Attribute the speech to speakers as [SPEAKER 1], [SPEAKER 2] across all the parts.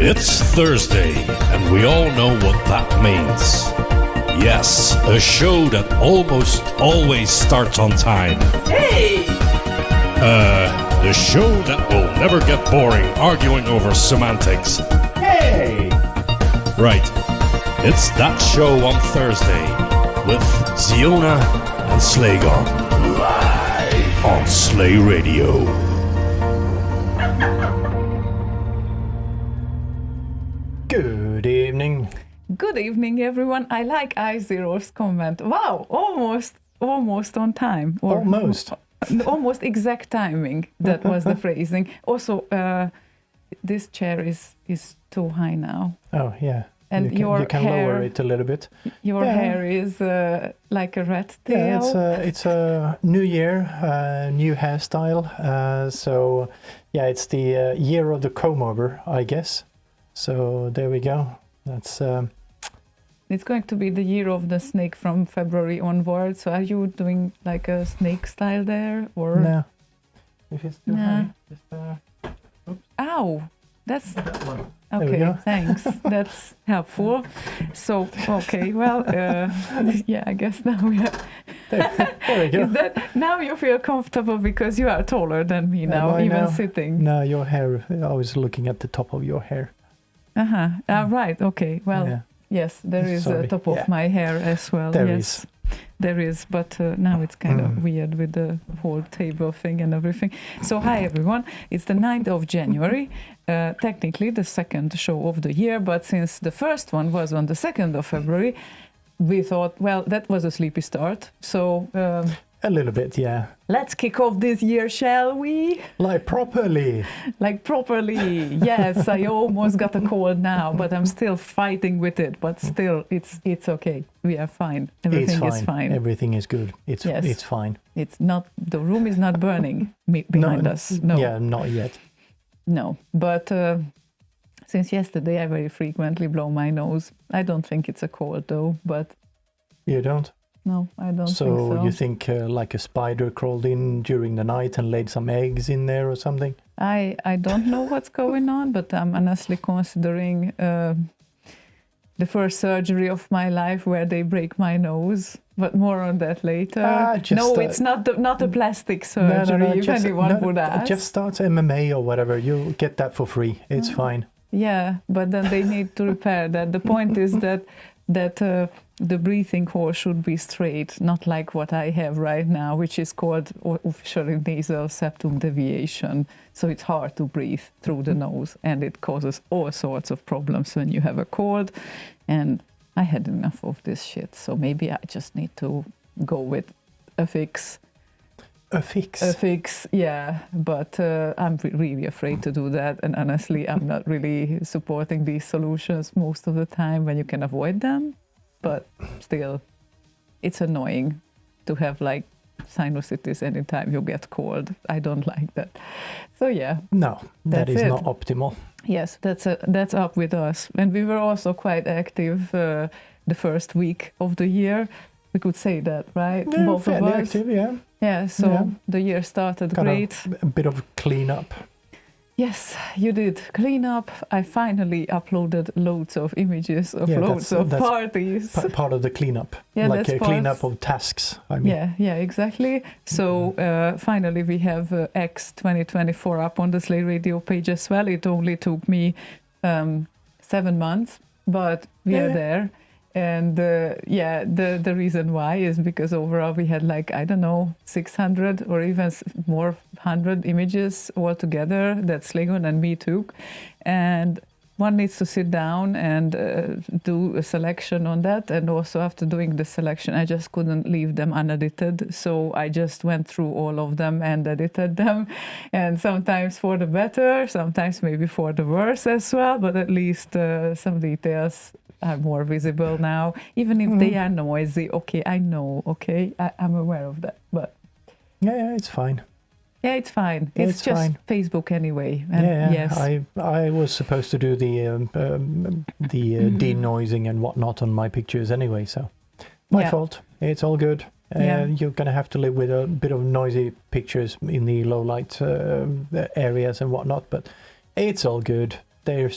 [SPEAKER 1] It's Thursday, and we all know what that means. Yes, a show that almost always starts on time.
[SPEAKER 2] Hey!
[SPEAKER 1] The show that will never get boring arguing over semantics.
[SPEAKER 2] Hey!
[SPEAKER 1] Right, it's that show on Thursday with Ziona and Slaygon. Live on Slay Radio.
[SPEAKER 3] Good evening.
[SPEAKER 4] Good evening, everyone. I like I0's comment. Wow, almost on time. Or almost exact timing. That was the phrasing. Also, this chair is too high now.
[SPEAKER 3] Oh, yeah.
[SPEAKER 4] And
[SPEAKER 3] you can
[SPEAKER 4] hair,
[SPEAKER 3] lower it a little bit.
[SPEAKER 4] Your hair is like a rat tail.
[SPEAKER 3] Yeah, it's a new year, new hairstyle. So, yeah, it's the year of the comb over, I guess. So there we go. That's.
[SPEAKER 4] It's going to be the year of the snake from February onward. So are you doing like a snake style there, or
[SPEAKER 3] no? If it's too high, just.
[SPEAKER 4] Oops. Ow! That's
[SPEAKER 3] that one.
[SPEAKER 4] okay. Thanks. That's helpful. So okay, well, yeah, I guess now we have.
[SPEAKER 3] There we go.
[SPEAKER 4] Is that now you feel comfortable because you are taller than me now, even sitting?
[SPEAKER 3] No, your hair. I was looking at the top of your hair.
[SPEAKER 4] Right. Okay. Well,
[SPEAKER 3] yeah.
[SPEAKER 4] Yes, there is a top of my hair as well. There is, but now it's kind of weird with the whole table thing and everything. So hi everyone, it's the 9th of January, technically the second show of the year, but since the first one was on the 2nd of February, we thought, well, that was a sleepy start. So
[SPEAKER 3] a little bit, yeah.
[SPEAKER 4] Let's kick off this year, shall we?
[SPEAKER 3] Like properly.
[SPEAKER 4] Yes, I almost got a cold now, but I'm still fighting with it. But still, it's okay. We are fine. Everything is fine.
[SPEAKER 3] Everything is good. It's fine.
[SPEAKER 4] It's not. The room is not burning behind us. No.
[SPEAKER 3] Yeah, not yet.
[SPEAKER 4] No, but since yesterday, I very frequently blow my nose. I don't think it's a cold though. But
[SPEAKER 3] you don't.
[SPEAKER 4] No, I don't think so.
[SPEAKER 3] So you think like a spider crawled in during the night and laid some eggs in there or something?
[SPEAKER 4] I don't know what's going on, but I'm honestly considering the first surgery of my life where they break my nose. But more on that later. It's not a plastic surgery, no, if anyone would ask.
[SPEAKER 3] Just start MMA or whatever. You'll get that for free. It's fine.
[SPEAKER 4] Yeah, but then they need to repair that. The point is that the breathing hole should be straight, not like what I have right now, which is called officially nasal septum deviation. So it's hard to breathe through the nose, and it causes all sorts of problems when you have a cold. And I had enough of this shit, so maybe I just need to go with a fix. A fix, yeah. But I'm really afraid to do that. And honestly, I'm not really supporting these solutions most of the time when you can avoid them. But still, it's annoying to have like sinusitis anytime you get cold. I don't like that. So yeah.
[SPEAKER 3] No, that is not optimal.
[SPEAKER 4] Yes, that's up with us. And we were also quite active the first week of the year. We could say that, right?
[SPEAKER 3] Yeah,
[SPEAKER 4] both
[SPEAKER 3] fairly
[SPEAKER 4] of us.
[SPEAKER 3] Active, yeah.
[SPEAKER 4] Yeah, so the year started great.
[SPEAKER 3] A bit of cleanup.
[SPEAKER 4] Yes, you did. Clean up. I finally uploaded loads of images of loads of parties.
[SPEAKER 3] Part of the cleanup.
[SPEAKER 4] Yeah,
[SPEAKER 3] like
[SPEAKER 4] that's
[SPEAKER 3] a cleanup of tasks, I mean.
[SPEAKER 4] Yeah, exactly. So finally we have X 2024 up on the Slay Radio page as well. It only took me 7 months, but we are there. And the reason why is because overall we had like, I don't know, 600 or even more 100 images all together that Slaygon and me took. And one needs to sit down and do a selection on that. And also after doing the selection, I just couldn't leave them unedited. So I just went through all of them and edited them. And sometimes for the better, sometimes maybe for the worse as well. But at least some details are more visible now, even if they are noisy. Okay, I know. Okay, I'm aware of that. But
[SPEAKER 3] yeah, it's fine.
[SPEAKER 4] Yeah, it's fine.
[SPEAKER 3] Yeah,
[SPEAKER 4] it's just
[SPEAKER 3] fine.
[SPEAKER 4] Facebook anyway. And yes,
[SPEAKER 3] I was supposed to do the denoising and whatnot on my pictures anyway, so my fault. It's all good. You're going to have to live with a bit of noisy pictures in the low light areas and whatnot, but it's all good. They're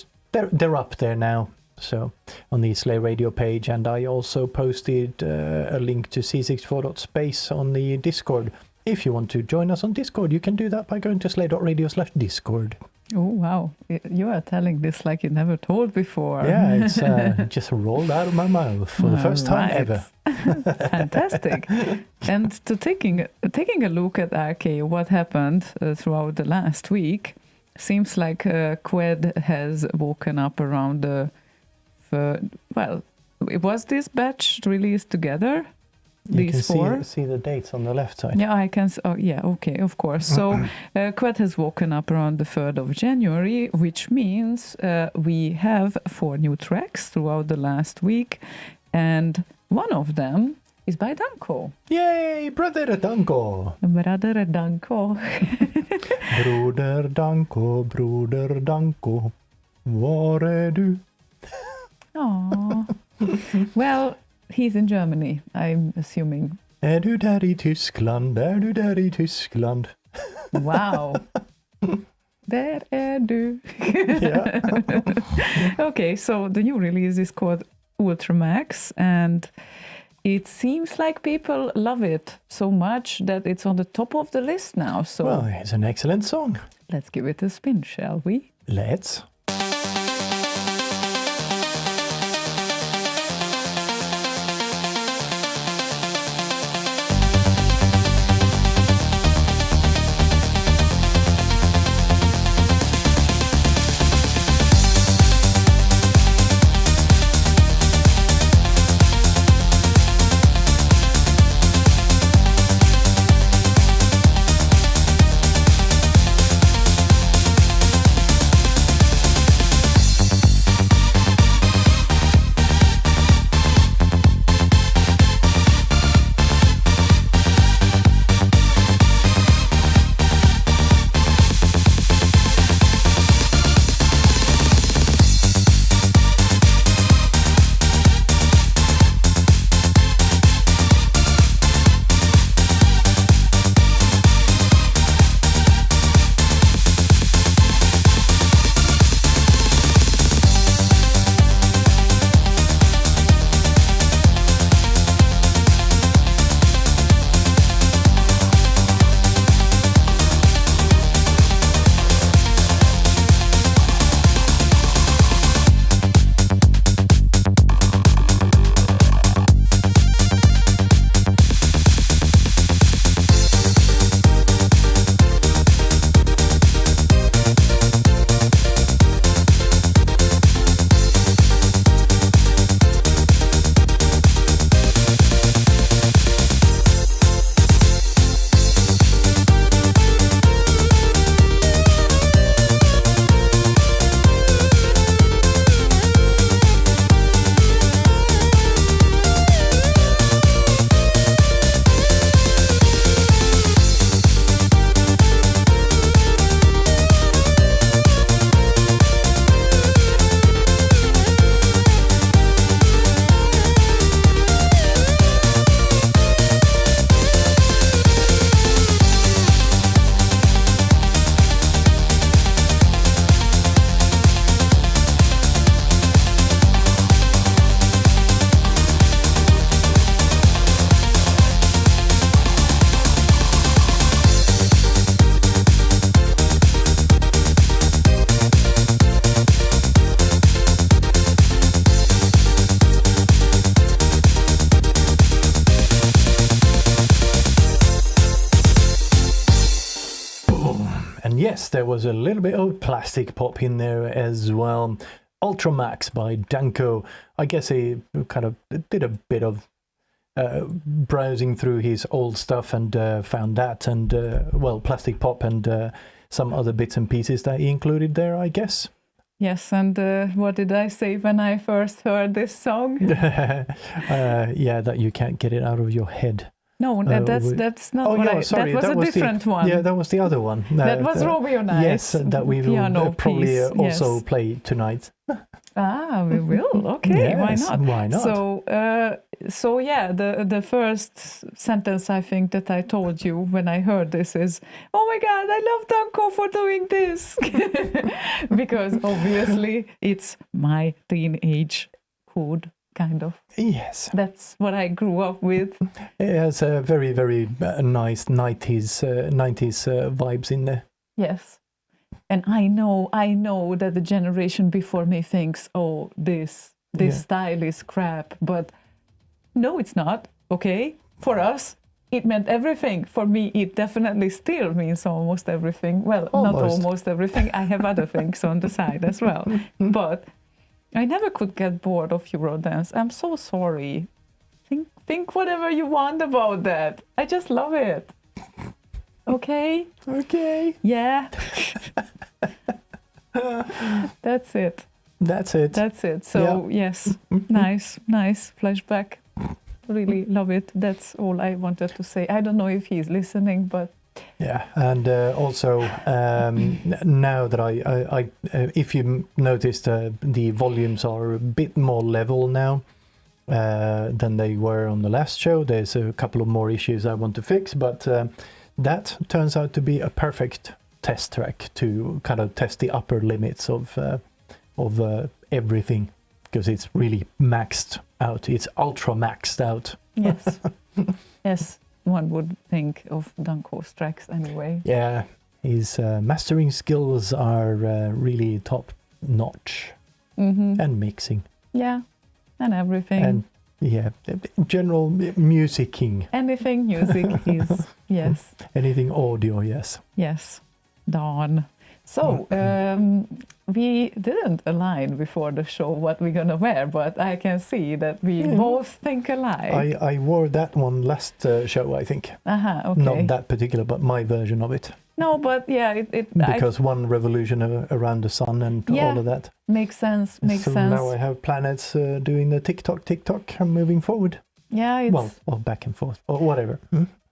[SPEAKER 3] they're up there now. So on the Slay Radio page, and I also posted a link to C64.space on the Discord. If you want to join us on Discord, you can do that by going to slay.radio/discord.
[SPEAKER 4] Oh, wow. You are telling this like you never told before.
[SPEAKER 3] Yeah, it's just rolled out of my mouth for the first time ever.
[SPEAKER 4] Fantastic. And to taking a look at RK, what happened throughout the last week, seems like Qued has woken up around was this batch released together?
[SPEAKER 3] You
[SPEAKER 4] These
[SPEAKER 3] can
[SPEAKER 4] four?
[SPEAKER 3] see the dates on the left side.
[SPEAKER 4] Yeah, I can. Oh, yeah, okay, of course. So Qued has woken up around the 3rd of January, which means we have 4 new tracks throughout the last week, and one of them is by Danko.
[SPEAKER 3] Yay, Brother Danko!
[SPEAKER 4] Brother Danko.
[SPEAKER 3] Broder Danko, var är du?
[SPEAKER 4] Aww. Well, he's in Germany, I'm assuming.
[SPEAKER 3] Är du där i Tyskland? Är du där i Tyskland?
[SPEAKER 4] Wow. Där är du.
[SPEAKER 3] Yeah.
[SPEAKER 4] Okay, so the new release is called Ultramax, and it seems like people love it so much that it's on the top of the list now. So
[SPEAKER 3] Well, it's an excellent song.
[SPEAKER 4] let's give it a spin, shall we?
[SPEAKER 3] Let's. And yes, there was a little bit of plastic pop in there as well. Ultramax by Danko. I guess he kind of did a bit of browsing through his old stuff and found that, and well, plastic pop and some other bits and pieces that he included there, I guess.
[SPEAKER 4] Yes, and what did I say when I first heard this song?
[SPEAKER 3] Yeah, that you can't get it out of your head.
[SPEAKER 4] No, that's not what I...
[SPEAKER 3] sorry,
[SPEAKER 4] that was a different one.
[SPEAKER 3] Yeah, that was the other one.
[SPEAKER 4] That was Romeo Nice.
[SPEAKER 3] Yes, that we will probably
[SPEAKER 4] piece,
[SPEAKER 3] also
[SPEAKER 4] yes.
[SPEAKER 3] play tonight.
[SPEAKER 4] We will. Okay,
[SPEAKER 3] Yes,
[SPEAKER 4] why not?
[SPEAKER 3] why not?
[SPEAKER 4] So yeah, the first sentence I think that I told you when I heard this is, "Oh my God, I love Danko for doing this," because obviously it's my teenagehood kind of.
[SPEAKER 3] Yes,
[SPEAKER 4] That's what I grew up with.
[SPEAKER 3] it has a very, very nice 90s vibes in there.
[SPEAKER 4] Yes. And I know that the generation before me thinks, oh, this style is crap. But no, it's not. Okay? For us, it meant everything. For me, it definitely still means almost everything. Well, not almost everything. I have other things on the side as well. But I never could get bored of Eurodance. I'm so sorry. Think whatever you want about that. I just love it. Okay?
[SPEAKER 3] Okay.
[SPEAKER 4] Yeah. That's it. So, yes, nice flashback. Really love it. That's all I wanted to say. I don't know if he's listening, but...
[SPEAKER 3] Yeah, and also now that I if you noticed, the volumes are a bit more level now than they were on the last show. There's a couple of more issues I want to fix, but that turns out to be a perfect test track to kind of test the upper limits of everything, because it's really maxed out. It's ultra maxed out.
[SPEAKER 4] Yes. Yes, one would think of Danko's tracks anyway.
[SPEAKER 3] Yeah, his mastering skills are really top notch. And mixing.
[SPEAKER 4] Yeah, and everything.
[SPEAKER 3] And yeah, general musicking.
[SPEAKER 4] Anything music is, yes.
[SPEAKER 3] Anything audio, yes.
[SPEAKER 4] Yes, Dawn. So, we didn't align before the show what we're gonna wear, but I can see that we both think alike.
[SPEAKER 3] I wore that one last show, I think.
[SPEAKER 4] Okay.
[SPEAKER 3] Not that particular, but my version of it.
[SPEAKER 4] No, but yeah,
[SPEAKER 3] because one revolution around the sun and all of that.
[SPEAKER 4] Makes sense.
[SPEAKER 3] So now I have planets doing the tick-tock moving forward.
[SPEAKER 4] Yeah, it's...
[SPEAKER 3] Well, back and forth, or whatever.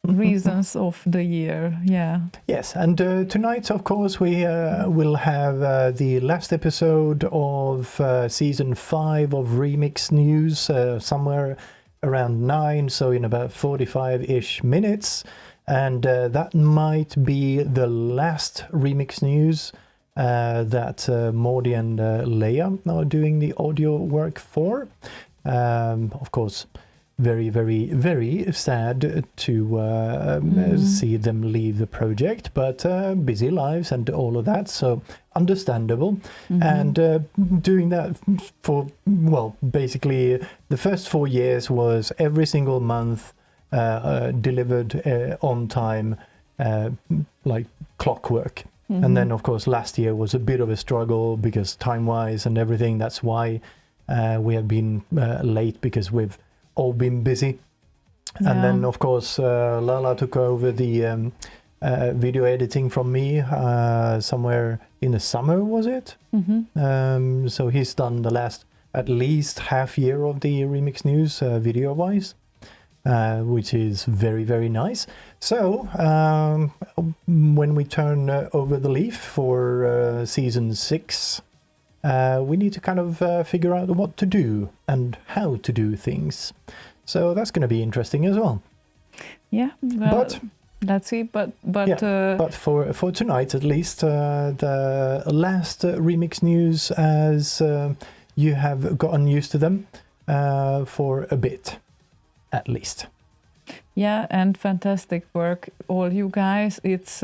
[SPEAKER 4] Reasons of the year, yeah.
[SPEAKER 3] Yes, and tonight, of course, we will have the last episode of Season 5 of Remix News, somewhere around 9, so in about 45-ish minutes. And that might be the last Remix News that Mordi and Lea are doing the audio work for. Of course, very, very, very sad to see them leave the project, but busy lives and all of that, so understandable. And doing that for, well, basically the first 4 years was every single month delivered on time, like clockwork. And then, of course, last year was a bit of a struggle because time-wise and everything. That's why we have been late, because we've all been busy. And then, of course, Lala took over the video editing from me somewhere in the summer, was it? So he's done the last at least half year of the Remix News video-wise, which is very, very nice. So when we turn over the leaf for Season 6, we need to kind of figure out what to do and how to do things. So that's going to be interesting as well.
[SPEAKER 4] Yeah, well, let's see. But
[SPEAKER 3] for tonight, at least, the last Remix News, as you have gotten used to them for a bit, at least.
[SPEAKER 4] Yeah, and fantastic work, all you guys. It's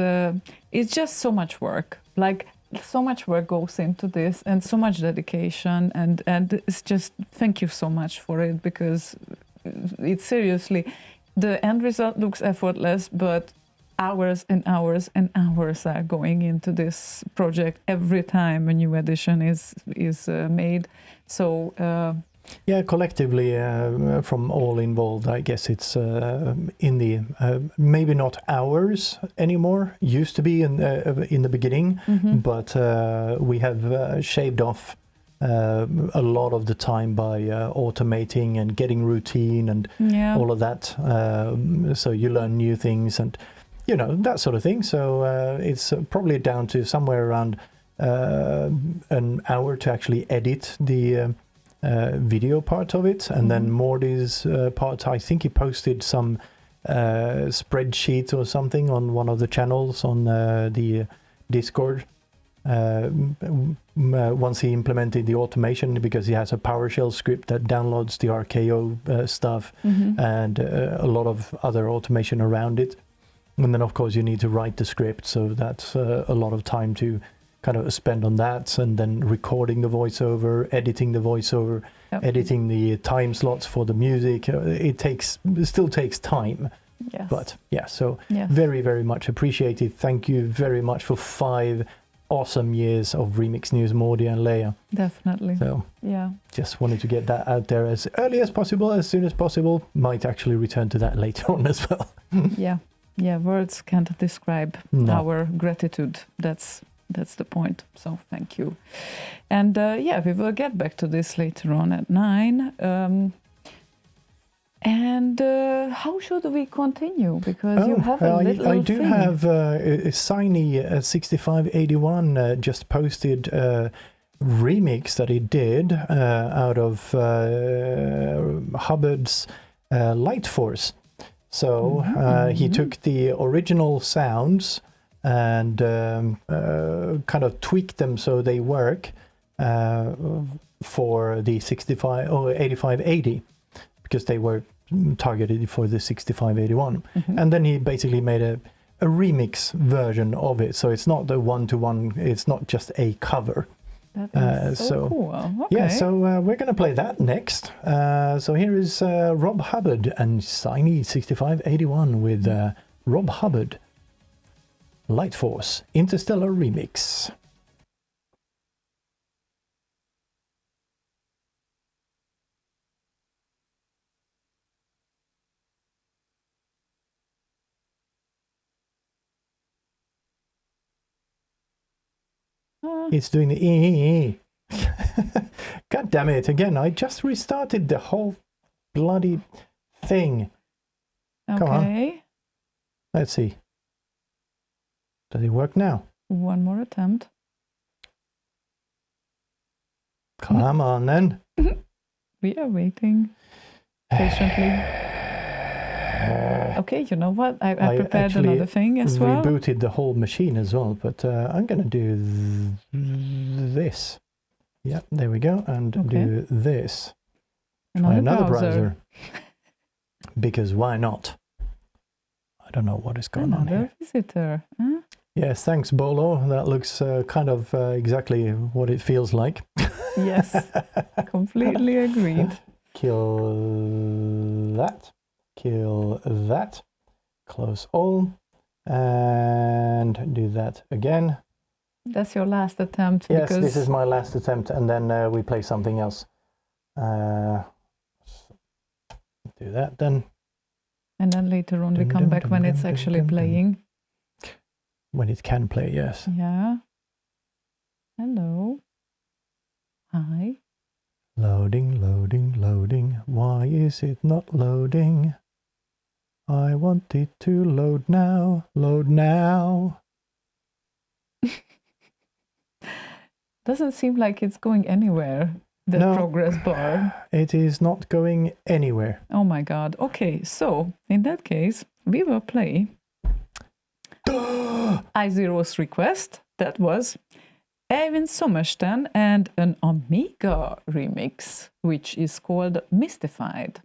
[SPEAKER 4] just so much work. Like, so much work goes into this, and so much dedication, and it's just, thank you so much for it, because it's seriously, the end result looks effortless, but hours and hours and hours are going into this project every time a new edition is made. So
[SPEAKER 3] yeah, collectively from all involved, I guess it's in the maybe not hours anymore. Used to be in the beginning, but we have shaved off a lot of the time by automating and getting routine and
[SPEAKER 4] Yeah.
[SPEAKER 3] all of that. So you learn new things and, you know, that sort of thing. So it's probably down to somewhere around an hour to actually edit the video part of it. And then Mordi's part, I think he posted some spreadsheet or something on one of the channels on the Discord. Once he implemented the automation, because he has a PowerShell script that downloads the RKO stuff and a lot of other automation around it. And then, of course, you need to write the script, so that's a lot of time to kind of spend on that, and then recording the voiceover, editing the voiceover, editing the time slots for the music. It still takes time.
[SPEAKER 4] Yes.
[SPEAKER 3] But yeah, so
[SPEAKER 4] Yes.
[SPEAKER 3] very, very much appreciated. Thank you very much for 5 awesome years of Remix News, Mordi and Lea.
[SPEAKER 4] Definitely.
[SPEAKER 3] So
[SPEAKER 4] Yeah.
[SPEAKER 3] just wanted to get that out there as early as possible, as soon as possible. Might actually return to that later on as well.
[SPEAKER 4] Yeah. Yeah. Words can't describe
[SPEAKER 3] No.
[SPEAKER 4] our gratitude. That's the point. So thank you. And yeah, we will get back to this later on at 9. And how should we continue? Because you have a little
[SPEAKER 3] I do
[SPEAKER 4] thing.
[SPEAKER 3] have Siny 6581 just posted a remix that he did out of Hubbard's Light Force. So he took the original sounds and kind of tweaked them so they work for the 8580, because they were targeted for the 6581. And then he basically made a remix version of it. So it's not the one-to-one, it's not just a cover.
[SPEAKER 4] That is so cool. Okay.
[SPEAKER 3] Yeah, so we're going to play that next. So here is Rob Hubbard and Siny 6581 with Rob Hubbard, Light Force, Interstellar Remix. It's doing the ee. God damn it, again, I just restarted the whole bloody thing. Come on.
[SPEAKER 4] Okay.
[SPEAKER 3] Let's see. Does it work now?
[SPEAKER 4] One more attempt.
[SPEAKER 3] Come on then.
[SPEAKER 4] We are waiting patiently. Okay, you know what? I prepared
[SPEAKER 3] actually
[SPEAKER 4] another thing as well.
[SPEAKER 3] Rebooted the whole machine as well, but I'm going to do this. Yeah, there we go. And do this. Try another browser. Because why not? I don't know what is going on here.
[SPEAKER 4] Another visitor. Huh?
[SPEAKER 3] Yes, thanks, Bolo. That looks kind of exactly what it feels like.
[SPEAKER 4] Yes, completely agreed.
[SPEAKER 3] Kill that. Kill that. Close all. And do that again.
[SPEAKER 4] That's your last attempt.
[SPEAKER 3] Yes,
[SPEAKER 4] because
[SPEAKER 3] this is my last attempt, and then we play something else. Do that then.
[SPEAKER 4] And then later on we come back when it's actually playing.
[SPEAKER 3] When it can play, yes.
[SPEAKER 4] Yeah. Hello. Hi.
[SPEAKER 3] Loading, loading, loading. Why is it not loading? I want it to load now. Load now.
[SPEAKER 4] Doesn't seem like it's going anywhere, the
[SPEAKER 3] No.
[SPEAKER 4] progress bar.
[SPEAKER 3] It is not going anywhere.
[SPEAKER 4] Oh my god. Okay, so in that case, we will play iZero's request. That was Erwin Sommersten and an Amiga remix, which is called Mystified.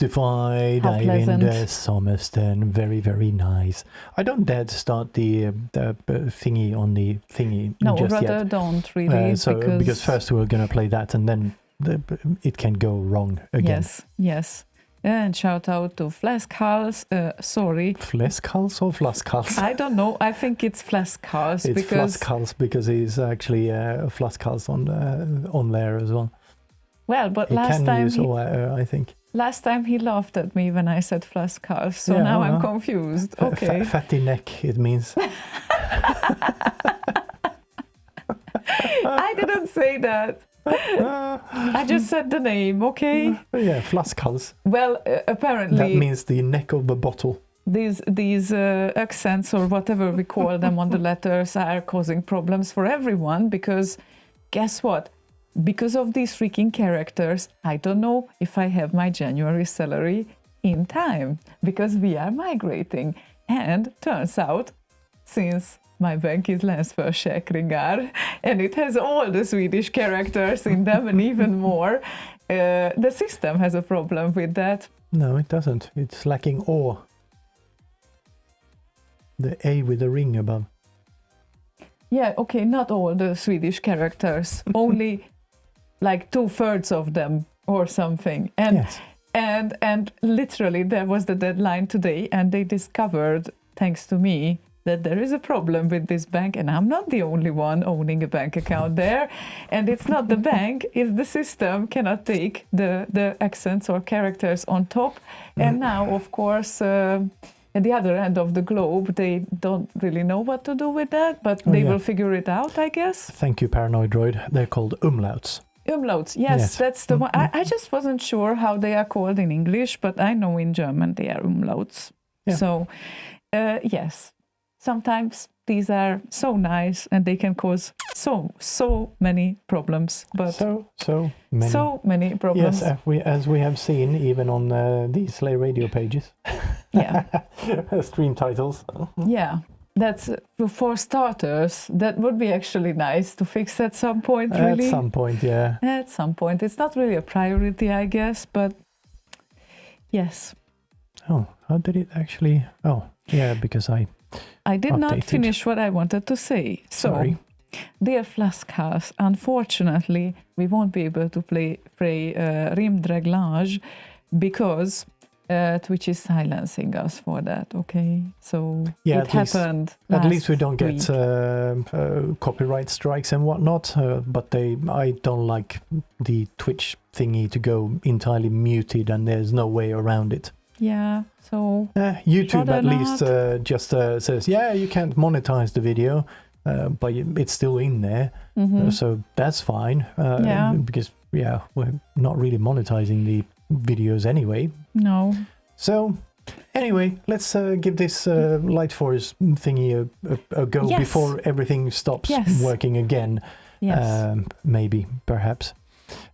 [SPEAKER 3] justified.
[SPEAKER 4] How pleasant.
[SPEAKER 3] Eivind Sommerston, very, very nice. I don't dare to start the thingy on the thingy
[SPEAKER 4] No,
[SPEAKER 3] just
[SPEAKER 4] rather
[SPEAKER 3] yet.
[SPEAKER 4] don't really.
[SPEAKER 3] Because first we're going to play that and then it can go wrong again.
[SPEAKER 4] Yes. And shout out to Flaskhals. Sorry.
[SPEAKER 3] Flaskhals or Flaskhals?
[SPEAKER 4] I don't know. I think it's Flaskhals.
[SPEAKER 3] It's
[SPEAKER 4] because
[SPEAKER 3] Flaskhals because he's actually Flaskhals on there as well.
[SPEAKER 4] Well, but
[SPEAKER 3] He
[SPEAKER 4] last
[SPEAKER 3] can
[SPEAKER 4] time
[SPEAKER 3] use I think.
[SPEAKER 4] last time he laughed at me when I said Flaskhals. So
[SPEAKER 3] Yeah,
[SPEAKER 4] now
[SPEAKER 3] well.
[SPEAKER 4] I'm confused. Okay.
[SPEAKER 3] Fatty neck, it means.
[SPEAKER 4] I didn't say that. I just said the name, okay?
[SPEAKER 3] Yeah, Flaskhals.
[SPEAKER 4] Well, apparently
[SPEAKER 3] That means the neck of the bottle.
[SPEAKER 4] these accents or whatever we call them on the letters are causing problems for everyone because guess what? Because of these freaking characters, I don't know if I have my January salary in time because we are migrating. And turns out, since my bank is Länsförsäkringar and it has all the Swedish characters in them and even more, the system has a problem with that.
[SPEAKER 3] No, it doesn't. It's lacking O. The A with the ring above.
[SPEAKER 4] Yeah, okay, not all the Swedish characters, only like 2/3 of them or something. And
[SPEAKER 3] Yes.
[SPEAKER 4] and literally there was the deadline today and they discovered, thanks to me, that there is a problem with this bank and I'm not the only one owning a bank account there. And it's not the bank, it's the system cannot take the accents or characters on top. And now, of course, at the other end of the globe, they don't really know what to do with that, but they will figure it out, I guess.
[SPEAKER 3] Thank you, Paranoid Droid. They're called umlauts.
[SPEAKER 4] Umlauts, yes, that's the one. I just wasn't sure how they are called in English, but I know in German they are umlauts.
[SPEAKER 3] Yeah.
[SPEAKER 4] So, yes, sometimes these are so nice and they can cause so many problems. But
[SPEAKER 3] So many
[SPEAKER 4] problems.
[SPEAKER 3] Yes, as we have seen, even on the Slay Radio pages.
[SPEAKER 4] Yeah.
[SPEAKER 3] Stream titles.
[SPEAKER 4] Yeah. That's for starters. That would be actually nice to fix at some point. Really,
[SPEAKER 3] At some point, yeah.
[SPEAKER 4] At some point, it's not really a priority, I guess, but yes.
[SPEAKER 3] Oh, how did it actually? Oh, yeah, because
[SPEAKER 4] I did not
[SPEAKER 3] updated.
[SPEAKER 4] finish what I wanted to say. So,
[SPEAKER 3] Sorry.
[SPEAKER 4] dear Flaskhals, unfortunately, we won't be able to play Rimdreglage because Twitch is silencing us for that, okay? So
[SPEAKER 3] Yeah,
[SPEAKER 4] it happened.
[SPEAKER 3] At least we
[SPEAKER 4] last
[SPEAKER 3] don't
[SPEAKER 4] week.
[SPEAKER 3] get copyright strikes and whatnot. But I don't like the Twitch thingy to go entirely muted, and there's no way around it.
[SPEAKER 4] Yeah, so
[SPEAKER 3] YouTube
[SPEAKER 4] rather
[SPEAKER 3] at least just says, yeah, you can't monetize the video, but it's still in there, so that's fine. Because we're not really monetizing the videos anyway.
[SPEAKER 4] No.
[SPEAKER 3] So anyway, let's give this Light Force thingy a go
[SPEAKER 4] Yes.
[SPEAKER 3] before everything stops
[SPEAKER 4] Yes.
[SPEAKER 3] working again.
[SPEAKER 4] Yes.
[SPEAKER 3] Maybe, perhaps.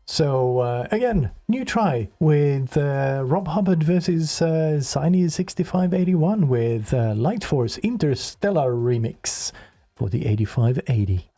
[SPEAKER 3] So again, new try with Rob Hubbard versus Ziny 6581 with Light Force Interstellar Remix for the 8580.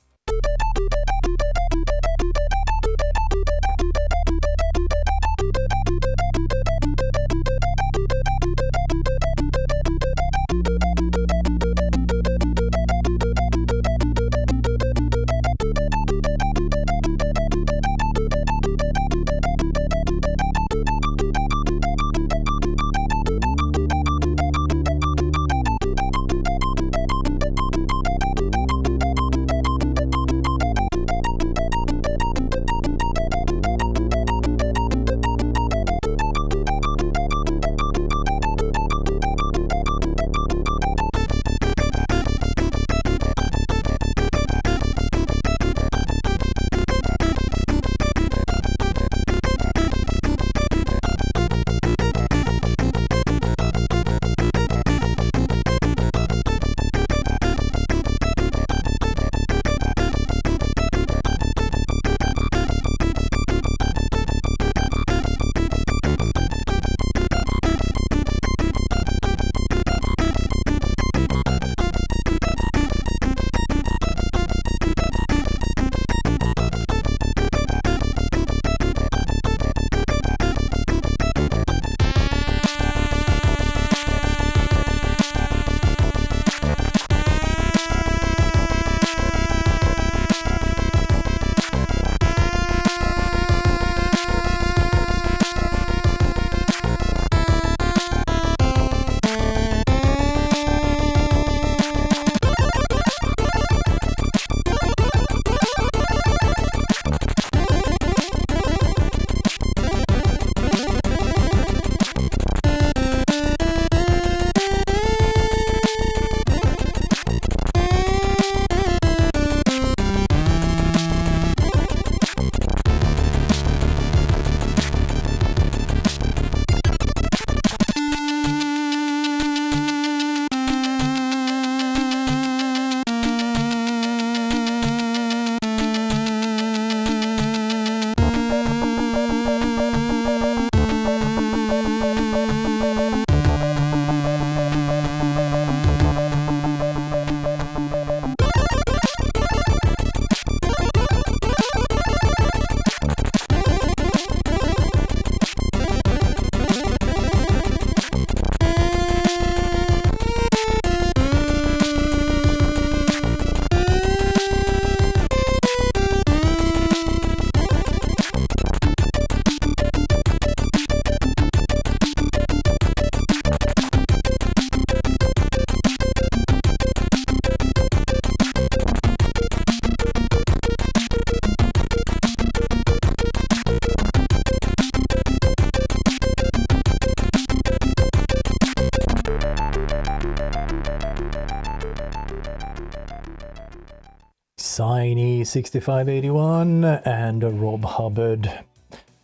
[SPEAKER 3] Siny 6581 and Rob Hubbard.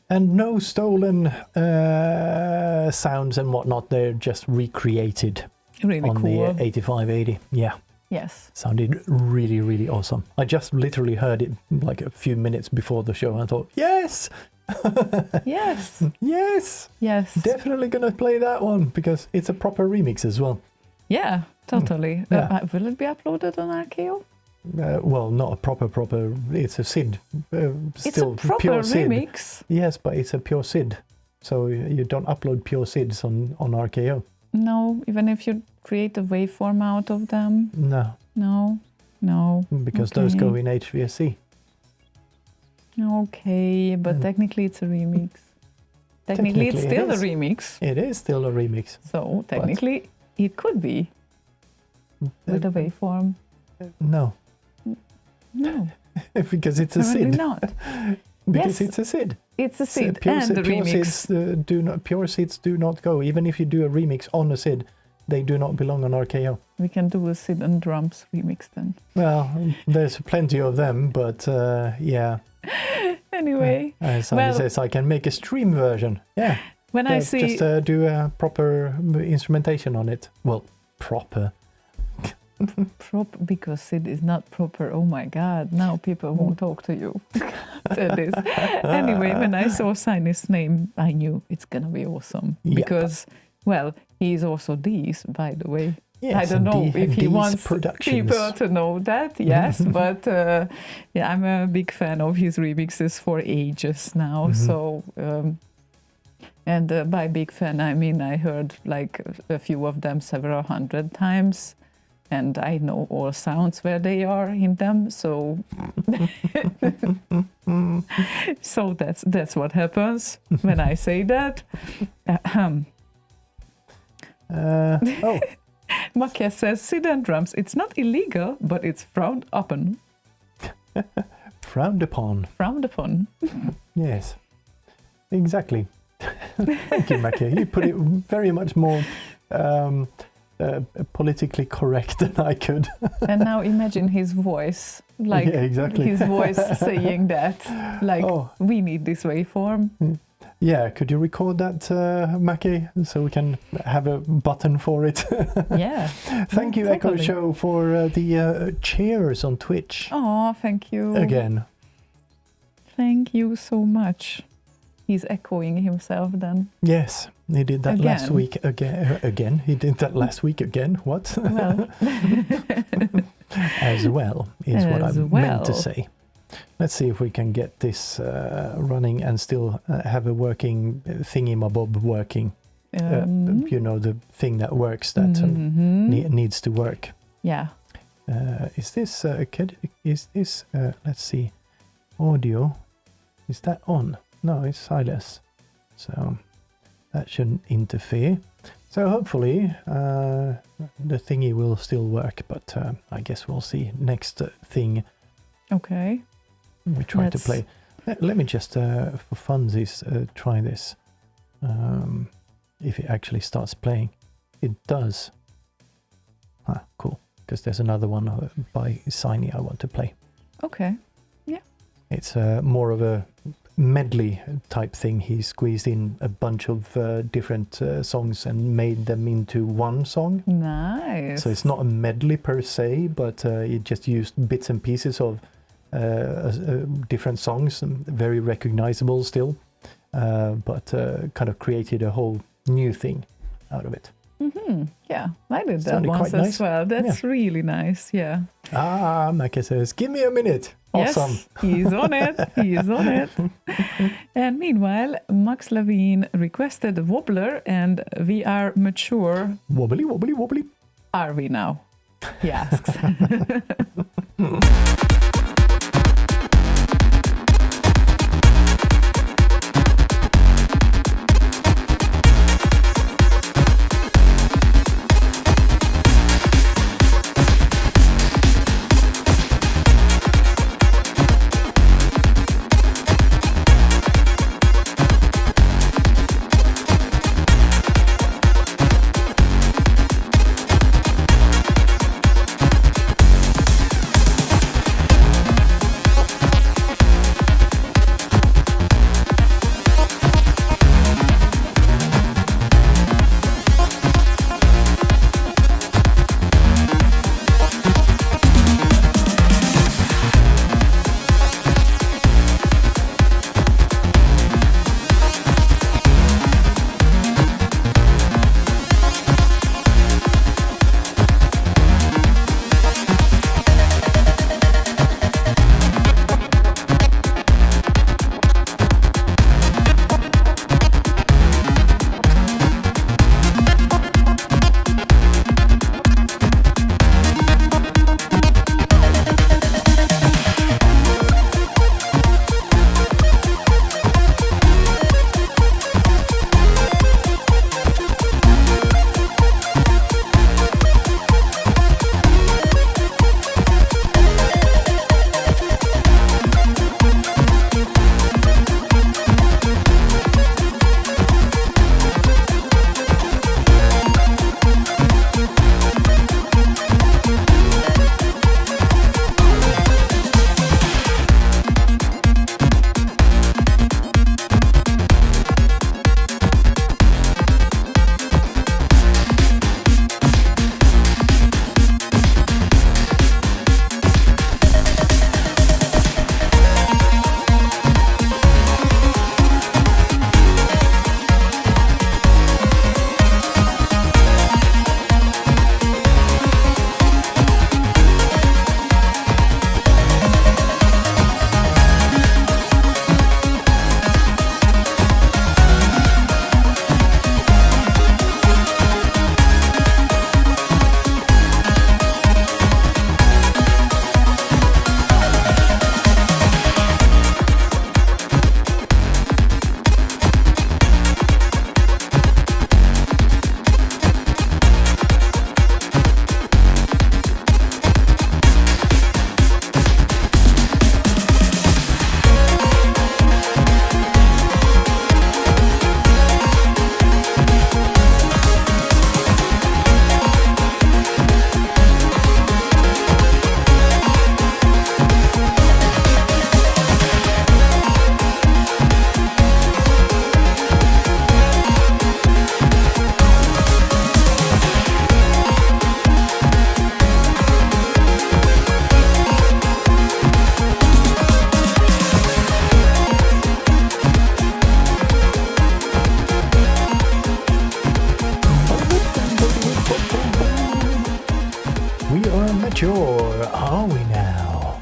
[SPEAKER 3] And no stolen sounds and whatnot, they're just recreated
[SPEAKER 4] Really
[SPEAKER 3] on
[SPEAKER 4] cool.
[SPEAKER 3] the 8580. Yeah,
[SPEAKER 4] Yes.
[SPEAKER 3] sounded really, really awesome. I just literally heard it like a few minutes before the show and I thought, yes,
[SPEAKER 4] Yes.
[SPEAKER 3] yes,
[SPEAKER 4] Yes.
[SPEAKER 3] definitely gonna play that one because it's a proper remix as well.
[SPEAKER 4] Yeah, totally.
[SPEAKER 3] Yeah.
[SPEAKER 4] Will it be uploaded on RKO?
[SPEAKER 3] Well, not a proper, it's a SID.
[SPEAKER 4] It's
[SPEAKER 3] Still
[SPEAKER 4] a proper
[SPEAKER 3] pure SID.
[SPEAKER 4] remix.
[SPEAKER 3] Yes, but it's a pure SID. So you don't upload pure SIDs on RKO.
[SPEAKER 4] No, even if you create a waveform out of them.
[SPEAKER 3] No,
[SPEAKER 4] No.
[SPEAKER 3] because those go
[SPEAKER 4] Okay.
[SPEAKER 3] in HVSC.
[SPEAKER 4] Okay, but
[SPEAKER 3] Mm.
[SPEAKER 4] technically it's a remix. Technically it's
[SPEAKER 3] Technically it
[SPEAKER 4] still a
[SPEAKER 3] is.
[SPEAKER 4] remix.
[SPEAKER 3] It is still a remix.
[SPEAKER 4] So technically it could be with a waveform.
[SPEAKER 3] No,
[SPEAKER 4] No,
[SPEAKER 3] because it's a
[SPEAKER 4] apparently
[SPEAKER 3] SID.
[SPEAKER 4] not.
[SPEAKER 3] Because
[SPEAKER 4] Yes.
[SPEAKER 3] it's a SID.
[SPEAKER 4] It's a
[SPEAKER 3] So
[SPEAKER 4] SID and the
[SPEAKER 3] pure
[SPEAKER 4] remix.
[SPEAKER 3] SIDs, pure SIDs do not go. Even if you do a remix on a SID, they do not belong on RKO.
[SPEAKER 4] We can do a SID and drums remix then.
[SPEAKER 3] Well, there's plenty of them, but yeah.
[SPEAKER 4] Anyway,
[SPEAKER 3] As Sandy
[SPEAKER 4] Well-
[SPEAKER 3] says, I can make a stream version. Yeah.
[SPEAKER 4] when I see
[SPEAKER 3] Just do a proper instrumentation on it. Well, proper.
[SPEAKER 4] because SID is not proper. Oh my God! Now people won't talk to you. That is. Anyway, when I saw Siny's name, I knew it's gonna be awesome
[SPEAKER 3] Yeah.
[SPEAKER 4] because, well, he's also D's, by the way.
[SPEAKER 3] Yes,
[SPEAKER 4] I don't know if he
[SPEAKER 3] D's
[SPEAKER 4] wants
[SPEAKER 3] Productions.
[SPEAKER 4] people to know that. Yes, but yeah, I'm a big fan of his remixes for ages now.
[SPEAKER 3] Mhm.
[SPEAKER 4] So. And by big fan, I mean I heard like a few of them several hundred times, and I know all sounds where they are in them. So, so that's what happens when I say that.
[SPEAKER 3] Oh,
[SPEAKER 4] Makia says, "SID and drums. It's not illegal, but it's frowned upon.
[SPEAKER 3] frowned upon.
[SPEAKER 4] Frowned upon.
[SPEAKER 3] Yes, exactly. Thank you, Mackie. You put it very much more politically correct than I could.
[SPEAKER 4] And now imagine his voice, like
[SPEAKER 3] Yeah, exactly.
[SPEAKER 4] his voice saying that, like
[SPEAKER 3] Oh.
[SPEAKER 4] we need this waveform.
[SPEAKER 3] Yeah, could you record that, Mackie, so we can have a button for it?
[SPEAKER 4] Yeah.
[SPEAKER 3] Thank you, Echo
[SPEAKER 4] Totally.
[SPEAKER 3] Show, for the cheers on Twitch.
[SPEAKER 4] Oh, thank you.
[SPEAKER 3] Again.
[SPEAKER 4] Thank you so much. He's echoing himself then.
[SPEAKER 3] Yes, he did that last
[SPEAKER 4] Again.
[SPEAKER 3] week again. He did that last week again. What?
[SPEAKER 4] Well,
[SPEAKER 3] As well is what I
[SPEAKER 4] As
[SPEAKER 3] meant to
[SPEAKER 4] well.
[SPEAKER 3] say. Let's see if we can get this running and still have a working thingy-mabob working. You know, the thing that works that
[SPEAKER 4] mhm.
[SPEAKER 3] needs to work.
[SPEAKER 4] Yeah.
[SPEAKER 3] Is this let's see, audio, is that on? No, it's silence, so that shouldn't interfere. So hopefully the thingy will still work, but I guess we'll see. Next thing
[SPEAKER 4] Okay.
[SPEAKER 3] we try to
[SPEAKER 4] Let's-
[SPEAKER 3] play. Let me just for funsies try this. If it actually starts playing. It does. Ah, cool, because there's another one by Siny I want to play.
[SPEAKER 4] Okay.
[SPEAKER 3] It's more of a medley type thing. He squeezed in a bunch of different songs and made them into one song.
[SPEAKER 4] Nice.
[SPEAKER 3] So it's not a medley per se, but it just used bits and pieces of different songs, very recognizable still, but kind of created a whole new thing out of it.
[SPEAKER 4] Yeah, I did that
[SPEAKER 3] Sounded
[SPEAKER 4] once
[SPEAKER 3] quite
[SPEAKER 4] as
[SPEAKER 3] nice.
[SPEAKER 4] well. That's really nice. Yeah.
[SPEAKER 3] Mackie says, give me a minute. Awesome.
[SPEAKER 4] Yes, he's on it. He's on it. And meanwhile, Max Lavine requested a wobbler, and we are mature.
[SPEAKER 3] Wobbly, wobbly, wobbly.
[SPEAKER 4] Are we now? He asks.
[SPEAKER 3] Sure, are we now?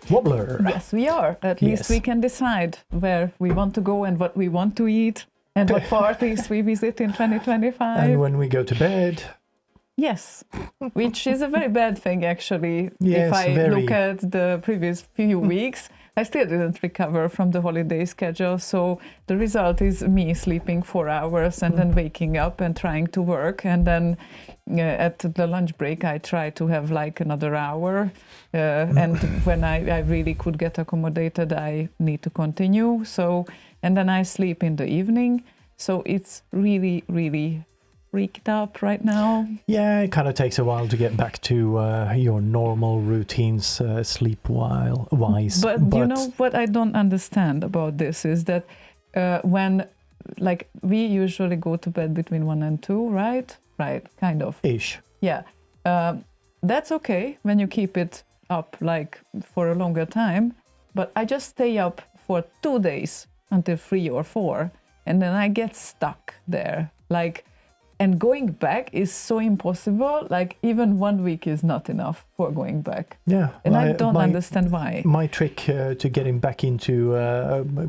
[SPEAKER 3] Wobbler.
[SPEAKER 4] Yes, we are. At least we can decide where we want to go and what we want to eat and what parties we visit in 2025.
[SPEAKER 3] And when we go to bed.
[SPEAKER 4] Yes, which is a very bad thing, actually.
[SPEAKER 3] Yes,
[SPEAKER 4] if I
[SPEAKER 3] very.
[SPEAKER 4] look at the previous few weeks, I still didn't recover from the holiday schedule. So the result is me sleeping 4 hours and then waking up and trying to work. And then at the lunch break, I try to have like another hour. And when I really could get accommodated, I need to continue. So, and then I sleep in the evening. So it's really, really freaked up right now.
[SPEAKER 3] Yeah, it kind of takes a while to get back to your normal routines sleep-wise.
[SPEAKER 4] But you know what I don't understand about this is that when, like, we usually go to bed between 1 and 2, right? Right, kind of.
[SPEAKER 3] Ish.
[SPEAKER 4] Yeah. That's okay when you keep it up, like, for a longer time. But I just stay up for 2 days until 3 or 4. And then I get stuck there. Like, And going back is so impossible. Like even 1 week is not enough for going back.
[SPEAKER 3] Yeah.
[SPEAKER 4] And I don't understand why.
[SPEAKER 3] My trick to getting back into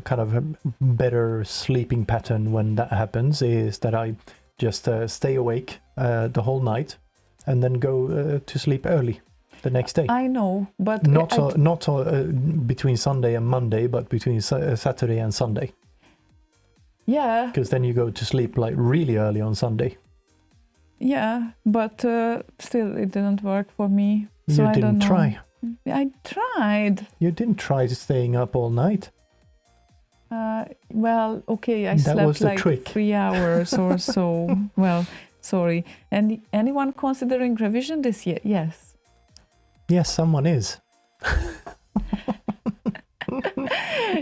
[SPEAKER 3] kind of a better sleeping pattern when that happens is that I just stay awake the whole night and then go to sleep early the next day.
[SPEAKER 4] I know, but
[SPEAKER 3] not between Sunday and Monday, but between Saturday and Sunday.
[SPEAKER 4] Yeah.
[SPEAKER 3] Because then you go to sleep like really early on Sunday.
[SPEAKER 4] Yeah, but still it didn't work for me. So
[SPEAKER 3] You
[SPEAKER 4] I
[SPEAKER 3] didn't
[SPEAKER 4] don't know.
[SPEAKER 3] try.
[SPEAKER 4] I tried.
[SPEAKER 3] You didn't try staying up all night.
[SPEAKER 4] Well, okay, I
[SPEAKER 3] That was
[SPEAKER 4] slept
[SPEAKER 3] the
[SPEAKER 4] like
[SPEAKER 3] trick.
[SPEAKER 4] 3 hours or so. Well, sorry. And anyone considering revision this year? Yes.
[SPEAKER 3] Yes, someone is.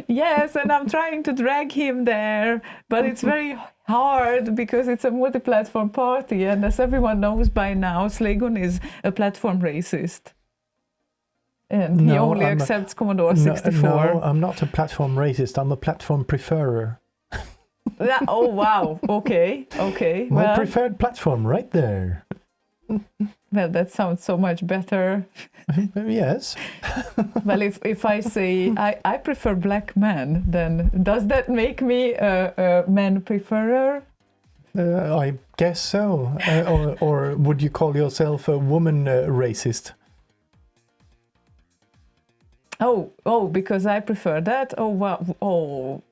[SPEAKER 4] Yes, and I'm trying to drag him there, but it's very hard because it's a multi-platform party, and as everyone knows by now, Slaygon is a platform racist. And he
[SPEAKER 3] No,
[SPEAKER 4] only accepts Commodore 64.
[SPEAKER 3] No, I'm not a platform racist. I'm a platform preferrer.
[SPEAKER 4] Oh, wow. Okay.
[SPEAKER 3] My
[SPEAKER 4] Well,
[SPEAKER 3] preferred platform right there.
[SPEAKER 4] well, that sounds so much better.
[SPEAKER 3] Yes.
[SPEAKER 4] Well, if I say I prefer black men, then does that make me a man preferer?
[SPEAKER 3] I guess so. Or would you call yourself a woman racist?
[SPEAKER 4] Oh, because I prefer that. Oh, wow.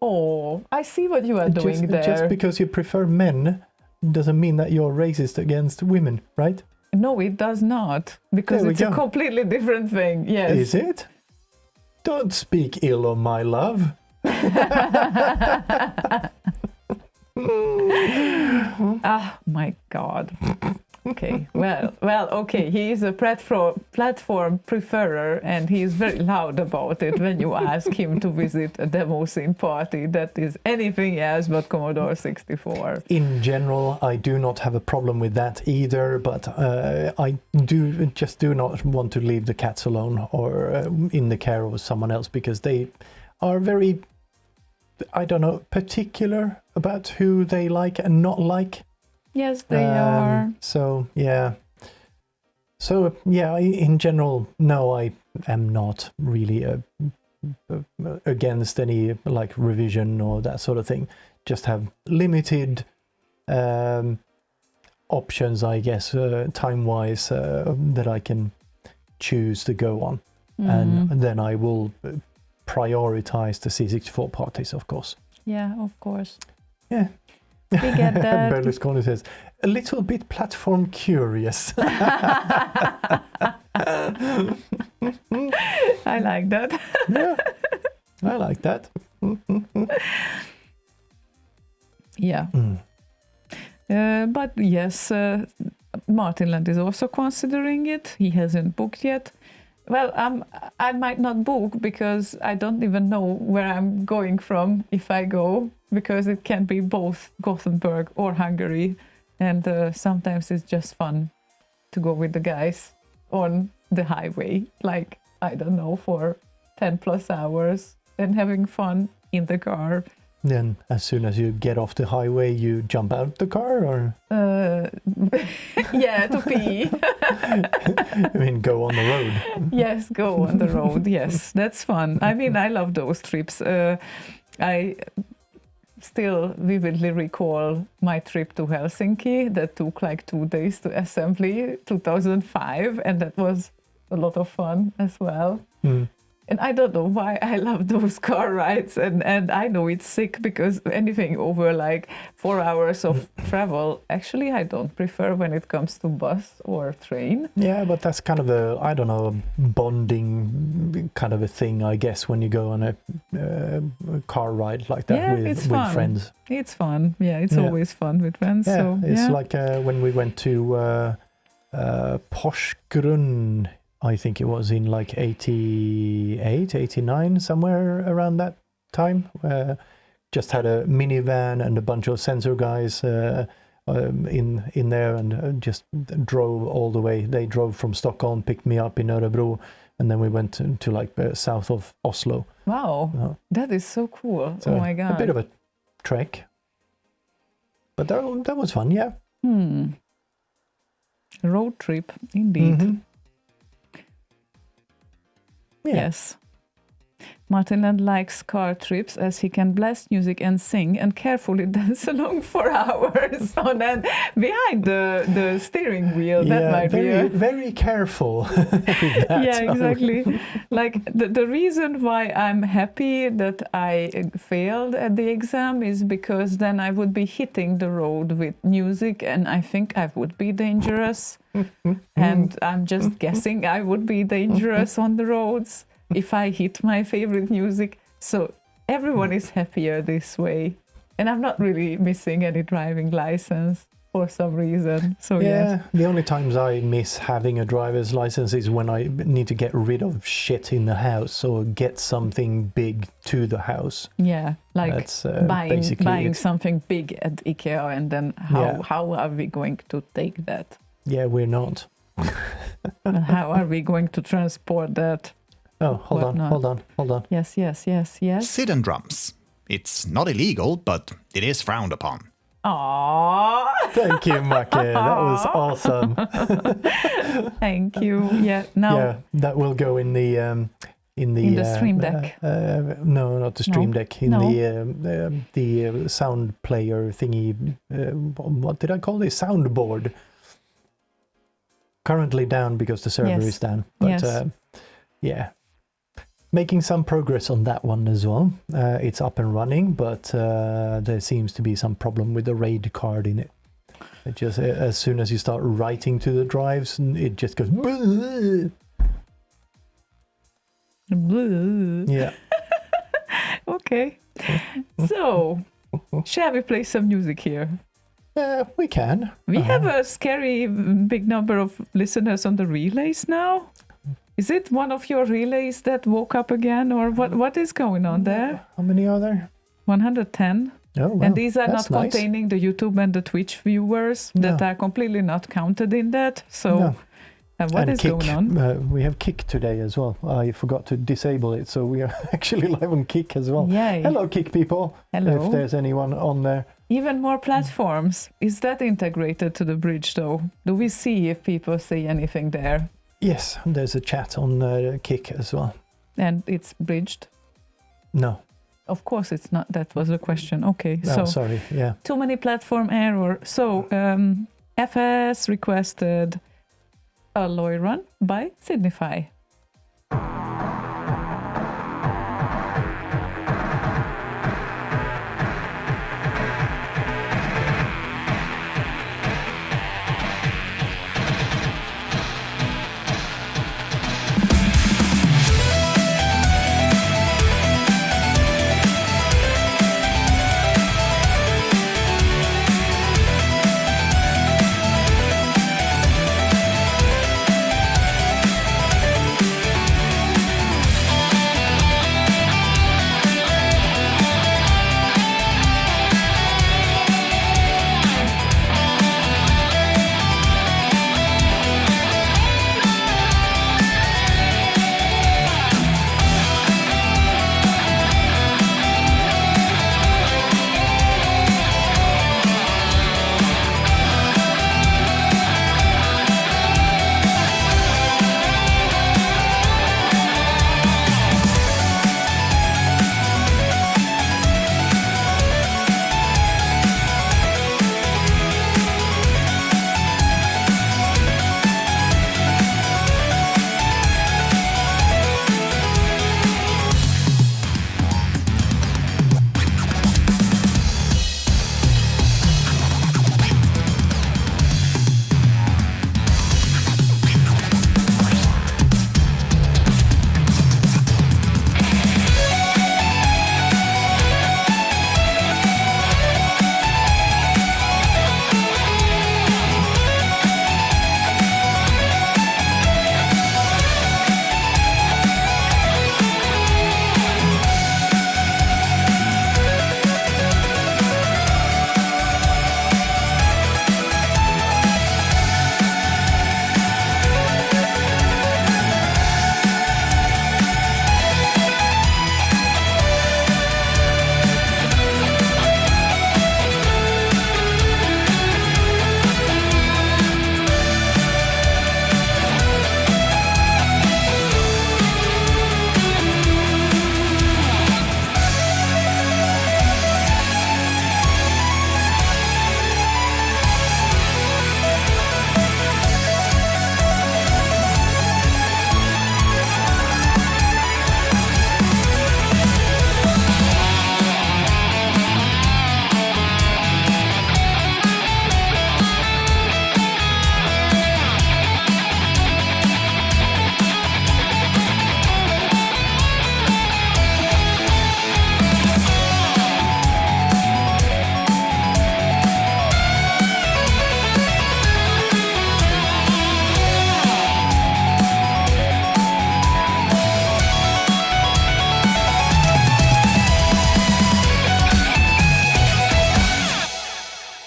[SPEAKER 4] Oh, I see what you are doing there.
[SPEAKER 3] Just because you prefer men doesn't mean that you're racist against women, right?
[SPEAKER 4] No, it does not, because it's a completely different thing. Yes.
[SPEAKER 3] Is it? Don't speak ill of my love.
[SPEAKER 4] Ah, my God. Okay, well, okay. He is a platform preferer, and he is very loud about it when you ask him to visit a demo scene party that is anything else but Commodore 64.
[SPEAKER 3] In general, I do not have a problem with that either, but I do not want to leave the cats alone or in the care of someone else, because they are very, I don't know, particular about who they like and not like.
[SPEAKER 4] Yes, they are.
[SPEAKER 3] So, yeah. So, yeah, in general, no, I am not really against any, like, revision or that sort of thing. Just have limited options, I guess, time-wise, that I can choose to go on. And then I will prioritize the C64 parties, of course.
[SPEAKER 4] Yeah, of course.
[SPEAKER 3] Yeah.
[SPEAKER 4] We get that.
[SPEAKER 3] Berlusconi says, a little bit platform curious.
[SPEAKER 4] I like that.
[SPEAKER 3] Yeah, I like that.
[SPEAKER 4] Yeah. But yes, Martinland is also considering it. He hasn't booked yet. Well, I might not book because I don't even know where I'm going from if I go, because it can be both Gothenburg or Hungary. And sometimes it's just fun to go with the guys on the highway, like, I don't know, for 10 plus hours and having fun in the car.
[SPEAKER 3] Then as soon as you get off the highway, you jump out the car, or?
[SPEAKER 4] Yeah, to pee.
[SPEAKER 3] I mean, go on the road.
[SPEAKER 4] Yes, go on the road. Yes, that's fun. I mean, I love those trips. I still vividly recall my trip to Helsinki that took like 2 days to assembly, 2005, and that was a lot of fun as well. And I don't know why I love those car rides, and I know it's sick because anything over like 4 hours of travel, actually I don't prefer when it comes to bus or train.
[SPEAKER 3] Yeah, but that's kind of a, I don't know, bonding kind of a thing, I guess, when you go on a car ride like that with friends.
[SPEAKER 4] It's fun. Yeah, it's always fun with friends.
[SPEAKER 3] Yeah,
[SPEAKER 4] so,
[SPEAKER 3] it's like when we went to Porsgrunn, I think it was in like 88, 89, somewhere around that time. Just had a minivan and a bunch of sensor guys in there, and just drove all the way. They drove from Stockholm, picked me up in Örebro, and then we went to like south of Oslo.
[SPEAKER 4] Wow, that is so cool.
[SPEAKER 3] So
[SPEAKER 4] oh my God.
[SPEAKER 3] A bit of a trek. But that was fun, yeah.
[SPEAKER 4] Road trip, indeed.
[SPEAKER 3] Mhm. Yeah.
[SPEAKER 4] Yes. Martinland likes car trips as he can blast music and sing and carefully dance along for hours on and behind the steering wheel. That might
[SPEAKER 3] very,
[SPEAKER 4] be
[SPEAKER 3] very careful with that.
[SPEAKER 4] yeah, exactly. Like the reason why I'm happy that I failed at the exam is because then I would be hitting the road with music and I think I would be dangerous. And I'm just guessing I would be dangerous on the roads if I hit my favorite music. So everyone is happier this way. And I'm not really missing any driving license for some reason. So
[SPEAKER 3] Yeah, the only times I miss having a driver's license is when I need to get rid of shit in the house or get something big to the house.
[SPEAKER 4] Yeah, like
[SPEAKER 3] That's
[SPEAKER 4] buying
[SPEAKER 3] it.
[SPEAKER 4] something big at IKEA and then how are we going to take that?
[SPEAKER 3] Yeah, we're not.
[SPEAKER 4] And how are we going to transport that?
[SPEAKER 3] Oh, hold on.
[SPEAKER 4] Yes.
[SPEAKER 5] Sit-and drums. It's not illegal, but it is frowned upon.
[SPEAKER 4] Aww,
[SPEAKER 3] Thank you, Make. That was awesome.
[SPEAKER 4] thank you. Yeah, now
[SPEAKER 3] Yeah, that will go in the
[SPEAKER 4] Stream Deck.
[SPEAKER 3] No, not the Stream Deck. In
[SPEAKER 4] No.
[SPEAKER 3] the sound player thingy. What did I call this? Soundboard. Currently down because the server
[SPEAKER 4] Yes.
[SPEAKER 3] is down. But
[SPEAKER 4] Yes.
[SPEAKER 3] yeah, making some progress on that one as well. It's up and running, but there seems to be some problem with the RAID card in it. It just as soon as you start writing to the drives, it just goes. Yeah.
[SPEAKER 4] Okay. So, shall we play some music here?
[SPEAKER 3] We can.
[SPEAKER 4] We have a scary big number of listeners on the relays now. Is it one of your relays that woke up again, or what is going on there?
[SPEAKER 3] How many are there?
[SPEAKER 4] 110.
[SPEAKER 3] Oh, wow.
[SPEAKER 4] And these are
[SPEAKER 3] That's
[SPEAKER 4] not
[SPEAKER 3] nice.
[SPEAKER 4] containing the YouTube and the Twitch viewers that
[SPEAKER 3] No.
[SPEAKER 4] are completely not counted in that. So,
[SPEAKER 3] No.
[SPEAKER 4] what
[SPEAKER 3] And
[SPEAKER 4] is
[SPEAKER 3] Kick.
[SPEAKER 4] going on?
[SPEAKER 3] We have Kick today as well. I forgot to disable it, so we are actually live on Kick as well.
[SPEAKER 4] Yay.
[SPEAKER 3] Hello, Kick people.
[SPEAKER 4] Hello.
[SPEAKER 3] If there's anyone on there.
[SPEAKER 4] Even more platforms. Is that integrated to the bridge, though? Do we see if people say anything there?
[SPEAKER 3] Yes, there's a chat on Kick as well.
[SPEAKER 4] And it's bridged?
[SPEAKER 3] No.
[SPEAKER 4] Of course it's not. That was a question. Okay,
[SPEAKER 3] Oh,
[SPEAKER 4] so
[SPEAKER 3] sorry. Yeah.
[SPEAKER 4] too many platform error. So FS requested Alloy Run by Signify.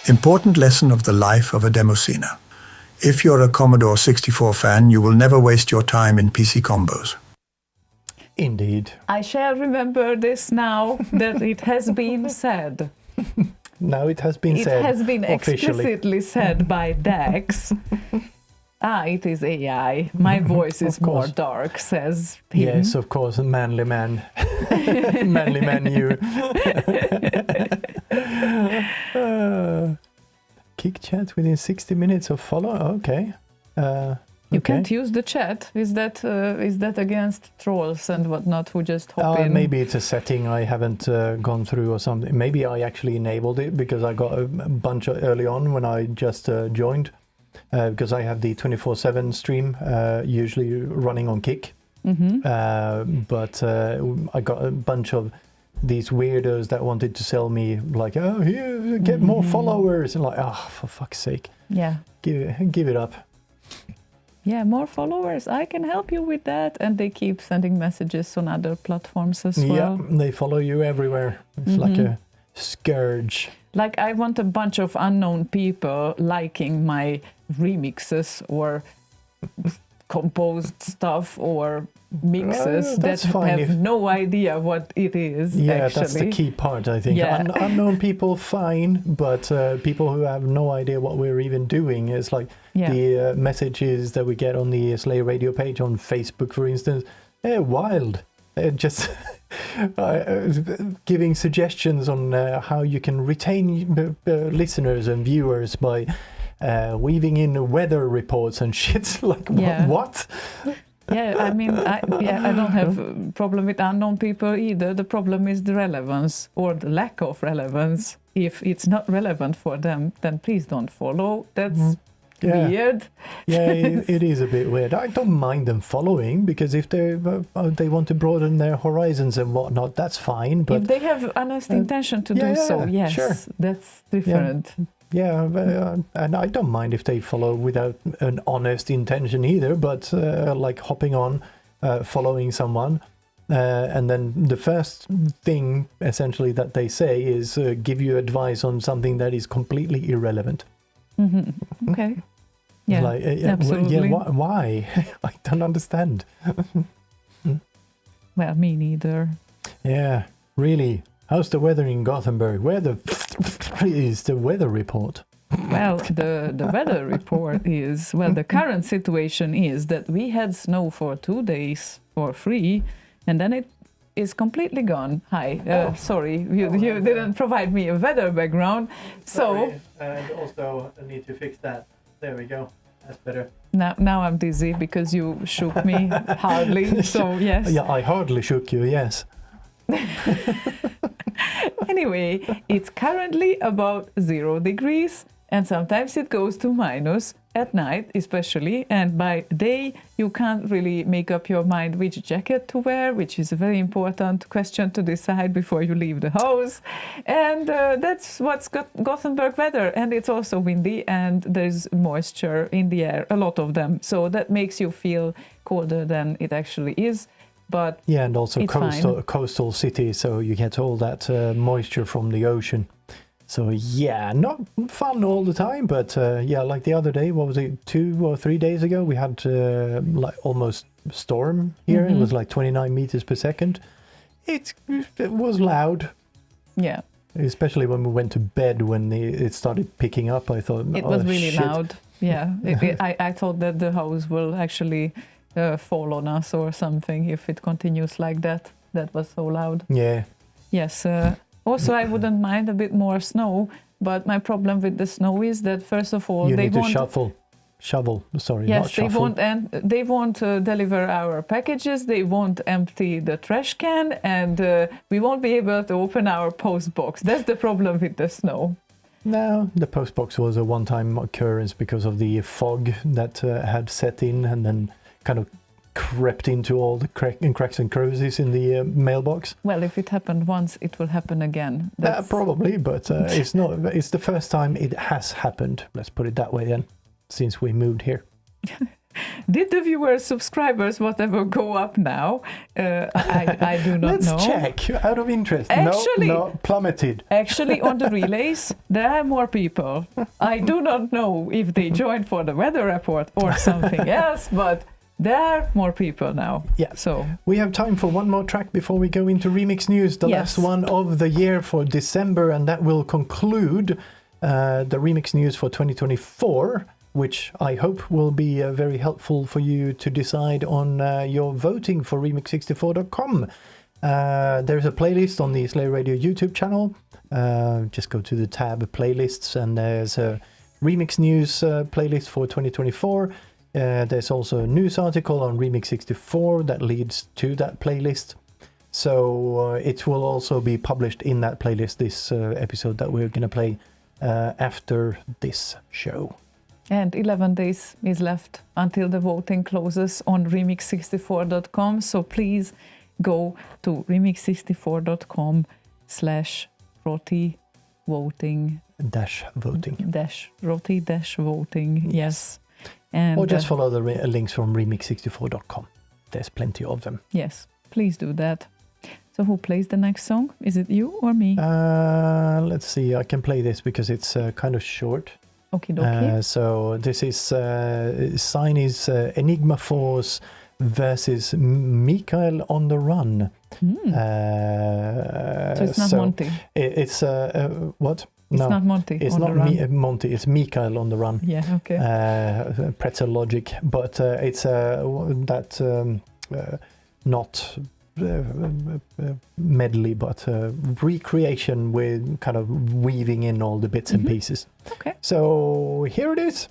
[SPEAKER 6] Important lesson of the life of a demoscener. If you're a Commodore 64 fan, you will never waste your time in PC combos.
[SPEAKER 3] Indeed.
[SPEAKER 4] I shall remember this now that it has been said.
[SPEAKER 3] Now it has been said.
[SPEAKER 4] It has been
[SPEAKER 3] officially.
[SPEAKER 4] explicitly said by Dax. It is AI. My voice is more dark, says him.
[SPEAKER 3] Yes, of course, a manly man. Manly man, you. Kick chat within 60 minutes of follow? Okay.
[SPEAKER 4] You can't use the chat. Is that against trolls and whatnot who just hop in?
[SPEAKER 3] Maybe it's a setting I haven't gone through or something. Maybe I actually enabled it because I got a bunch early on when I just joined. Because I have the 24/7 stream usually running on Kick. But I got a bunch of these weirdos that wanted to sell me like, oh, here, get more followers. And like, oh, for fuck's sake.
[SPEAKER 4] Yeah.
[SPEAKER 3] Give it up.
[SPEAKER 4] Yeah, more followers. I can help you with that. And they keep sending messages on other platforms as well.
[SPEAKER 3] Yeah, they follow you everywhere. It's like a scourge.
[SPEAKER 4] Like I want a bunch of unknown people liking my remixes or composed stuff or mixes that have no idea what it is.
[SPEAKER 3] Yeah,
[SPEAKER 4] actually.
[SPEAKER 3] that's the key part, I think.
[SPEAKER 4] Yeah.
[SPEAKER 3] Unknown people, fine, but people who have no idea what we're even doing, it's like the messages that we get on the Slay Radio page on Facebook, for instance, they're wild. They're just giving suggestions on how you can retain listeners and viewers by weaving in weather reports and shit. Like, what?
[SPEAKER 4] Yeah, I mean, I don't have a problem with unknown people either. The problem is the relevance or the lack of relevance. If it's not relevant for them, then please don't follow. That's weird.
[SPEAKER 3] Yeah, it is a bit weird. I don't mind them following because if they want to broaden their horizons and whatnot, that's fine. But
[SPEAKER 4] if they have honest intention to do so, yes,
[SPEAKER 3] sure.
[SPEAKER 4] That's different.
[SPEAKER 3] Yeah, and I don't mind if they follow without an honest intention either, but like hopping on, following someone, and then the first thing essentially that they say is give you advice on something that is completely irrelevant.
[SPEAKER 4] Okay. Yeah,
[SPEAKER 3] like,
[SPEAKER 4] absolutely.
[SPEAKER 3] Yeah, why? I don't understand.
[SPEAKER 4] Well, me neither.
[SPEAKER 3] Yeah, really. How's the weather in Gothenburg? Where the is the weather report?
[SPEAKER 4] Well, the weather report is, well, the current situation is that we had snow for 2 days for free, and then it is completely gone. Hi, sorry, you didn't provide me a weather background. So,
[SPEAKER 3] and also I need to fix that. There we go. That's better.
[SPEAKER 4] Now I'm dizzy because you shook me hardly. So yes.
[SPEAKER 3] Yeah, I hardly shook you. Yes.
[SPEAKER 4] Anyway, it's currently about 0 degrees, and sometimes it goes to minus at night, especially. And by day, you can't really make up your mind which jacket to wear, which is a very important question to decide before you leave the house. And that's what's Gothenburg weather. And it's also windy, and there's moisture in the air, a lot of them. So that makes you feel colder than it actually is. But
[SPEAKER 3] yeah, and also
[SPEAKER 4] coastal
[SPEAKER 3] city, so you get all that moisture from the ocean. So yeah, not fun all the time, but yeah, like the other day, what was it, 2 or 3 days ago, we had like almost storm here. It was like 29 meters per second. It was loud.
[SPEAKER 4] Yeah.
[SPEAKER 3] Especially when we went to bed, when it started picking up, I thought
[SPEAKER 4] it was really loud. Yeah, I thought that the house will actually fall on us or something if it continues like that. That was so loud.
[SPEAKER 3] Yeah.
[SPEAKER 4] Yes. Also, I wouldn't mind a bit more snow, but my problem with the snow is that first of all,
[SPEAKER 3] you need to shovel. Sorry,
[SPEAKER 4] yes,
[SPEAKER 3] not shuffle.
[SPEAKER 4] they won't deliver our packages. They won't empty the trash can, and we won't be able to open our post box. That's the problem with the snow.
[SPEAKER 3] No, the post box was a one-time occurrence because of the fog that had set in and then kind of crept into all the cracks and crevices in the mailbox.
[SPEAKER 4] Well, if it happened once, it will happen again.
[SPEAKER 3] Probably, but it's not. It's the first time it has happened. Let's put it that way then, since we moved here.
[SPEAKER 4] Did the viewers, subscribers, whatever, go up now? I do not
[SPEAKER 3] Let's
[SPEAKER 4] know.
[SPEAKER 3] check, out of interest.
[SPEAKER 4] Actually-
[SPEAKER 3] no, plummeted.
[SPEAKER 4] Actually, on the relays, there are more people. I do not know if they joined for the weather report or something else, but there are more people now.
[SPEAKER 3] Yeah.
[SPEAKER 4] So
[SPEAKER 3] We have time for one more track before we go into Remix News, the
[SPEAKER 4] Yes.
[SPEAKER 3] last one of the year for December, and that will conclude the Remix News for 2024, which I hope will be very helpful for you to decide on your voting for remix64.com. There's a playlist on the Slay Radio YouTube channel. Just go to the tab Playlists, and there's a Remix News playlist for 2024. There's also a news article on Remix64 that leads to that playlist. So it will also be published in that playlist, this episode that we're going to play after this show.
[SPEAKER 4] And 11 days is left until the voting closes on remix64.com. So please go to remix64.com/roti voting
[SPEAKER 3] Voting.
[SPEAKER 4] Yes. And
[SPEAKER 3] Or just follow the links from remix64.com. There's plenty of them.
[SPEAKER 4] yes, please do that. So who plays the next song? Is it you or me?
[SPEAKER 3] Let's see, I can play this because it's kind of short.
[SPEAKER 4] Okie dokie.
[SPEAKER 3] So this is Signy's Enigma Force versus Mikael on the Run.
[SPEAKER 4] So it's not Monty.
[SPEAKER 3] It's what?
[SPEAKER 4] It's
[SPEAKER 3] No,
[SPEAKER 4] not Monty.
[SPEAKER 3] it's
[SPEAKER 4] on
[SPEAKER 3] not
[SPEAKER 4] the run.
[SPEAKER 3] Monty. It's Mikael on the Run.
[SPEAKER 4] Yeah. Okay.
[SPEAKER 3] Pretzel Logic, but it's that not medley, but recreation with kind of weaving in all the bits and pieces.
[SPEAKER 4] Okay.
[SPEAKER 3] So here it is.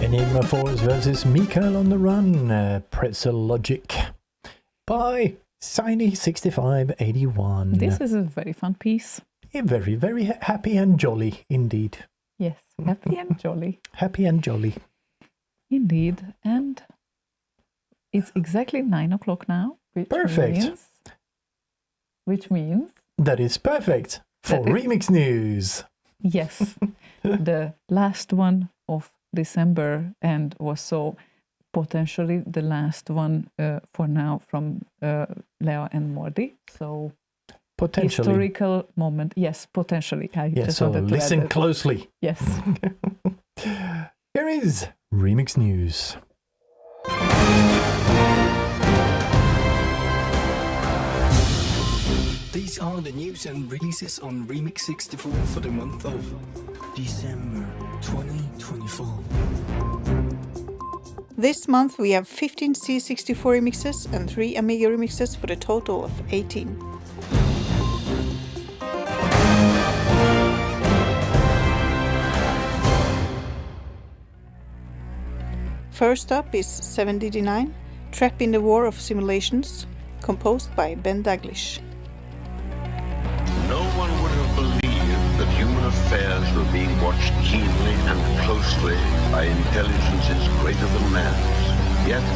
[SPEAKER 3] Enigma Force versus Mikael on the Run, Pretzel Logic by Signy6581.
[SPEAKER 4] This is a very fun piece.
[SPEAKER 3] Very, very happy and jolly indeed.
[SPEAKER 4] Yes, happy and jolly.
[SPEAKER 3] Happy and jolly.
[SPEAKER 4] Indeed. And it's exactly 9 o'clock now.
[SPEAKER 3] Perfect.
[SPEAKER 4] Which means
[SPEAKER 3] That is perfect for
[SPEAKER 4] That is-
[SPEAKER 3] remix news.
[SPEAKER 4] Yes, the last one of December and also potentially the last one for now from Lea and Mordi. So
[SPEAKER 3] Potentially.
[SPEAKER 4] historical moment. Yes, potentially. I
[SPEAKER 3] Yeah,
[SPEAKER 4] just
[SPEAKER 3] so
[SPEAKER 4] wanted to add
[SPEAKER 3] listen
[SPEAKER 4] that.
[SPEAKER 3] closely.
[SPEAKER 4] Yes.
[SPEAKER 3] Here is remix news.
[SPEAKER 7] These are the news and releases on Remix 64 for the month of December 2024.
[SPEAKER 8] This month we have 15 C64 remixes and 3 Amiga remixes for a total of 18. First up is 7DD9, Trap in the War of Simulations, composed by Ben Daglish.
[SPEAKER 9] No one would have believed that human affairs were being watched keenly and closely by intelligences greater than man's. Yet,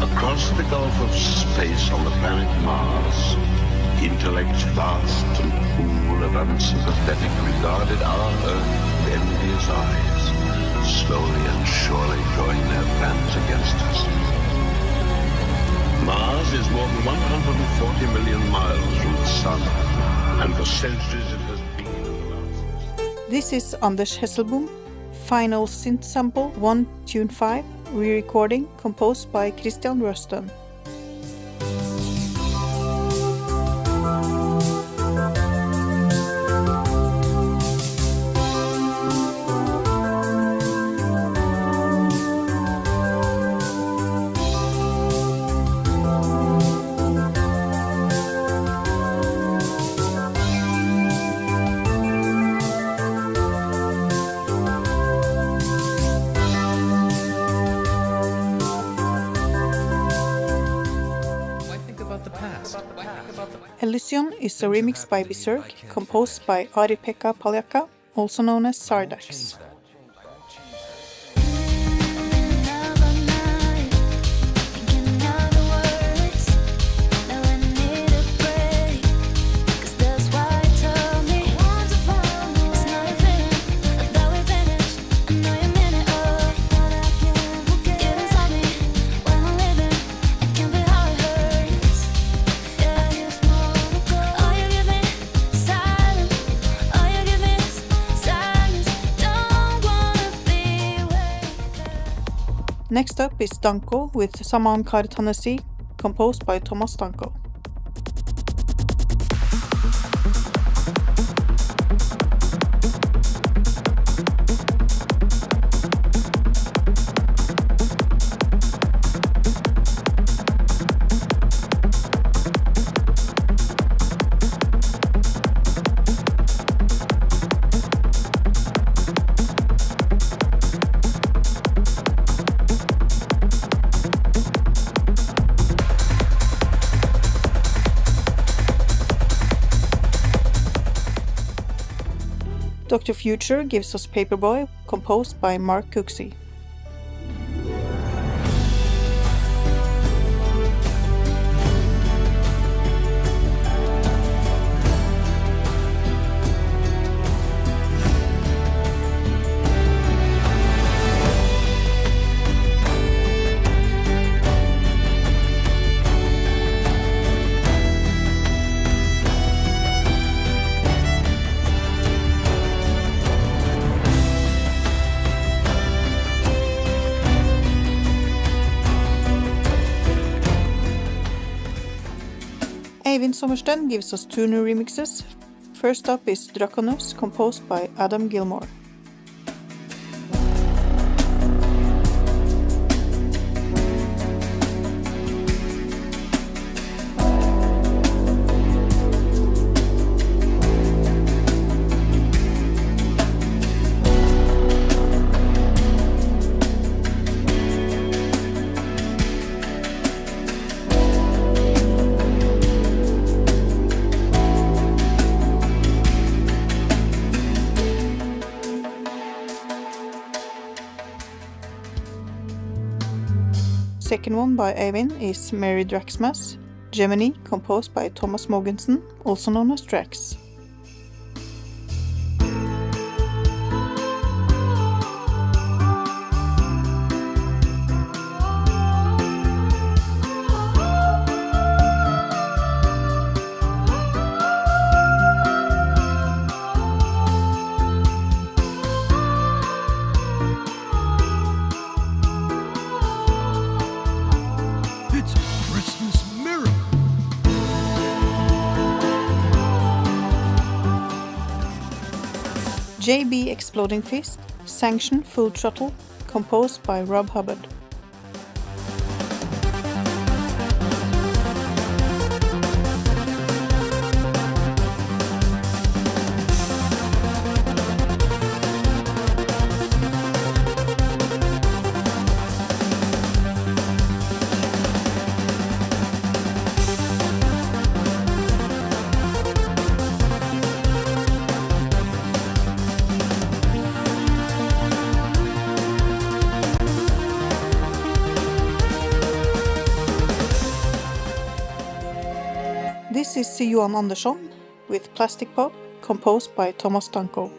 [SPEAKER 9] across the gulf of space on the planet Mars, intellects vast and cool and unsympathetic regarded our Earth with envious eyes, slowly and surely drawing their plans against us. Mars is more than 140 million miles from the Sun, and for centuries it has been.
[SPEAKER 8] This is Anders Hesselboom, Final Synth Sample 1 Tune 5, re-recording composed by Christian Rösten. Elysion is a remix by Berserk, composed by Ari-Pekka Paljaka, also known as Sardax. Next up is Danko with Saman Kar Tanasi, composed by Thomas Danko. Dr. Future gives us Paperboy, composed by Mark Cooksey. Eivind Sommersten gives us 2 new remixes. First up is Draconos, composed by Adam Gilmore. Second one by Eivind is Mary Draxmas, Gemini, composed by Thomas Mogensen, also known as Drax.
[SPEAKER 7] It's a Christmas miracle.
[SPEAKER 8] JB Exploding Fist, Sanction Full Throttle, composed by Rob Hubbard. This is Johan Andersson with Plastic Pop, composed by Thomas Danko.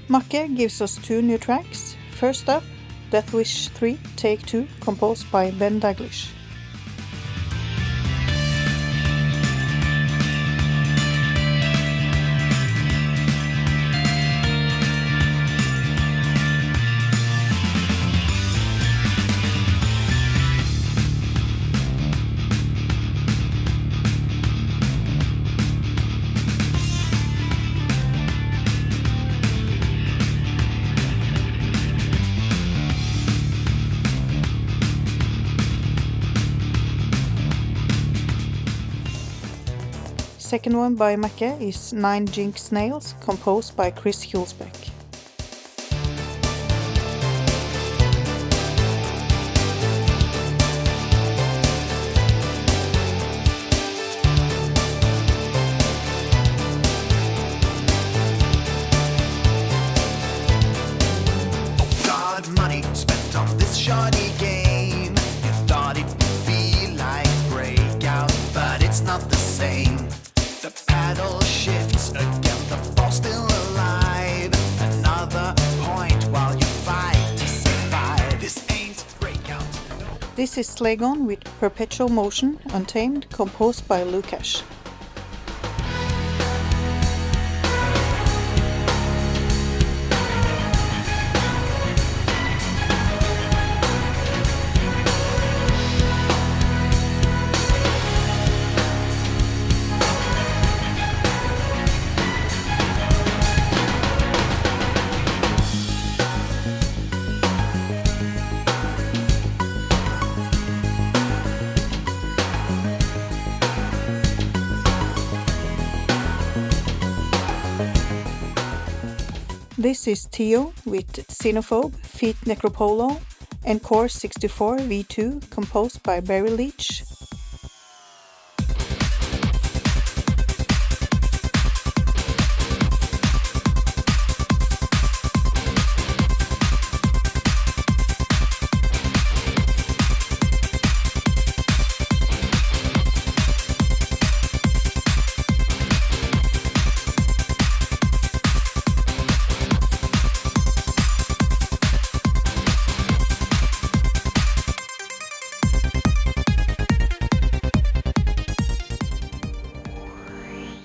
[SPEAKER 8] Macke gives us two new tracks. First up, Death Wish 3 Take 2, composed by Ben Daglish. Second one by Macke is 9 Jinx Nails, composed by Chris Hulsbeck.
[SPEAKER 10] God, money spent on this shoddy game. You thought it would be like Breakout, but it's not the same. The paddle shifts again, the ball's still alive. Another point while you fight to survive. This ain't Breakout.
[SPEAKER 8] This is Slaygon with Perpetual Motion, Untamed, composed by Lukash. This is Tio with Xenophobe, Feet Necropolo, and Core 64 V2, composed by Barry Leach.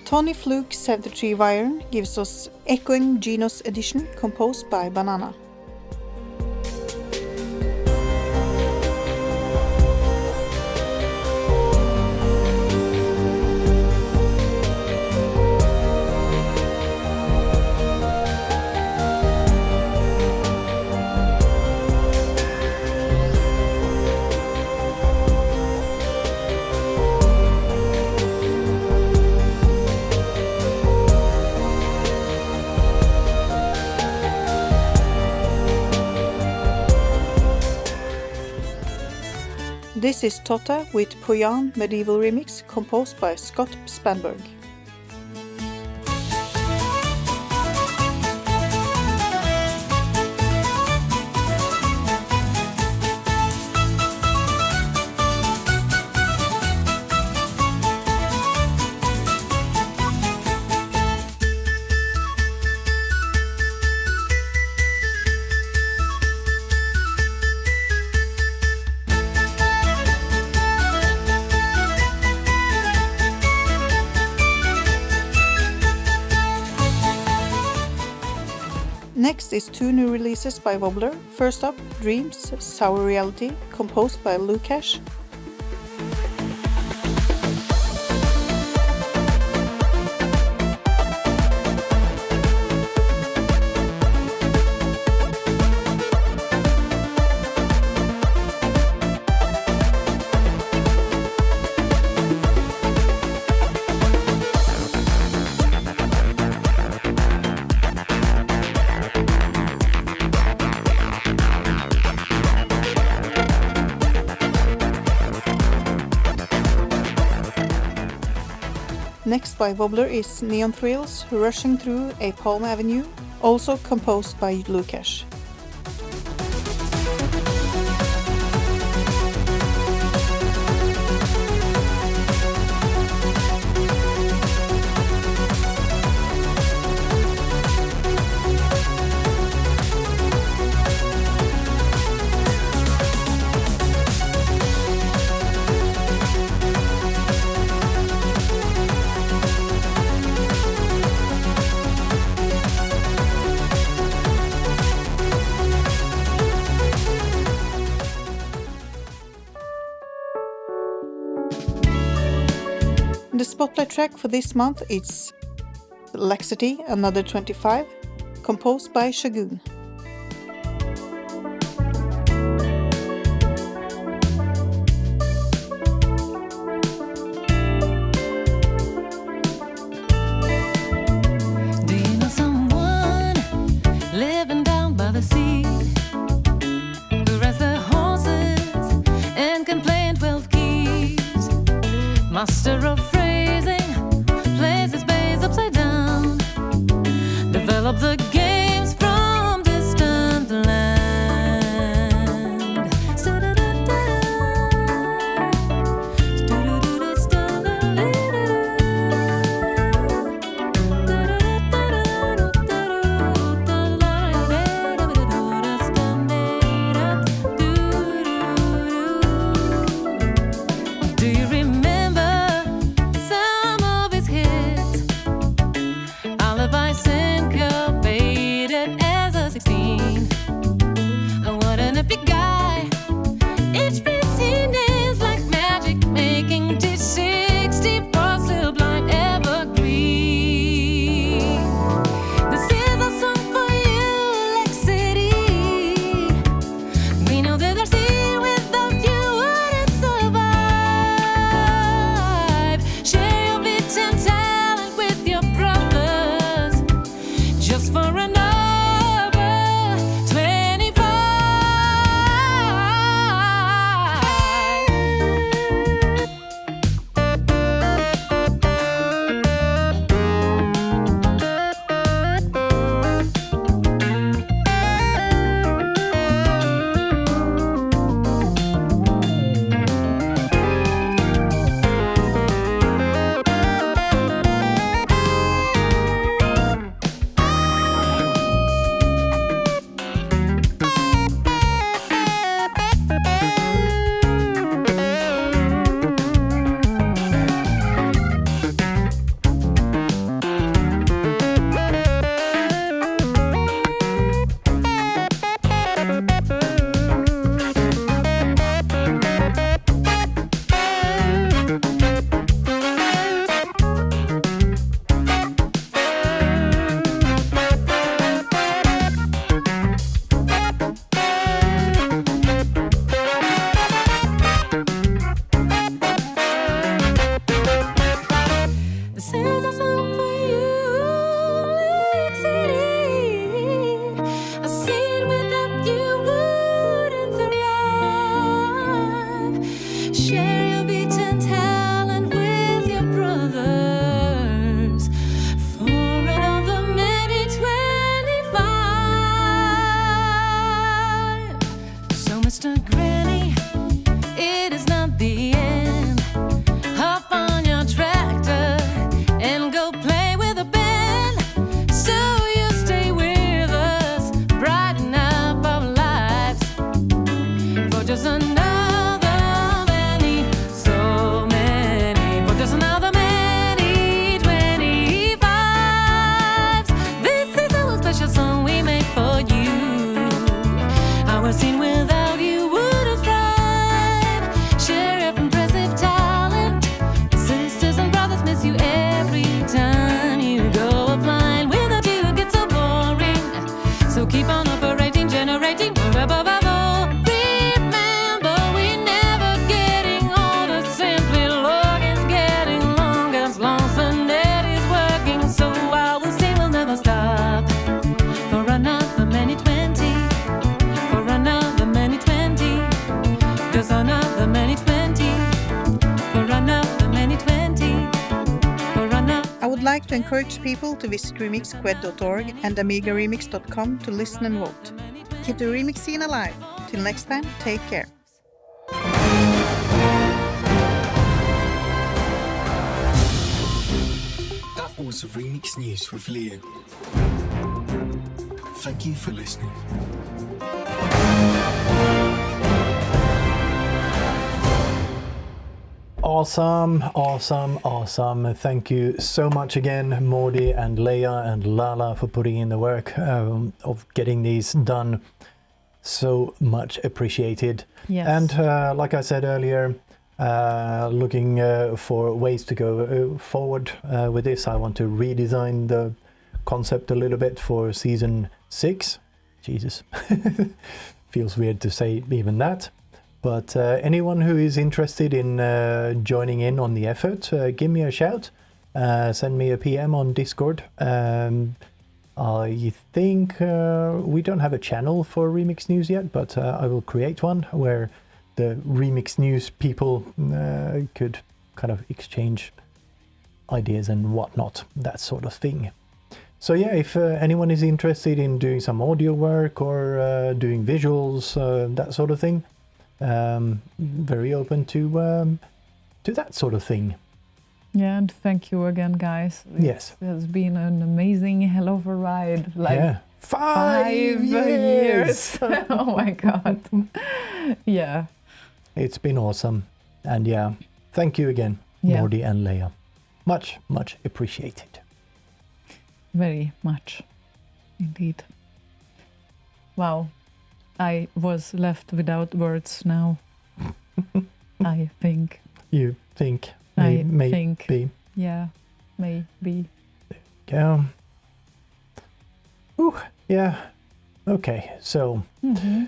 [SPEAKER 8] Tony Fluke 73 Viren gives us Echoing Genos Edition, composed by Banana. This is Tota with Poyan Medieval Remix, composed by Scott Spanberg. Next is two new releases by Wobbler. First up, Dreams, Sour Reality, composed by Lukash. Next by Wobbler is Neon Thrills, Rushing Through a Palm Avenue, also composed by Lukash. The spotlight track for this month is Laxity, Another 25, composed by Shagun.
[SPEAKER 11] Do you know someone living down by the sea who rides their horses and can play in 12 keys? Master of phrasing, plays his bass upside down, develop the games from distant land. Do you remember some of his hits? Alibi, Syncopated.
[SPEAKER 8] like to encourage people to visit remixsquad.org and amigaremix.com to listen and vote. Keep the remix scene alive. Till next time, take care.
[SPEAKER 7] That was Remix News with Lea. Thank you for listening.
[SPEAKER 3] Awesome. Thank you so much again, Mordi and Lea and Lala, for putting in the work of getting these done. So much appreciated.
[SPEAKER 4] Yes.
[SPEAKER 3] And like I said earlier, looking for ways to go forward with this. I want to redesign the concept a little bit for season 6. Jesus. Feels weird to say even that. But anyone who is interested in joining in on the effort, give me a shout. Send me a PM on Discord. I think we don't have a channel for Remix News yet, but I will create one where the Remix News people could kind of exchange ideas and whatnot, that sort of thing. So yeah, if anyone is interested in doing some audio work or doing visuals, that sort of thing, very open to that sort of thing.
[SPEAKER 4] Yeah, and thank you again, guys.
[SPEAKER 3] Yes.
[SPEAKER 4] It has been an amazing hell of a ride. Like
[SPEAKER 3] yeah. 5 years.
[SPEAKER 4] Oh my God. Yeah.
[SPEAKER 3] It's been awesome. And yeah, thank you again, Mordi and Lea. Much appreciated.
[SPEAKER 4] Very much. Indeed. Wow. I was left without words now. I think.
[SPEAKER 3] You think?
[SPEAKER 4] I
[SPEAKER 3] may
[SPEAKER 4] think.
[SPEAKER 3] Be.
[SPEAKER 4] Yeah, maybe.
[SPEAKER 3] Yeah. Ooh, yeah. Okay, so.
[SPEAKER 4] Mm-hmm.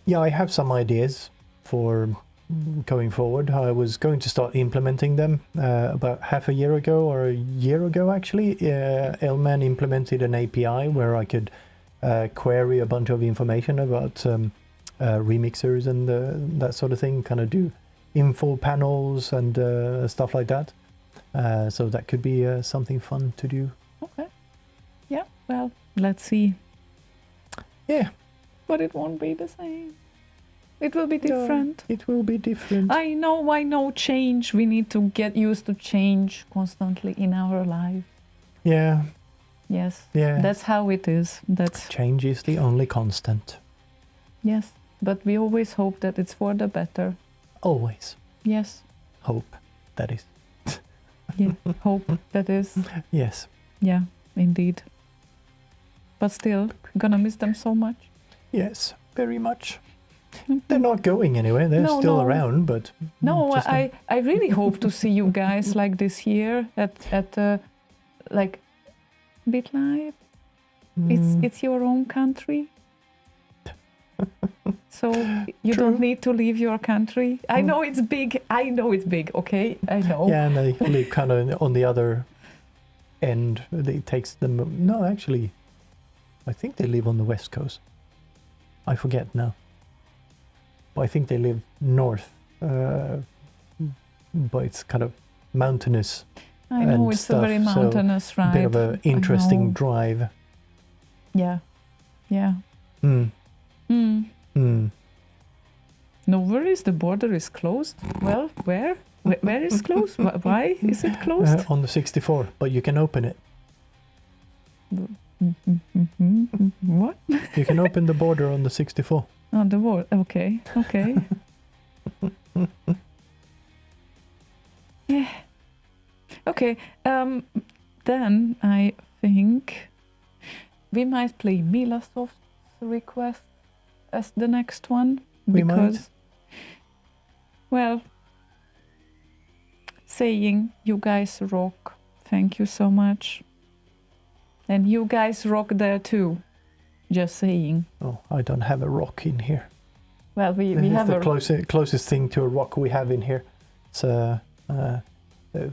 [SPEAKER 3] Yeah, I have some ideas for going forward. I was going to start implementing them about half a year ago, or a year ago actually. Elman implemented an API where I could query a bunch of information about remixers and that sort of thing, kind of do info panels and stuff like that. So that could be something fun to do.
[SPEAKER 4] Okay. Yeah, well, let's see.
[SPEAKER 3] Yeah.
[SPEAKER 4] But it won't be the same. It will be different.
[SPEAKER 3] It will be different.
[SPEAKER 4] I know change. We need to get used to change constantly in our life.
[SPEAKER 3] Yeah.
[SPEAKER 4] Yes.
[SPEAKER 3] Yeah.
[SPEAKER 4] That's how it is. That's
[SPEAKER 3] change is the only constant.
[SPEAKER 4] Yes, but we always hope that it's for the better.
[SPEAKER 3] Always.
[SPEAKER 4] Yes.
[SPEAKER 3] Hope, that is.
[SPEAKER 4] Yeah, hope, that is.
[SPEAKER 3] Yes.
[SPEAKER 4] Yeah, indeed. But still, gonna miss them so much.
[SPEAKER 3] Yes, very much. They're not going anywhere. They're still around, but...
[SPEAKER 4] No, I really hope to see you guys like this year at like BitLive. It's your own country. So you don't need to leave your country. I know it's big. Okay, I know.
[SPEAKER 3] Yeah, and they live kind of on the other end. It takes them... No, actually, I think they live on the west coast. I forget now. But I think they live north. But it's kind of mountainous.
[SPEAKER 4] I know, it's
[SPEAKER 3] stuff,
[SPEAKER 4] a very mountainous ride.
[SPEAKER 3] A bit of an interesting drive.
[SPEAKER 4] Yeah. Yeah. No worries, the border is closed. Well, where? Where is closed? Why is it closed?
[SPEAKER 3] On the 64, but you can open it.
[SPEAKER 4] What?
[SPEAKER 3] You can open the border on the 64.
[SPEAKER 4] On the border, okay. Yeah. Okay, then I think we might play Milasoft's request as the next one. Because, well, saying you guys rock. Thank you so much. And you guys rock there too. Just saying.
[SPEAKER 3] Oh, I don't have a rock in here.
[SPEAKER 4] Well, we have
[SPEAKER 3] the closest thing to a rock we have in here. It's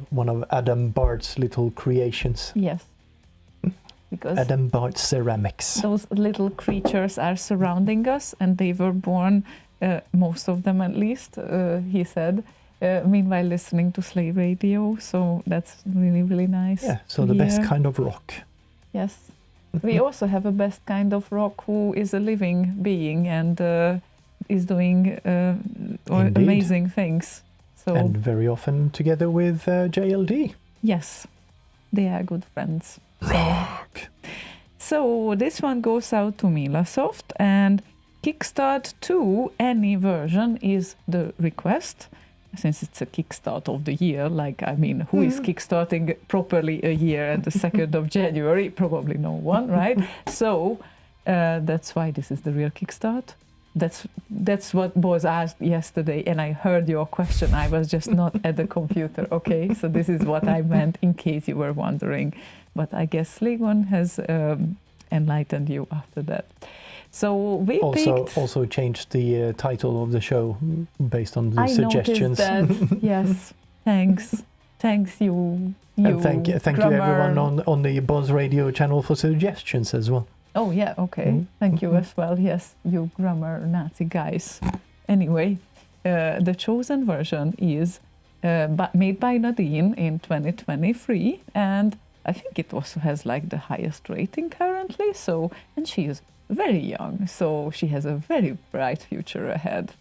[SPEAKER 3] one of Adam Bart's little creations.
[SPEAKER 4] Yes. Because
[SPEAKER 3] Adam Bart ceramics.
[SPEAKER 4] Those little creatures are surrounding us, and they were born, most of them at least, he said, meanwhile listening to Slay Radio. So that's really, really nice.
[SPEAKER 3] Yeah, so the best kind of rock.
[SPEAKER 4] Yes. We also have a best kind of rock who is a living being and is doing amazing things. So
[SPEAKER 3] And very often together with JLD.
[SPEAKER 4] yes, they are good friends. So this one goes out to Milasoft, and Kickstart 2, any version, is the request. Since it's a kickstart of the year, who is kickstarting properly a year at the 2nd of January? Probably no one, right? So that's why this is the real kickstart. That's what was asked yesterday, and I heard your question. I was just not at the computer, okay? So this is what I meant, in case you were wondering. But I guess Slaygon has enlightened you after that. So we
[SPEAKER 3] also changed the title of the show based on the suggestions.
[SPEAKER 4] I noticed that. Yes, thanks you.
[SPEAKER 3] And thank you everyone on the Buzz Radio channel for suggestions as well.
[SPEAKER 4] Oh yeah, okay. Thank you as well. Yes, you grammar Nazi guys. Anyway, the chosen version is made by Nadine in 2023, and I think it also has the highest rating currently. So, and she is very young, so she has a very bright future ahead.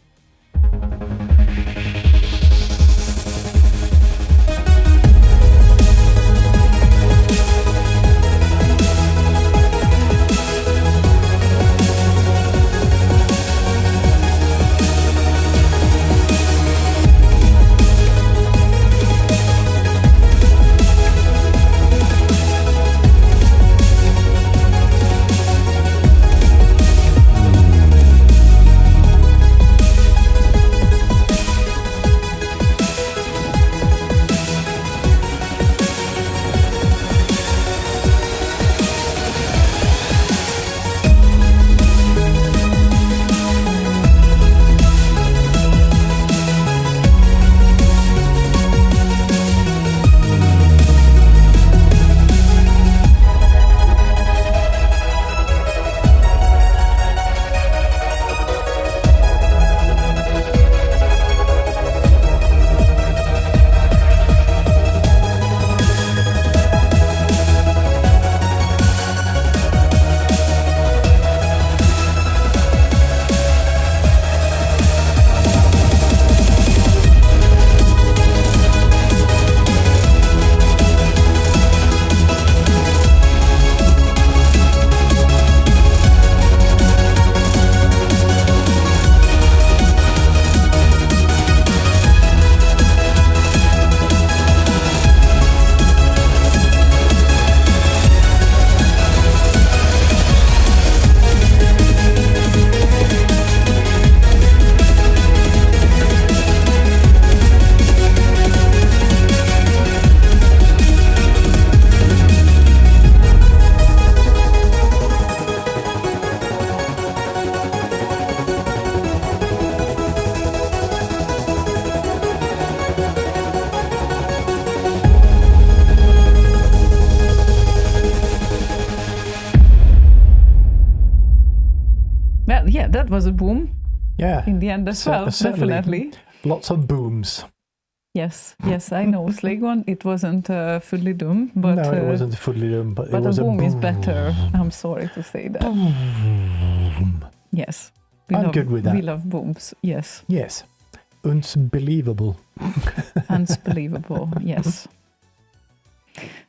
[SPEAKER 4] That was a boom.
[SPEAKER 3] Yeah.
[SPEAKER 4] In the end as well, definitely.
[SPEAKER 3] Lots of booms.
[SPEAKER 4] Yes, I know. Slaygon, it wasn't fully doom, but
[SPEAKER 3] no, it wasn't fully doom, but it was
[SPEAKER 4] a boom
[SPEAKER 3] is
[SPEAKER 4] better. I'm sorry to say that.
[SPEAKER 3] Boom.
[SPEAKER 4] Yes,
[SPEAKER 3] I'm good with that.
[SPEAKER 4] We love booms. Yes.
[SPEAKER 3] Yes, unbelievable.
[SPEAKER 4] Unbelievable. Yes.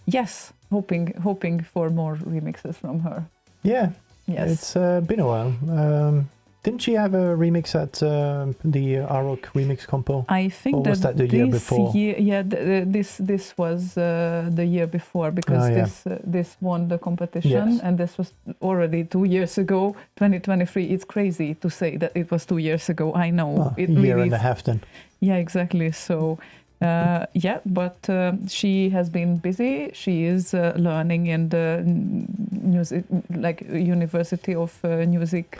[SPEAKER 4] Yes, hoping for more remixes from her.
[SPEAKER 3] Yeah.
[SPEAKER 4] Yes.
[SPEAKER 3] It's been a while. Didn't she have a remix at the Arok remix compo?
[SPEAKER 4] I think
[SPEAKER 3] or was that the year before?
[SPEAKER 4] This was the year before, because this won the competition,
[SPEAKER 3] yes.
[SPEAKER 4] and this was already 2 years ago, 2023. It's crazy to say that it was 2 years ago. I know.
[SPEAKER 3] A year and a half then.
[SPEAKER 4] Yeah, exactly. So, but she has been busy. She is learning in the music, like University of Music.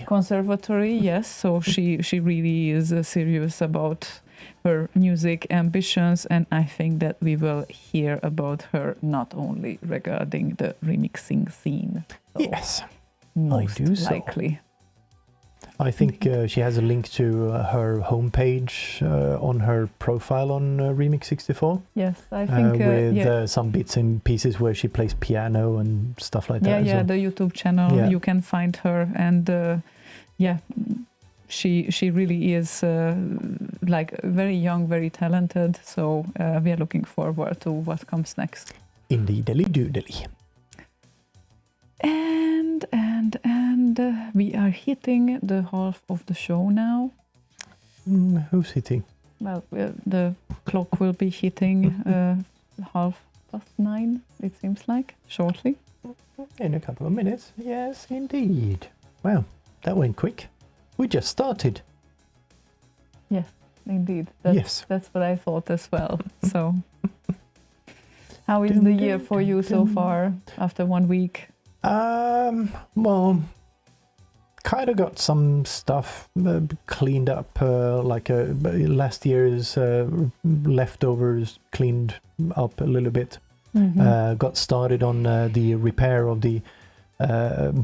[SPEAKER 4] Conservatory, yes. So she really is serious about her music ambitions, and I think that we will hear about her not only regarding the remixing scene. So
[SPEAKER 3] yes,
[SPEAKER 4] most
[SPEAKER 3] I do so.
[SPEAKER 4] likely.
[SPEAKER 3] I think she has a link to her homepage on her profile on Remix 64.
[SPEAKER 4] Yes, I think
[SPEAKER 3] with some bits and pieces where she plays piano and stuff like that.
[SPEAKER 4] Yeah, the YouTube channel.
[SPEAKER 3] Yeah.
[SPEAKER 4] You can find her, and she really is like very young, very talented. So we are looking forward to what comes next.
[SPEAKER 3] Indeedly doodly.
[SPEAKER 4] And we are hitting the half of the show now.
[SPEAKER 3] Who's hitting?
[SPEAKER 4] Well, the clock will be hitting 9:30. It seems like shortly.
[SPEAKER 3] In a couple of minutes. Yes, indeed. Wow, that went quick. We just started.
[SPEAKER 4] Yes, indeed. That's what I thought as well. So, how is the year for you so far after 1 week?
[SPEAKER 3] Well, kind of got some stuff cleaned up, last year's leftovers cleaned up a little bit. Got started on the repair of the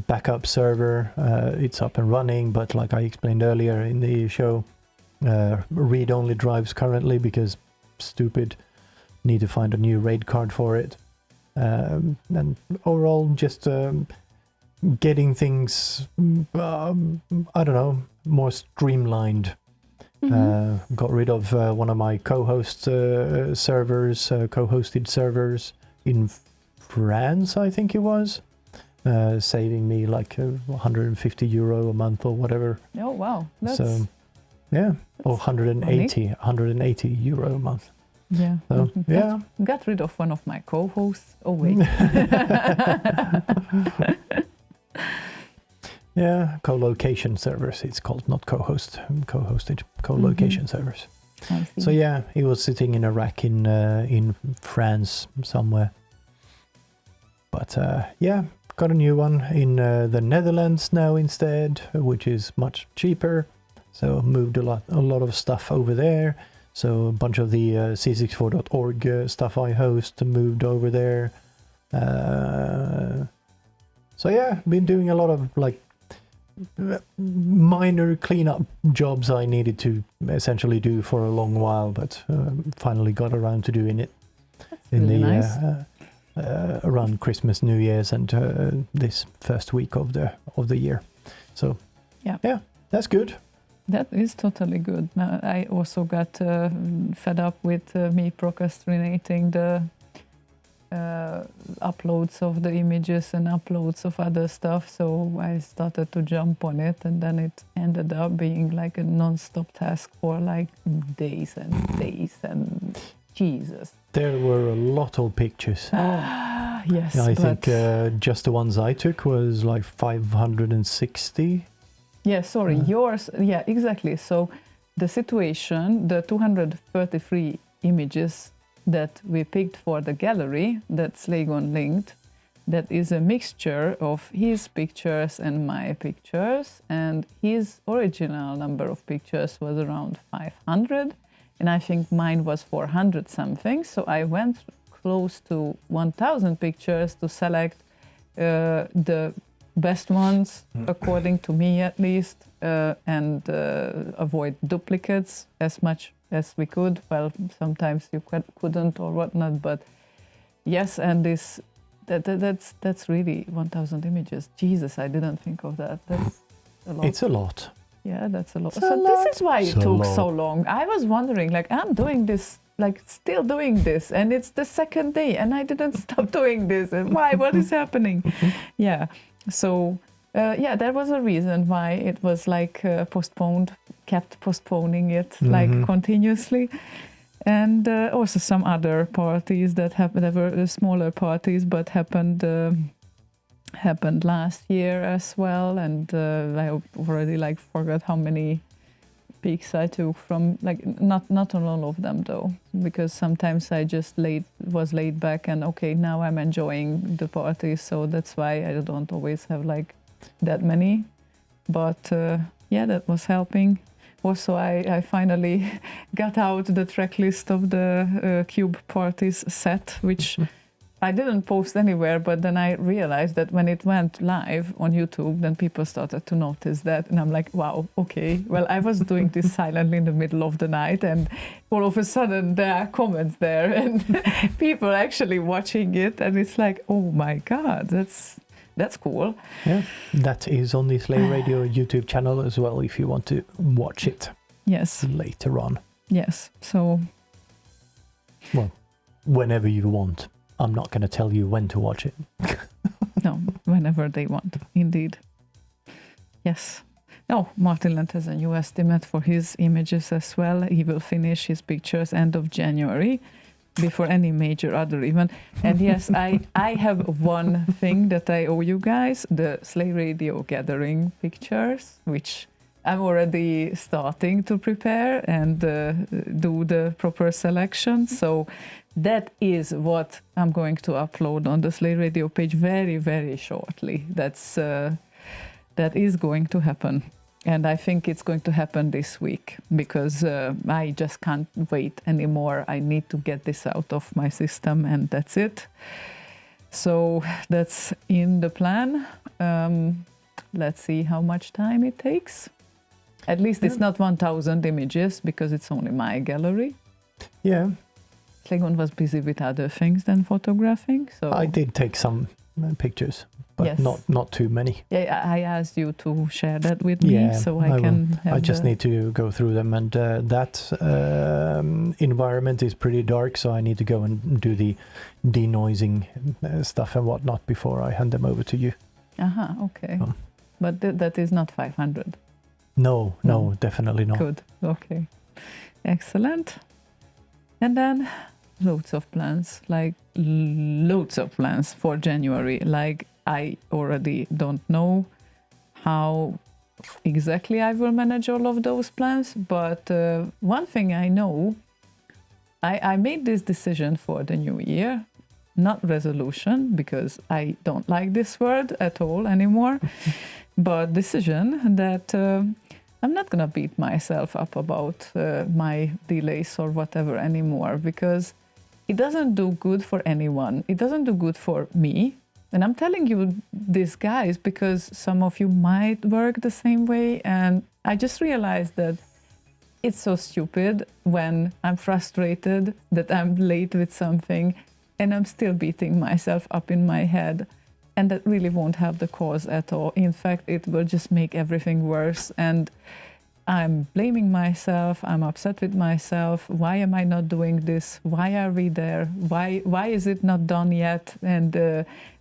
[SPEAKER 3] backup server. It's up and running, but like I explained earlier in the show, read-only drives currently because stupid, need to find a new RAID card for it. And overall just getting things I don't know, more streamlined. Got rid of one of my co-host servers, co-hosted servers in France, I think it was, saving me like €150 a month or whatever.
[SPEAKER 4] Oh wow,
[SPEAKER 3] so yeah, or 180 euro a month.
[SPEAKER 4] Yeah.
[SPEAKER 3] So, yeah.
[SPEAKER 4] Got rid of one of my co-hosts. Oh wait.
[SPEAKER 3] Yeah, co-location servers. It's called, not co-host. Co-hosted co-location servers. So yeah, he was sitting in a rack in France somewhere. But yeah, got a new one in the Netherlands now instead, which is much cheaper. So moved a lot of stuff over there. So a bunch of the c64.org stuff I host moved over there. So yeah, been doing a lot of like minor cleanup jobs I needed to essentially do for a long while, but finally got around to doing it.
[SPEAKER 4] That's really nice.
[SPEAKER 3] Around Christmas, New Year's, and this first week of the year. So yeah, that's good.
[SPEAKER 4] That is totally good. Now, I also got fed up with me procrastinating the uploads of the images and uploads of other stuff. So I started to jump on it, and then it ended up being like a non-stop task for like days and days and Jesus.
[SPEAKER 3] There were a lot of pictures.
[SPEAKER 4] Yes,
[SPEAKER 3] I think just the ones I took was like 560.
[SPEAKER 4] Yeah, sorry, yours. Yeah, exactly. So the situation, the 233 images that we picked for the gallery that Slaygon linked, that is a mixture of his pictures and my pictures, and his original number of pictures was around 500, and I think mine was 400 something. So I went close to 1,000 pictures to select the best ones, according to me at least, and avoid duplicates as much as we could. Well, sometimes you couldn't or whatnot, but yes, and that's really 1,000 images. Jesus, I didn't think of that. That's a lot.
[SPEAKER 3] It's a lot.
[SPEAKER 4] Yeah, that's a lot. This is why it took so long. I was wondering, like, I'm doing this, like, still doing this, and it's the second day, and I didn't stop doing this, and why? What is happening? Yeah. So, there was a reason why it was like postponed, kept postponing it like continuously. And also some other parties that happened, there were smaller parties, but happened last year as well. And I already like forgot how many pics I took from, like, not on all of them though, because sometimes I just was laid back and okay, now I'm enjoying the party, so that's why I don't always have like that many. But that was helping. Also, I finally got out the track list of the Cube Parties set, which I didn't post anywhere, but then I realized that when it went live on YouTube, then people started to notice that. And I'm like, wow, okay. Well, I was doing this silently in the middle of the night, and all of a sudden there are comments there and people actually watching it. And it's like, oh my God, that's cool.
[SPEAKER 3] Yeah, that is on the Slay Radio YouTube channel as well if you want to watch it.
[SPEAKER 4] Yes.
[SPEAKER 3] Later on.
[SPEAKER 4] Yes. So.
[SPEAKER 3] Well, whenever you want. I'm not going to tell you when to watch it.
[SPEAKER 4] No, whenever they want, indeed. Yes. No, Martin Lent has a new estimate for his images as well. He will finish his pictures end of January before any major other event. And yes, I have one thing that I owe you guys, the Slay Radio gathering pictures, which I'm already starting to prepare and do the proper selection. So that is what I'm going to upload on the Slay Radio page very, very shortly. That is going to happen. And I think it's going to happen this week because I just can't wait anymore. I need to get this out of my system and that's it. So that's in the plan. Let's see how much time it takes. At least it's not 1,000 images because it's only my gallery.
[SPEAKER 3] Yeah.
[SPEAKER 4] Slaygon was busy with other things than photographing. So
[SPEAKER 3] I did take some pictures, but
[SPEAKER 4] yes.
[SPEAKER 3] not too many.
[SPEAKER 4] Yeah, I asked you to share that with me so I can have
[SPEAKER 3] I just need to go through them, and that environment is pretty dark, so I need to go and do the denoising stuff and whatnot before I hand them over to you.
[SPEAKER 4] Okay. But that is not 500.
[SPEAKER 3] No, definitely not.
[SPEAKER 4] Good. Okay. Excellent. And then loads of plans for January. Like I already don't know how exactly I will manage all of those plans. But one thing I know, I made this decision for the new year, not resolution, because I don't like this word at all anymore, but decision that I'm not going to beat myself up about my delays or whatever anymore, because it doesn't do good for anyone. It doesn't do good for me. And I'm telling you this, guys, because some of you might work the same way. And I just realized that it's so stupid when I'm frustrated that I'm late with something and I'm still beating myself up in my head. And that really won't help the cause at all. In fact, it will just make everything worse. And I'm blaming myself. I'm upset with myself. Why am I not doing this? Why are we there? Why is it not done yet? And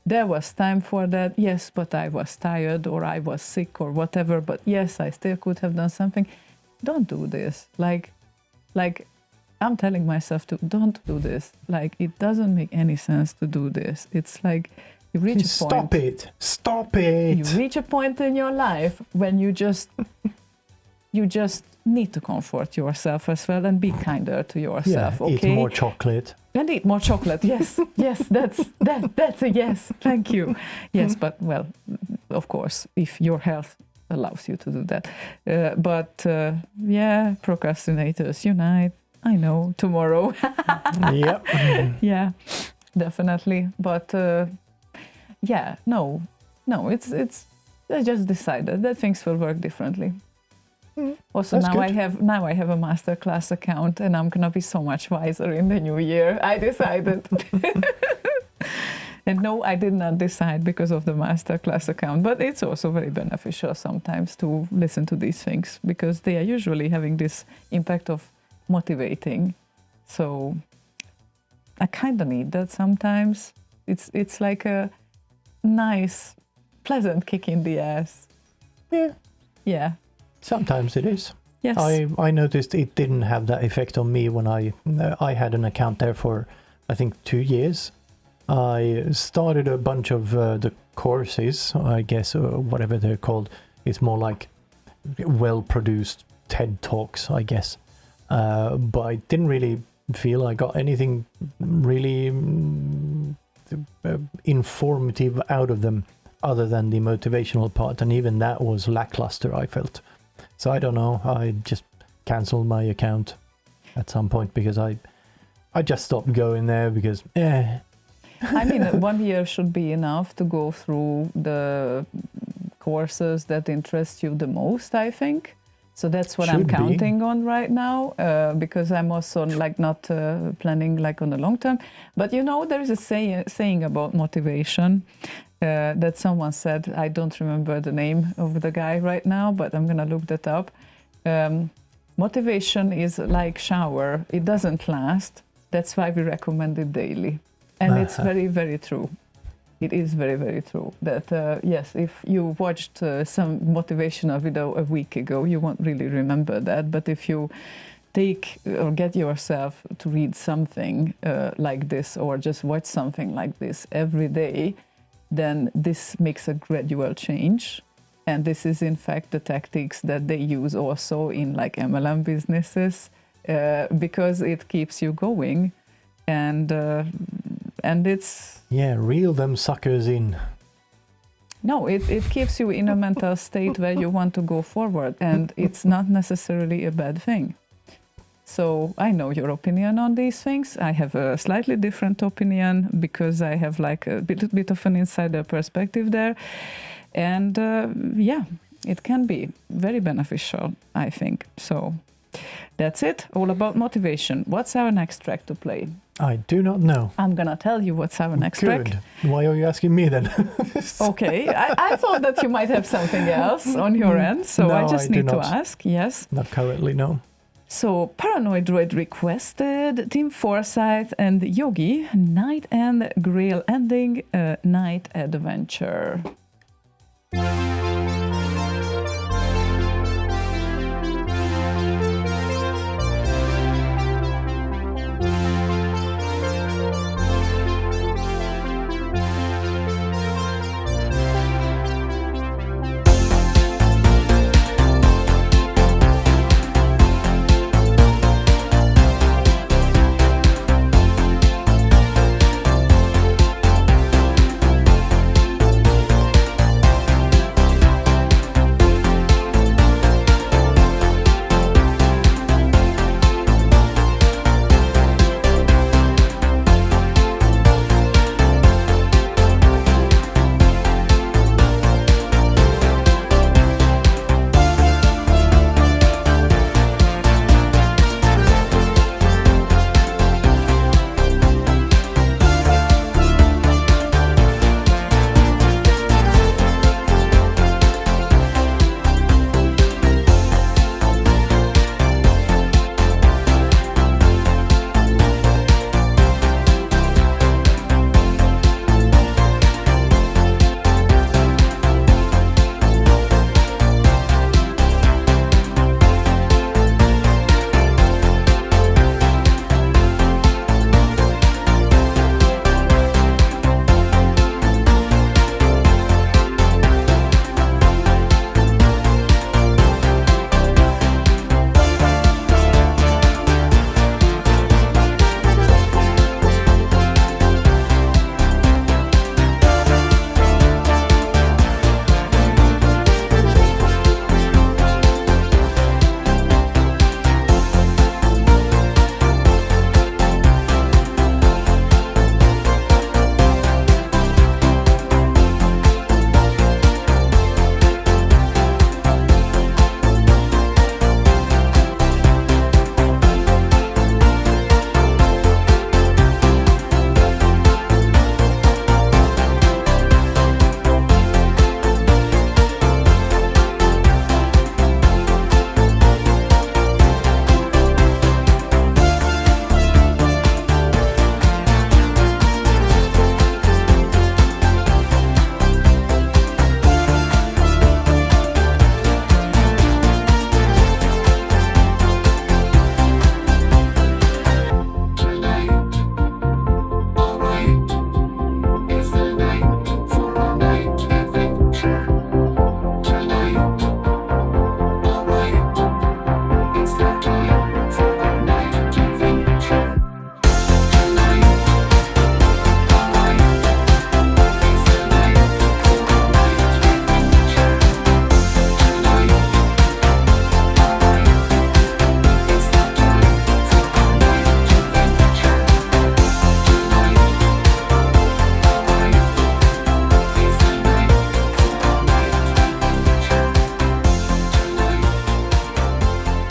[SPEAKER 4] there was time for that. Yes, but I was tired or I was sick or whatever. But yes, I still could have done something. Don't do this. Like I'm telling myself to don't do this. Like it doesn't make any sense to do this. It's like you reach a point.
[SPEAKER 3] Stop it.
[SPEAKER 4] You reach a point in your life when you just need to comfort yourself as well and be kinder to yourself.
[SPEAKER 3] Yeah,
[SPEAKER 4] okay?
[SPEAKER 3] Eat more chocolate.
[SPEAKER 4] And eat more chocolate. Yes, yes, that's a yes. Thank you. Yes, but well, of course, if your health allows you to do that. But procrastinators unite. I know, tomorrow.
[SPEAKER 3] Yep.
[SPEAKER 4] Yeah, definitely. But it's. I just decided that things will work differently. Also,
[SPEAKER 3] That's
[SPEAKER 4] now
[SPEAKER 3] good.
[SPEAKER 4] I have a masterclass account, and I'm gonna be so much wiser in the new year. I decided. And no, I did not decide because of the masterclass account, but it's also very beneficial sometimes to listen to these things because they are usually having this impact of motivating. So I kind of need that sometimes. It's like a nice, pleasant kick in the ass.
[SPEAKER 3] Yeah.
[SPEAKER 4] Yeah.
[SPEAKER 3] Sometimes it is.
[SPEAKER 4] Yes.
[SPEAKER 3] I noticed it didn't have that effect on me when I had an account there for, I think, 2 years. I started a bunch of the courses, I guess, or whatever they're called. It's more like well-produced TED Talks, I guess. But I didn't really feel I got anything really informative out of them other than the motivational part. And even that was lackluster, I felt. So I don't know. I just canceled my account at some point because I just stopped going there because
[SPEAKER 4] I mean, 1 year should be enough to go through the courses that interest you the most, I think. So that's what I'm
[SPEAKER 3] Should be.
[SPEAKER 4] counting on right now, because I'm also like not planning like on the long term. But you know, there is a saying about motivation that someone said. I don't remember the name of the guy right now, but I'm gonna look that up. Motivation is like shower; it doesn't last. That's why we recommend it daily, and it's very, very true. It is very, very true that, yes, if you watched some motivational video a week ago, you won't really remember that. But if you take or get yourself to read something like this or just watch something like this every day, then this makes a gradual change. And this is, in fact, the tactics that they use also in like MLM businesses because it keeps you going. And it's...
[SPEAKER 3] Yeah, reel them suckers in.
[SPEAKER 4] No, it keeps you in a mental state where you want to go forward, and it's not necessarily a bad thing. So I know your opinion on these things. I have a slightly different opinion because I have like a bit of an insider perspective there. And yeah, it can be very beneficial, I think. So that's it, all about motivation. What's our next track to play?
[SPEAKER 3] I do not know.
[SPEAKER 4] I'm gonna tell you what's our next track.
[SPEAKER 3] Good. Why are you asking me then?
[SPEAKER 4] Okay, I thought that you might have something else on your end, so
[SPEAKER 3] No,
[SPEAKER 4] I just
[SPEAKER 3] I do
[SPEAKER 4] need to
[SPEAKER 3] not.
[SPEAKER 4] ask. Yes.
[SPEAKER 3] Not currently, no.
[SPEAKER 4] So Paranoid Droid requested Team Forsyth and Yogi Night and Grail Ending Night Adventure.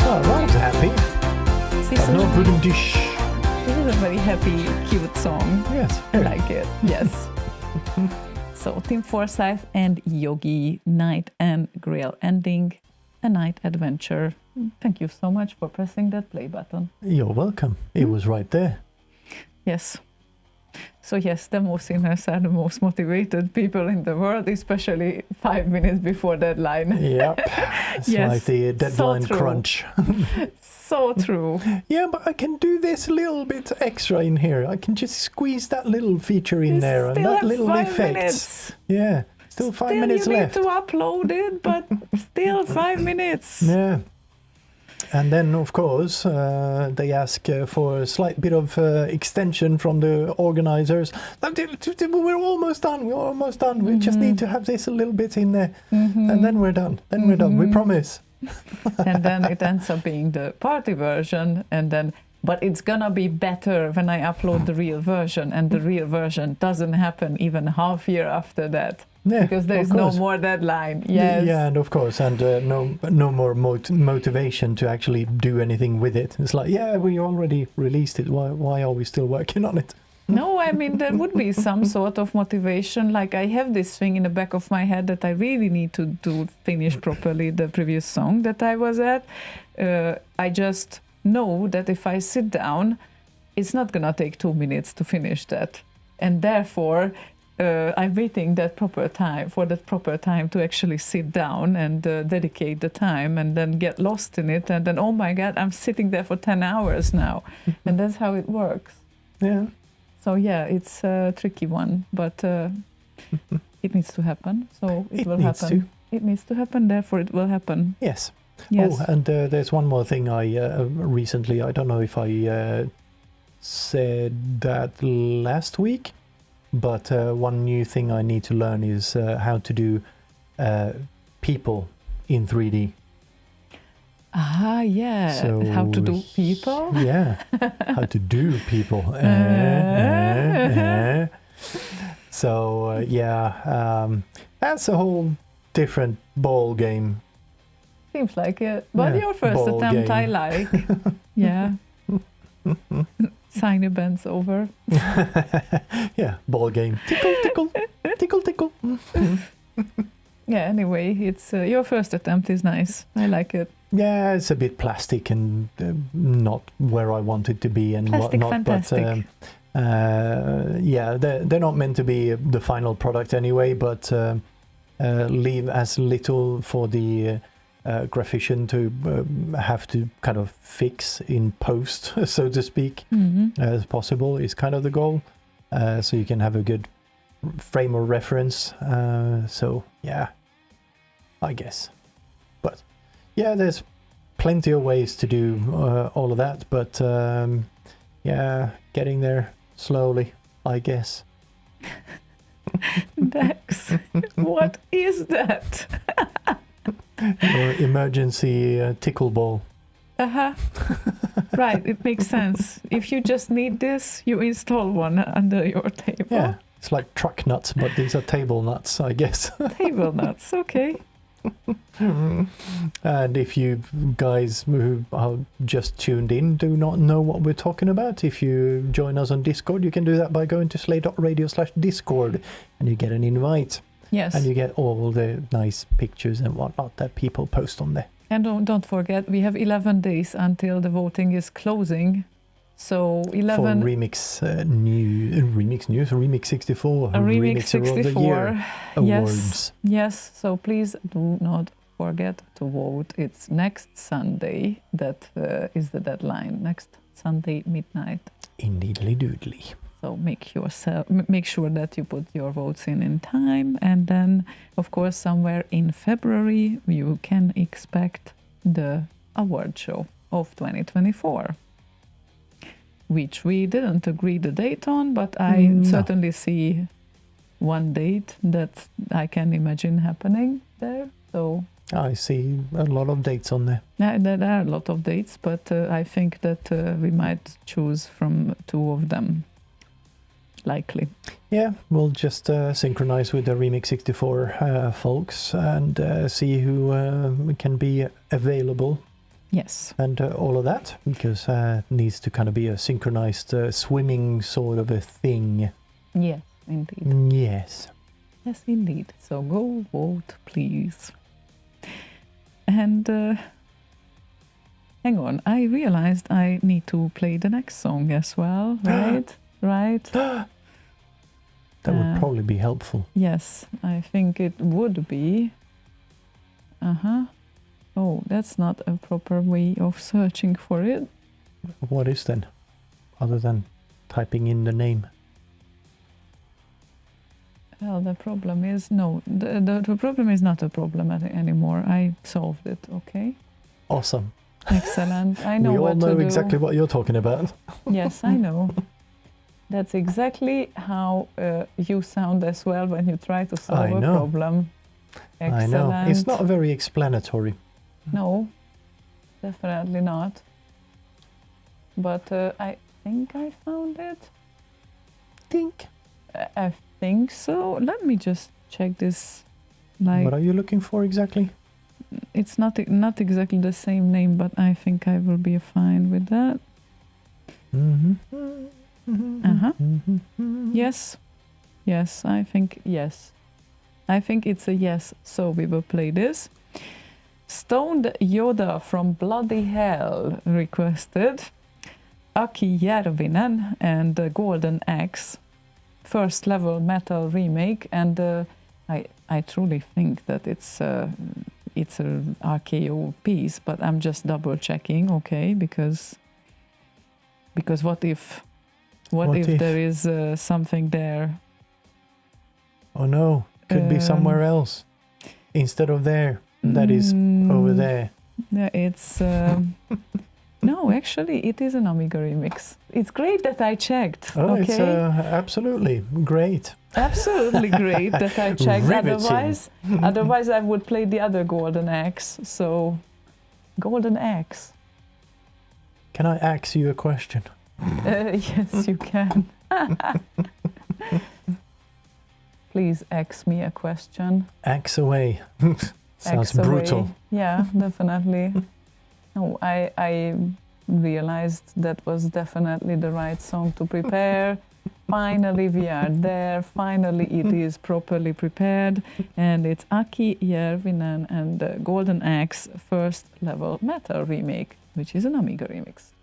[SPEAKER 3] Oh, that was happy.
[SPEAKER 4] This
[SPEAKER 3] No
[SPEAKER 4] is,
[SPEAKER 3] wooden dish.
[SPEAKER 4] this is a very happy, cute song.
[SPEAKER 3] Yes.
[SPEAKER 4] I like it. Yes. So Tim Forsyth and Yogi, Night and Grill, ending a night adventure. Thank you so much for pressing that play button.
[SPEAKER 3] You're welcome. It was right there.
[SPEAKER 4] Yes. So yes, demo singers are the most motivated people in the world, especially 5 minutes before deadline.
[SPEAKER 3] Yep. It's
[SPEAKER 4] Yes,
[SPEAKER 3] like the deadline
[SPEAKER 4] so true.
[SPEAKER 3] crunch.
[SPEAKER 4] So true.
[SPEAKER 3] Yeah, but I can do this little bit extra in here. I can just squeeze that little feature in
[SPEAKER 4] You
[SPEAKER 3] there and
[SPEAKER 4] still
[SPEAKER 3] that
[SPEAKER 4] have
[SPEAKER 3] little
[SPEAKER 4] 5
[SPEAKER 3] effects.
[SPEAKER 4] minutes.
[SPEAKER 3] Yeah. Still 5 minutes
[SPEAKER 4] you
[SPEAKER 3] left.
[SPEAKER 4] need to upload it, but still 5 minutes.
[SPEAKER 3] Yeah. And then, of course, they ask for a slight bit of extension from the organizers. We're almost done. We're almost done. We just need to have this a little bit in there. And then we're done. Then we're done. We promise.
[SPEAKER 4] And then it ends up being the party version, and then but it's gonna be better when I upload the real version, and the real version doesn't happen even half year after that.
[SPEAKER 3] Yeah,
[SPEAKER 4] because there
[SPEAKER 3] of
[SPEAKER 4] is no
[SPEAKER 3] course.
[SPEAKER 4] more deadline. Yes.
[SPEAKER 3] Yeah, and of course, and no more motivation to actually do anything with it. It's like, yeah, we already released it. Why are we still working on it?
[SPEAKER 4] No, I mean, there would be some sort of motivation. Like, I have this thing in the back of my head that I really need to finish properly the previous song that I was at. I just know that if I sit down, it's not gonna take 2 minutes to finish that. And therefore, I'm waiting that proper time to actually sit down and dedicate the time and then get lost in it. And then, oh my God, I'm sitting there for 10 hours now. And that's how it works.
[SPEAKER 3] Yeah.
[SPEAKER 4] So yeah, it's a tricky one, but it needs to happen. So it will
[SPEAKER 3] needs
[SPEAKER 4] happen.
[SPEAKER 3] to.
[SPEAKER 4] It needs to happen. Therefore, it will happen.
[SPEAKER 3] Yes.
[SPEAKER 4] Yes.
[SPEAKER 3] Oh, and there's one more thing I recently, I don't know if I said that last week, but one new thing I need to learn is how to do people in 3D.
[SPEAKER 4] Ah, yeah.
[SPEAKER 3] So,
[SPEAKER 4] how to do people?
[SPEAKER 3] Yeah, how to do people. So, that's a whole different ball game.
[SPEAKER 4] Seems like it. But
[SPEAKER 3] Yeah,
[SPEAKER 4] your first
[SPEAKER 3] ball
[SPEAKER 4] attempt, I
[SPEAKER 3] game.
[SPEAKER 4] like. Yeah. Sign events over.
[SPEAKER 3] Yeah, ball game. Tickle, tickle, tickle, tickle.
[SPEAKER 4] Yeah, anyway, it's your first attempt is nice. I like it.
[SPEAKER 3] Yeah, it's a bit plastic and not where I want it to be and
[SPEAKER 4] Plastic
[SPEAKER 3] whatnot.
[SPEAKER 4] fantastic.
[SPEAKER 3] But yeah, they're not meant to be the final product anyway. But leave as little for the graphician to have to kind of fix in post, so to speak, as possible is kind of the goal. So you can have a good frame of reference. So yeah, I guess. But yeah, there's plenty of ways to do all of that, but yeah, getting there slowly, I guess.
[SPEAKER 4] Dex, what is that?
[SPEAKER 3] Your emergency tickle ball.
[SPEAKER 4] Right, it makes sense. If you just need this, you install one under your table.
[SPEAKER 3] Yeah, it's like truck nuts, but these are table nuts, I guess.
[SPEAKER 4] Table nuts, okay.
[SPEAKER 3] And if you guys who are just tuned in do not know what we're talking about, if you join us on Discord, you can do that by going to slay.radio/discord and you get an invite.
[SPEAKER 4] Yes.
[SPEAKER 3] And you get all the nice pictures and whatnot that people post on there.
[SPEAKER 4] And don't forget, we have 11 days until the voting is closing. So 11...
[SPEAKER 3] For Remix Remix 64.
[SPEAKER 4] A Remix
[SPEAKER 3] Remixer of the
[SPEAKER 4] 64.
[SPEAKER 3] Year Awards.
[SPEAKER 4] Yes. So please do not forget to vote. It's next Sunday. That is the deadline. Next Sunday midnight.
[SPEAKER 3] Indeedly doodly.
[SPEAKER 4] So make sure that you put your votes in time, and then, of course, somewhere in February you can expect the award show of 2024, which we didn't agree the date on, but I certainly see one date that I can imagine happening there. So
[SPEAKER 3] I see a lot of dates on there.
[SPEAKER 4] yeah, there are a lot of dates, but I think that we might choose from 2 of them. Likely.
[SPEAKER 3] Yeah, we'll just synchronize with the Remix 64 folks and see who can be available
[SPEAKER 4] Yes.
[SPEAKER 3] and all of that, because it needs to kind of be a synchronized swimming sort of a thing.
[SPEAKER 4] Yes, indeed.
[SPEAKER 3] Yes.
[SPEAKER 4] Yes, indeed. So go vote, please. And hang on, I realized I need to play the next song as well, right? Right?
[SPEAKER 3] That would probably be helpful.
[SPEAKER 4] Yes, I think it would be. Oh, that's not a proper way of searching for it.
[SPEAKER 3] What is then, other than typing in the name?
[SPEAKER 4] Well, the problem is the problem is not a problem anymore. I solved it. Okay.
[SPEAKER 3] Awesome.
[SPEAKER 4] Excellent. I know
[SPEAKER 3] we all
[SPEAKER 4] what to
[SPEAKER 3] know
[SPEAKER 4] do.
[SPEAKER 3] exactly what you're talking about.
[SPEAKER 4] Yes, I know. That's exactly how you sound as well when you try to solve a problem. Excellent.
[SPEAKER 3] I know. It's not very explanatory.
[SPEAKER 4] No, definitely not. But I think I found it. I think so. Let me just check this.
[SPEAKER 3] What are you looking for exactly?
[SPEAKER 4] It's not exactly the same name, but I think I will be fine with that. Yes. Yes, I think yes. I think it's a yes, so we will play this. Stoned Yoda from Bloody Hell requested Aki Järvinen and Golden Axe first level metal remake, and I truly think that it's a RKO piece, but I'm just double checking, okay, because what if there is something there?
[SPEAKER 3] Oh no, could be somewhere else instead of there. That is over there.
[SPEAKER 4] Yeah, it's no, actually, it is an Amiga remix. It's great that I checked.
[SPEAKER 3] Oh,
[SPEAKER 4] okay?
[SPEAKER 3] It's absolutely great.
[SPEAKER 4] Absolutely great that I checked.
[SPEAKER 3] Riveting.
[SPEAKER 4] Otherwise, I would play the other Golden Axe. So, Golden Axe.
[SPEAKER 3] Can I ask you a question?
[SPEAKER 4] Yes, you can. Please ask me a question.
[SPEAKER 3] Axe away. Sounds
[SPEAKER 4] Axe
[SPEAKER 3] brutal.
[SPEAKER 4] away. Yeah, definitely. No, I realized that was definitely the right song to prepare. Finally, we are there. Finally, it is properly prepared. And it's Aki Järvinen and Golden Axe first level metal remake, which is an Amiga remix.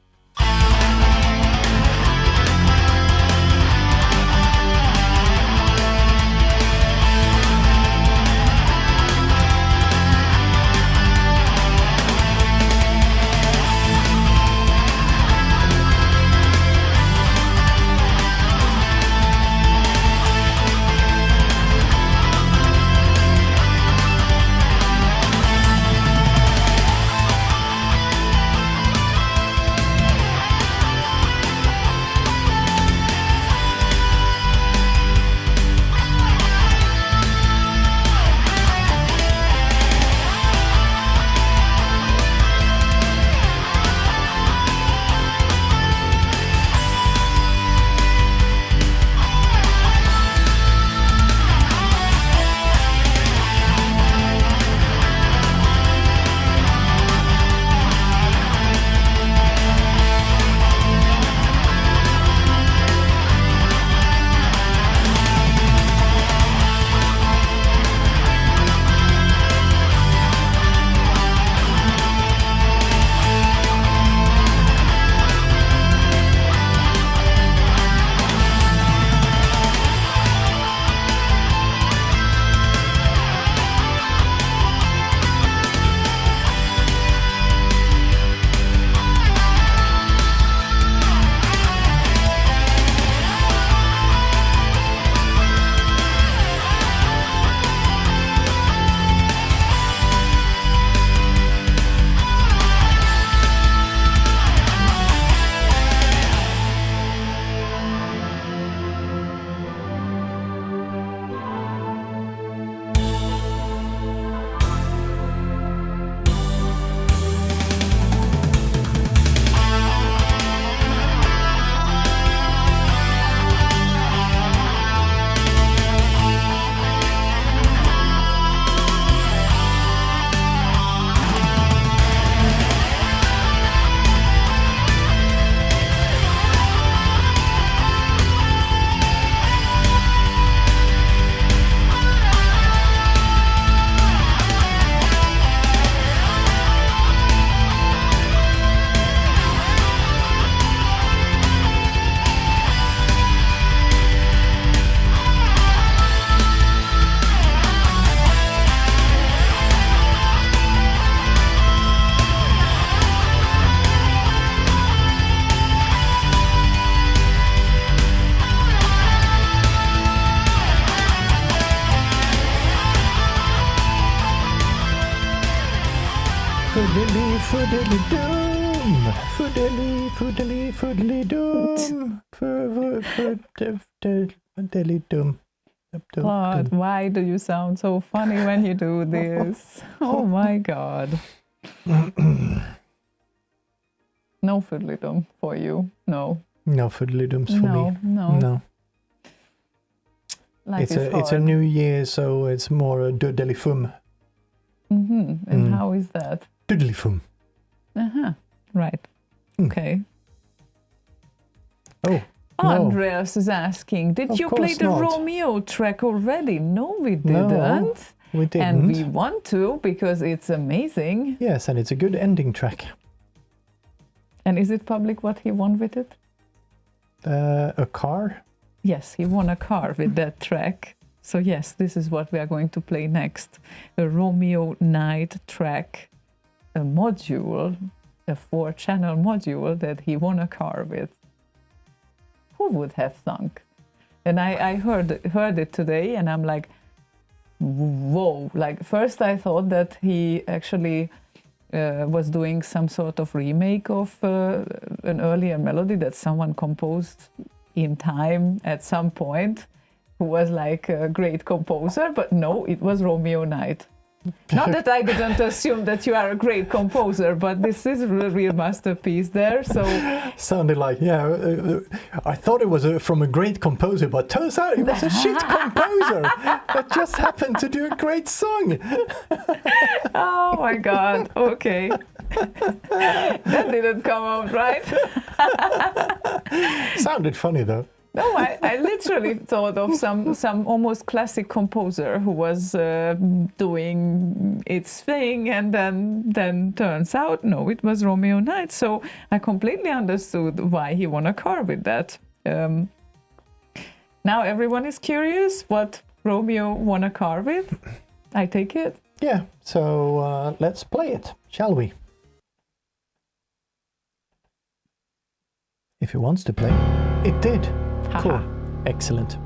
[SPEAKER 3] Foodly-doom. Foodly-doom. Foodly-doom.
[SPEAKER 4] God, why do you sound so funny when you do this? Oh my God. No fiddly-dum for you. No.
[SPEAKER 3] No fiddly-dooms for me.
[SPEAKER 4] No. Life is
[SPEAKER 3] It's a
[SPEAKER 4] hard.
[SPEAKER 3] new year, so it's more a doodly-fum.
[SPEAKER 4] And how is that?
[SPEAKER 3] Doodly-fum.
[SPEAKER 4] Right. Okay.
[SPEAKER 3] Oh. No.
[SPEAKER 4] Andreas is asking, did
[SPEAKER 3] Of
[SPEAKER 4] you play
[SPEAKER 3] course
[SPEAKER 4] the
[SPEAKER 3] not.
[SPEAKER 4] Romeo track already? No, we
[SPEAKER 3] No,
[SPEAKER 4] didn't.
[SPEAKER 3] we didn't.
[SPEAKER 4] And we want to because it's amazing.
[SPEAKER 3] Yes, and it's a good ending track.
[SPEAKER 4] And is it public what he won with it?
[SPEAKER 3] A car?
[SPEAKER 4] Yes, he won a car with that track. So yes, this is what we are going to play next. A Romeo Night track, a module, a 4-channel module that he won a car with. Who would have thunk? And I heard it today and I'm like, whoa. Like first I thought that he actually was doing some sort of remake of an earlier melody that someone composed in time at some point, who was like a great composer, but no, it was Romeo Night. Not that I didn't assume that you are a great composer, but this is a real masterpiece there. So
[SPEAKER 3] Sounded like, I thought it was from a great composer, but turns out it was a shit composer that just happened to do a great song.
[SPEAKER 4] oh my God, okay. That didn't come out right.
[SPEAKER 3] Sounded funny though.
[SPEAKER 4] No, I literally thought of some almost classic composer who was doing its thing, and then turns out, no, it was Romeo Night. So I completely understood why he won a car with that. Now everyone is curious what Romeo won a car with, I take it.
[SPEAKER 3] Yeah, so let's play it, shall we? If it wants to play, it did. Cool. Excellent.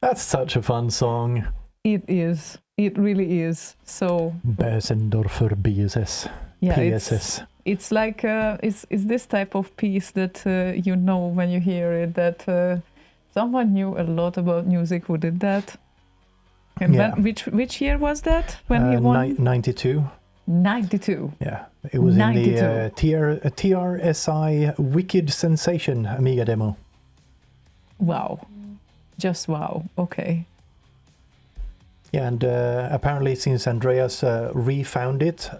[SPEAKER 3] That's such a fun song.
[SPEAKER 4] It is. It really is. So
[SPEAKER 3] Bösendorfer BSS.
[SPEAKER 4] yeah,
[SPEAKER 3] PSS.
[SPEAKER 4] it's like it's this type of piece that you know when you hear it that someone knew a lot about music who did that. And
[SPEAKER 3] Yeah.
[SPEAKER 4] which year was that when he won?
[SPEAKER 3] 92.
[SPEAKER 4] 92.
[SPEAKER 3] Yeah, it was
[SPEAKER 4] 92.
[SPEAKER 3] in the TRSI Wicked Sensation Amiga demo.
[SPEAKER 4] Wow. Just wow. Okay.
[SPEAKER 3] Yeah, and apparently since Andreas refound it,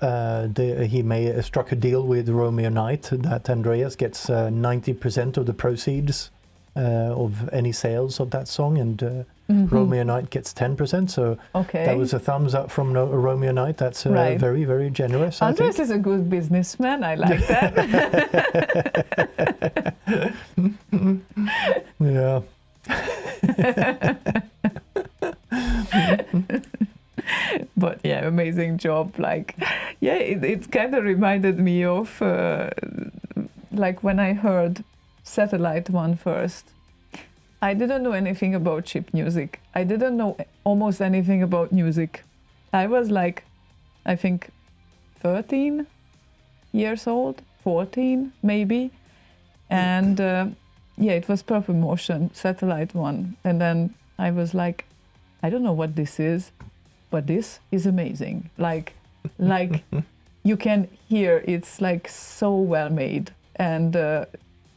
[SPEAKER 3] he struck a deal with Romeo Knight that Andreas gets 90% of the proceeds of any sales of that song, and Romeo Knight gets 10%. So
[SPEAKER 4] Okay.
[SPEAKER 3] that was a thumbs up from Romeo Knight. That's
[SPEAKER 4] Right.
[SPEAKER 3] very, very generous, I
[SPEAKER 4] Andres
[SPEAKER 3] think.
[SPEAKER 4] is a good businessman. I like that.
[SPEAKER 3] Yeah.
[SPEAKER 4] But yeah, amazing job. Like, yeah, it kind of reminded me of like when I heard Satellite One first. I didn't know anything about chip music. I didn't know almost anything about music. I was like, I think 13 years old, 14 maybe. And yeah, it was Purple Motion, Satellite One. And then I was like, I don't know what this is, but this is amazing. Like you can hear it's like so well made, and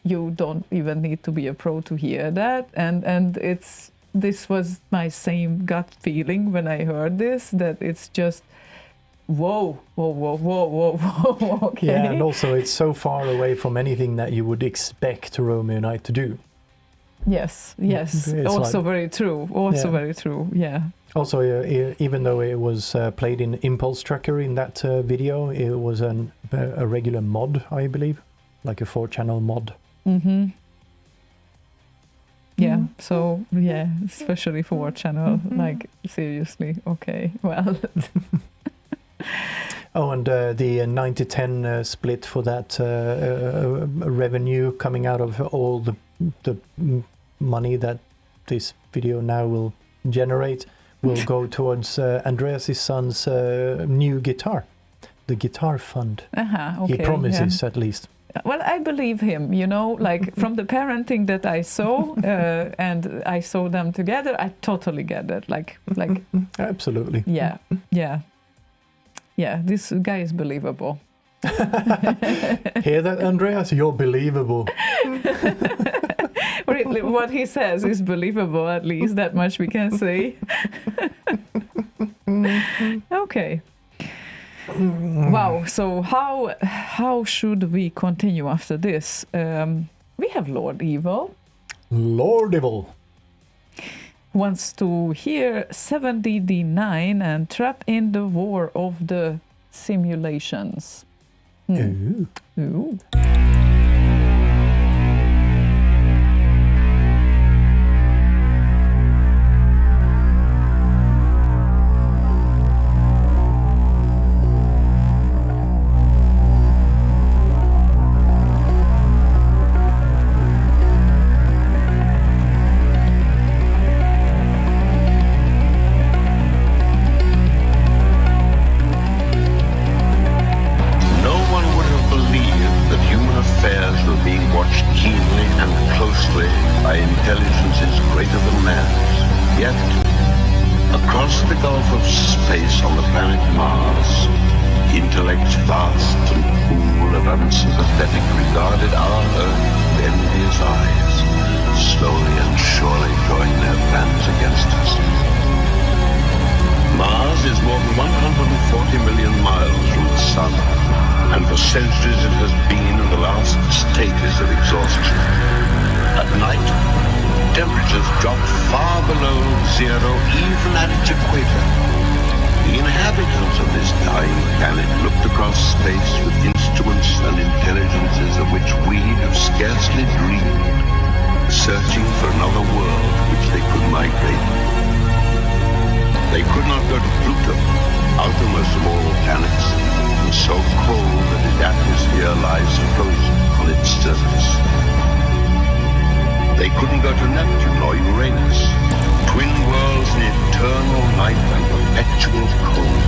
[SPEAKER 4] you don't even need to be a pro to hear that. And this was my same gut feeling when I heard this, that it's just whoa. Okay.
[SPEAKER 3] Yeah, and also it's so far away from anything that you would expect Romeo Knight to do.
[SPEAKER 4] Yes.
[SPEAKER 3] It's
[SPEAKER 4] Also
[SPEAKER 3] like-
[SPEAKER 4] very true. Very true. Yeah.
[SPEAKER 3] Also, even though it was played in Impulse Tracker in that video, it was a regular mod, I believe, like a 4-channel mod.
[SPEAKER 4] Mm-hmm. Yeah. So yeah, especially for channel, like seriously. Okay. Well.
[SPEAKER 3] Oh, and the 90-10 split for that revenue coming out of all the money that this video now will generate will go towards Andreas' son's new guitar, the guitar fund.
[SPEAKER 4] Okay.
[SPEAKER 3] He promises, at least.
[SPEAKER 4] Well, I believe him, like from the parenting that I saw, and I saw them together, I totally get that. Like,
[SPEAKER 3] Absolutely.
[SPEAKER 4] yeah, this guy is believable.
[SPEAKER 3] Hear that, Andreas? You're believable.
[SPEAKER 4] What he says is believable, at least that much we can say. Okay. Wow. So how should we continue after this? We have Lord Evil.
[SPEAKER 3] Lord Evil
[SPEAKER 4] Wants to hear 7DD9 and Trap in the War of the Simulations. Ooh.
[SPEAKER 9] They couldn't go to Neptune or Uranus. night and perpetual cold,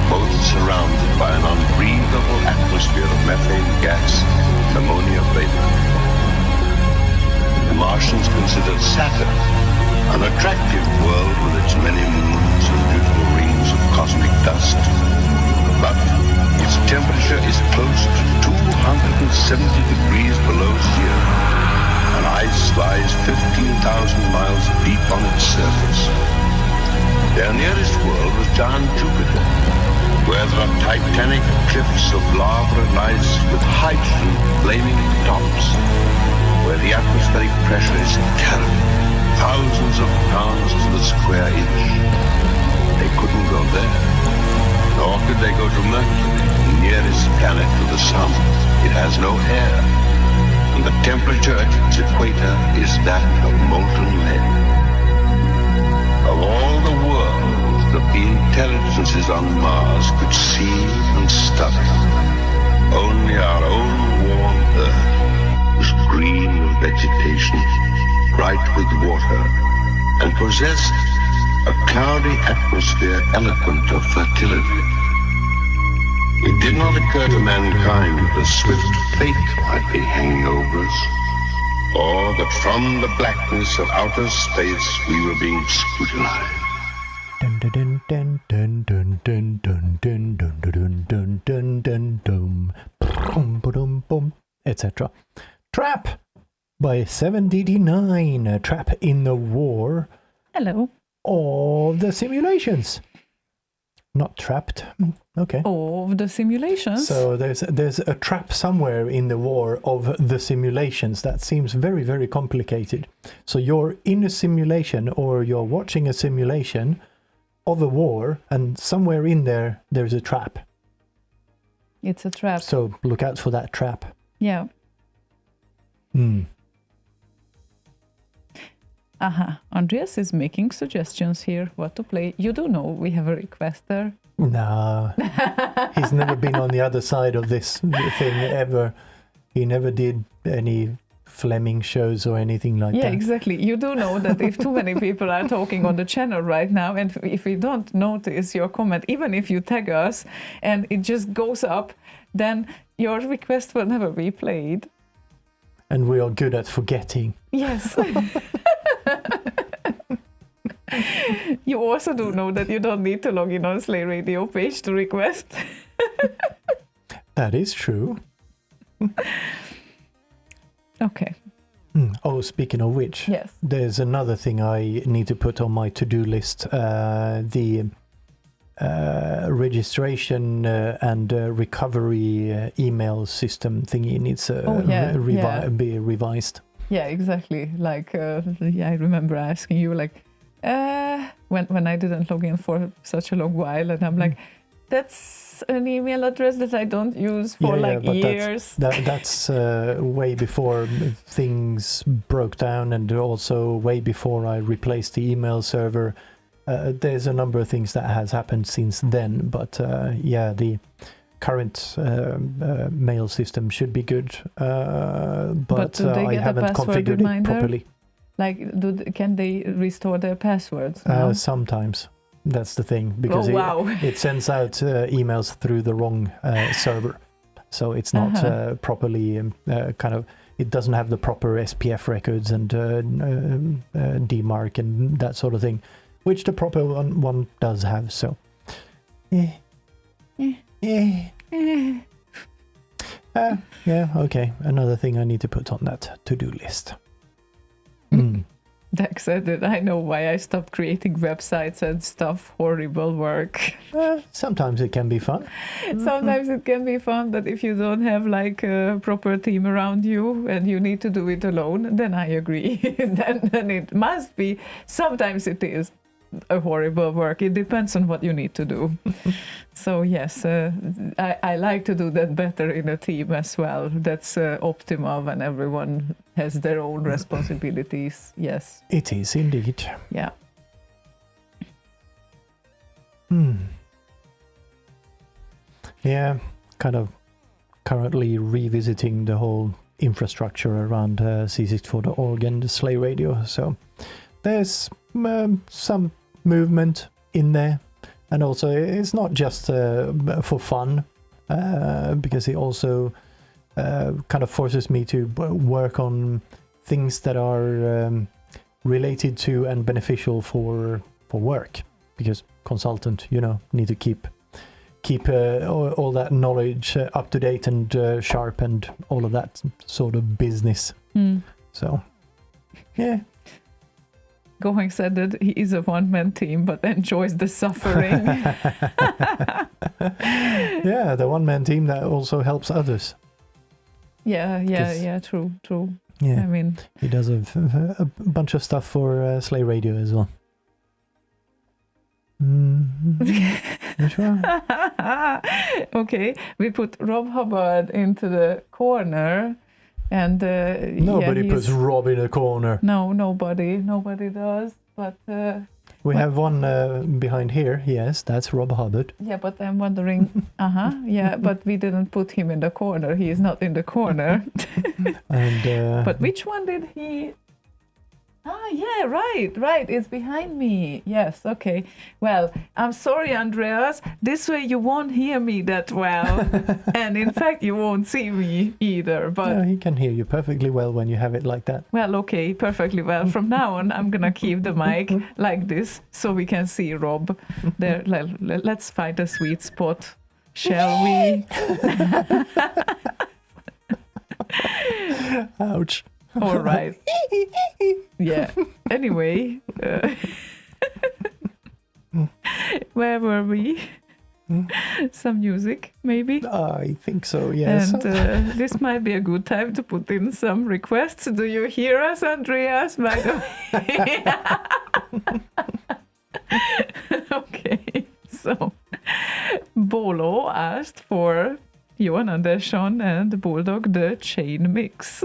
[SPEAKER 9] both surrounded by an unbreathable atmosphere of methane gas and ammonia vapor. The Martians considered Saturn an attractive world with its many moons and beautiful rings of cosmic dust, but its temperature is close to 270 degrees below zero, and ice lies 15,000 miles deep on its surface. Their nearest world was giant Jupiter, where there are titanic cliffs of lava and ice with hydrogen flaming tops, where the atmospheric pressure is terrible, thousands of pounds to the square inch. They couldn't go there, nor could they go to Mercury, the nearest planet to the sun. It has no air, and the temperature at its equator is that of molten lead. Of all the worlds that the intelligences on Mars could see and study, only our own warm Earth was green with vegetation, bright with water, and possessed a cloudy atmosphere eloquent of fertility. It did not occur to mankind that a swift fate might be hanging over us, or that from the blackness of outer space we were being scrutinized.
[SPEAKER 3] Dun dun dun dun dun dun dun dun dun dun dun dun dun dun boom boom boom, etc. Trap by 7DD9, a trap in the war.
[SPEAKER 4] Hello.
[SPEAKER 3] Of the simulations. Not trapped. Okay.
[SPEAKER 4] Of the simulations.
[SPEAKER 3] So there's a trap somewhere in the war of the simulations. That seems very, very complicated. So you're in a simulation, or you're watching a simulation of a war, and somewhere in there's a trap.
[SPEAKER 4] It's a trap.
[SPEAKER 3] So look out for that trap.
[SPEAKER 4] Yeah. Andreas is making suggestions here what to play. You do know we have a requester.
[SPEAKER 3] Nah, he's never been on the other side of this thing ever. He never did any Fleming shows or anything like that.
[SPEAKER 4] Yeah, exactly. You do know that if too many people are talking on the channel right now, and if we don't notice your comment, even if you tag us and it just goes up, then your request will never be played.
[SPEAKER 3] And we are good at forgetting.
[SPEAKER 4] Yes. You also do know that you don't need to log in on Slay Radio page to request.
[SPEAKER 3] That is true.
[SPEAKER 4] Okay.
[SPEAKER 3] Oh, speaking of which,
[SPEAKER 4] yes,
[SPEAKER 3] there's another thing I need to put on my to-do list. The registration and recovery email system thingy needs to be revised.
[SPEAKER 4] Yeah, exactly. Like, I remember asking you, like, when I didn't log in for such a long while, and I'm like, that's an email address that I don't use for years.
[SPEAKER 3] That's way before things broke down, and also way before I replaced the email server. There's a number of things that has happened since then, but the current mail system should be good, but I haven't configured it properly.
[SPEAKER 4] Like, can they restore their passwords now?
[SPEAKER 3] Sometimes. That's the thing, because it sends out emails through the wrong server, so it's not properly it doesn't have the proper SPF records and DMARC and that sort of thing, which the proper one does have. So okay, another thing I need to put on that to-do list.
[SPEAKER 4] Dex said that I know why I stopped creating websites and stuff. Horrible work.
[SPEAKER 3] Sometimes it can be fun.
[SPEAKER 4] Sometimes it can be fun, but if you don't have like a proper team around you and you need to do it alone, then I agree. then it must be. Sometimes it is a horrible work. It depends on what you need to do. So yes, I like to do that better in a team as well. That's optimal when everyone has their own responsibilities. Yes,
[SPEAKER 3] it is indeed.
[SPEAKER 4] Yeah.
[SPEAKER 3] Yeah, kind of currently revisiting the whole infrastructure around C64.org and Slay Radio. So there's some movement, in there. And also, it's not just for fun, because it also kind of forces me to work on things that are related to and beneficial for work. Because consultant, need to keep all that knowledge up to date and sharp and all of that sort of business. So, yeah.
[SPEAKER 4] Going said that he is a one-man team, but enjoys the suffering.
[SPEAKER 3] Yeah, the one-man team that also helps others.
[SPEAKER 4] Yeah, true.
[SPEAKER 3] Yeah,
[SPEAKER 4] I mean,
[SPEAKER 3] he does a bunch of stuff for Slay Radio as well. Which one?
[SPEAKER 4] Okay, we put Rob Hubbard into the corner, and
[SPEAKER 3] Nobody puts Rob in a corner.
[SPEAKER 4] No, nobody does. But
[SPEAKER 3] we have one behind here. Yes, that's Rob Hubbard.
[SPEAKER 4] yeah, but I'm wondering. But we didn't put him in the corner. He is not in the corner.
[SPEAKER 3] And
[SPEAKER 4] but which one did he? Yeah, right. It's behind me. Yes, okay. Well, I'm sorry, Andreas. This way you won't hear me that well. And in fact, you won't see me either. But
[SPEAKER 3] he can hear you perfectly well when you have it like that.
[SPEAKER 4] well, okay, perfectly well. From now on, I'm going to keep the mic like this so we can see Rob. There. Let's find a sweet spot, shall we?
[SPEAKER 3] Ouch.
[SPEAKER 4] All right. Yeah. Anyway, where were we? Some music, maybe?
[SPEAKER 3] I think so, yes.
[SPEAKER 4] And this might be a good time to put in some requests. Do you hear us, Andreas? By the way. Okay. So, Bolo asked for Johan Andersson and Bulldog the Chain Mix.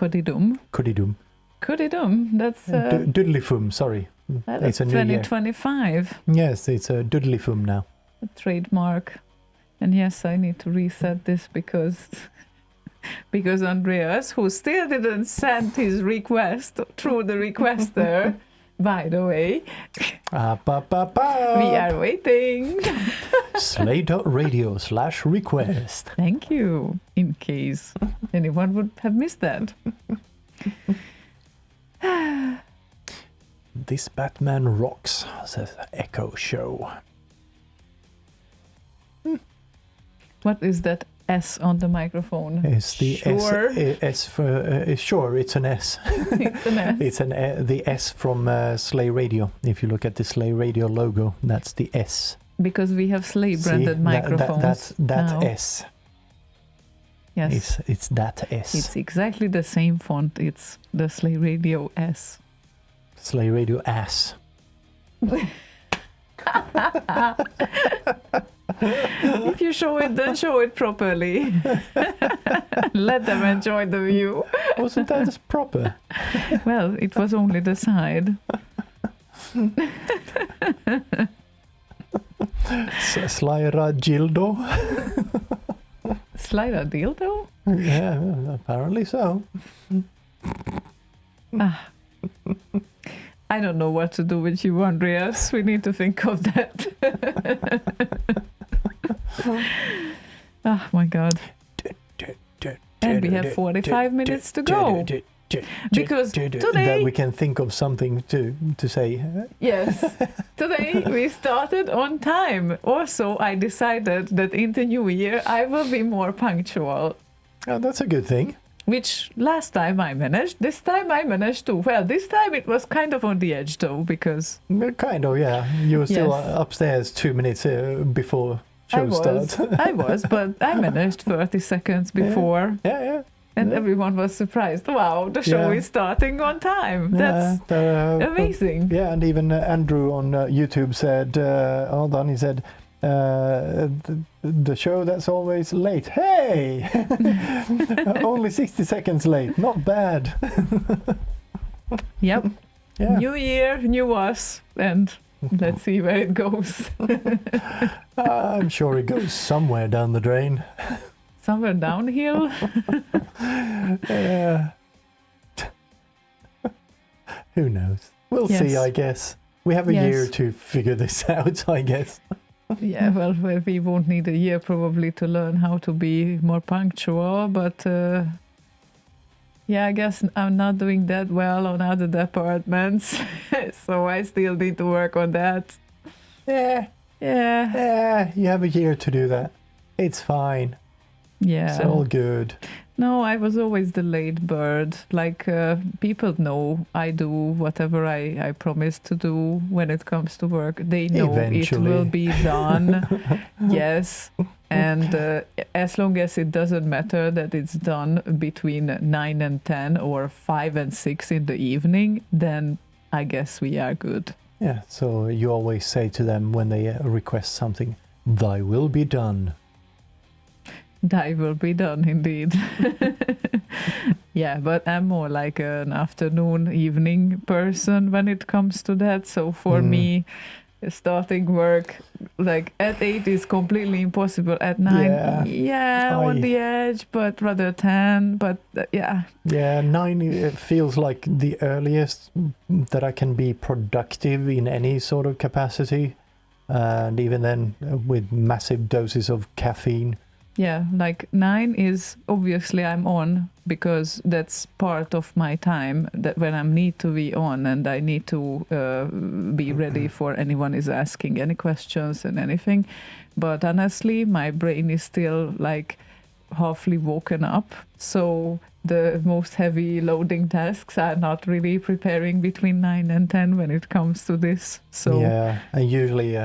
[SPEAKER 4] Kodidum.
[SPEAKER 3] Kodidum.
[SPEAKER 4] Kodidum, that's
[SPEAKER 3] Doodlifum, sorry.
[SPEAKER 4] that's
[SPEAKER 3] It's a new year.
[SPEAKER 4] 2025
[SPEAKER 3] Yes, it's a Doodlifum now.
[SPEAKER 4] a trademark. And yes, I need to reset this because Andreas, who still didn't send his request through the requester, by the way, we are waiting.
[SPEAKER 3] Slay.radio/request.
[SPEAKER 4] Thank you, in case anyone would have missed that.
[SPEAKER 3] This Batman rocks, says Echo Show.
[SPEAKER 4] What is that S on the microphone?
[SPEAKER 3] It's the
[SPEAKER 4] Sure.
[SPEAKER 3] S for sure. It's an S.
[SPEAKER 4] It's an S.
[SPEAKER 3] It's the S from Slay Radio. If you look at the Slay Radio logo, that's the S.
[SPEAKER 4] Because we have Slay branded
[SPEAKER 3] See,
[SPEAKER 4] microphones.
[SPEAKER 3] That's
[SPEAKER 4] now.
[SPEAKER 3] S.
[SPEAKER 4] Yes.
[SPEAKER 3] It's that S.
[SPEAKER 4] It's exactly the same font. It's the Slay Radio S.
[SPEAKER 3] Slay Radio ass.
[SPEAKER 4] If you show it, then show it properly. Let them enjoy the view.
[SPEAKER 3] Wasn't that as proper?
[SPEAKER 4] Well, it was only the side.
[SPEAKER 3] Slyra Gildo.
[SPEAKER 4] Slider dildo?
[SPEAKER 3] Yeah, apparently so.
[SPEAKER 4] I don't know what to do with you, Andreas. We need to think of that. Oh my god. And we have 45 minutes to go. Because
[SPEAKER 3] that
[SPEAKER 4] today,
[SPEAKER 3] we can think of something to say.
[SPEAKER 4] yes, today we started on time. Also, I decided that in the new year I will be more punctual.
[SPEAKER 3] Oh, that's a good thing.
[SPEAKER 4] Which last time I managed, this time I managed too. Well, this time it was kind of on the edge though, because...
[SPEAKER 3] Kind of, yeah. You were still
[SPEAKER 4] Yes.
[SPEAKER 3] upstairs 2 minutes before show start.
[SPEAKER 4] I was, but I managed 30 seconds before.
[SPEAKER 3] Yeah.
[SPEAKER 4] And everyone was surprised. Wow, the show
[SPEAKER 3] Yeah.
[SPEAKER 4] is starting on time. That's amazing.
[SPEAKER 3] Yeah, and even Andrew on YouTube said, hold on, he said, the show that's always late. Hey! Only 60 seconds late. Not bad.
[SPEAKER 4] Yep.
[SPEAKER 3] Yeah.
[SPEAKER 4] New year, new us. And let's see where it goes.
[SPEAKER 3] I'm sure it goes somewhere down the drain.
[SPEAKER 4] Somewhere downhill.
[SPEAKER 3] Who knows? We'll see, I guess. We have a year to figure this out, I guess.
[SPEAKER 4] Yeah, well, we won't need a year probably to learn how to be more punctual, but yeah, I guess I'm not doing that well on other departments, so I still need to work on that.
[SPEAKER 3] Yeah, you have a year to do that. It's fine.
[SPEAKER 4] Yeah.
[SPEAKER 3] It's all good.
[SPEAKER 4] No, I was always the late bird. Like, people know I do whatever I promise to do when it comes to work. They know
[SPEAKER 3] Eventually.
[SPEAKER 4] it will be done. Yes. And as long as it doesn't matter that it's done between 9 and 10 or 5 and 6 in the evening, then I guess we are good.
[SPEAKER 3] Yeah, so you always say to them when they request something, "Thy will be done."
[SPEAKER 4] Thy will be done, indeed. Yeah, but I'm more like an afternoon, evening person when it comes to that. So for me, starting work like at 8 is completely impossible. At 9, on the edge, but rather 10. But yeah.
[SPEAKER 3] Yeah, 9 it feels like the earliest that I can be productive in any sort of capacity. And even then with massive doses of caffeine.
[SPEAKER 4] Yeah, like 9 is obviously I'm on because that's part of my time that when I need to be on and I need to be ready for anyone is asking any questions and anything. But honestly, my brain is still like halfly woken up. So the most heavy loading tasks are not really preparing between 9 and 10 when it comes to this. So
[SPEAKER 3] yeah, and usually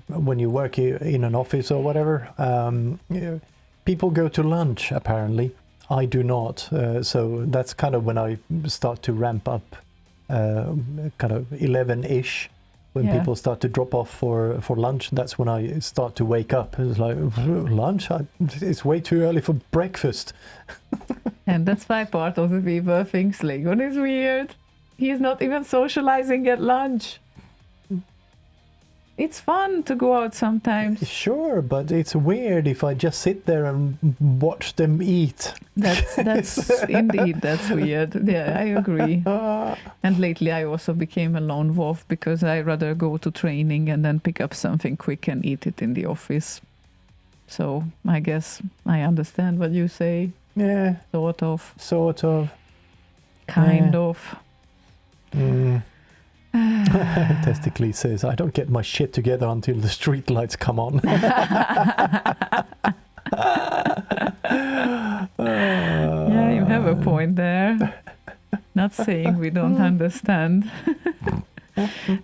[SPEAKER 3] when you work in an office or whatever, people go to lunch apparently. I do not. So that's kind of when I start to ramp up kind of 11-ish. When
[SPEAKER 4] Yeah.
[SPEAKER 3] people start to drop off for lunch, that's when I start to wake up. It's like, lunch? It's way too early for breakfast.
[SPEAKER 4] And that's why part of the people think Slaygon is weird. He's not even socializing at lunch. It's fun to go out sometimes.
[SPEAKER 3] Sure, but it's weird if I just sit there and watch them eat.
[SPEAKER 4] That's indeed, that's weird. Yeah, I agree. And lately I also became a lone wolf because I rather go to training and then pick up something quick and eat it in the office. So I guess I understand what you say.
[SPEAKER 3] Yeah.
[SPEAKER 4] Sort of.
[SPEAKER 3] Sort of.
[SPEAKER 4] Kind of.
[SPEAKER 3] Testically says, I don't get my shit together until the street lights come on.
[SPEAKER 4] Yeah, you have a point there. Not saying we don't understand.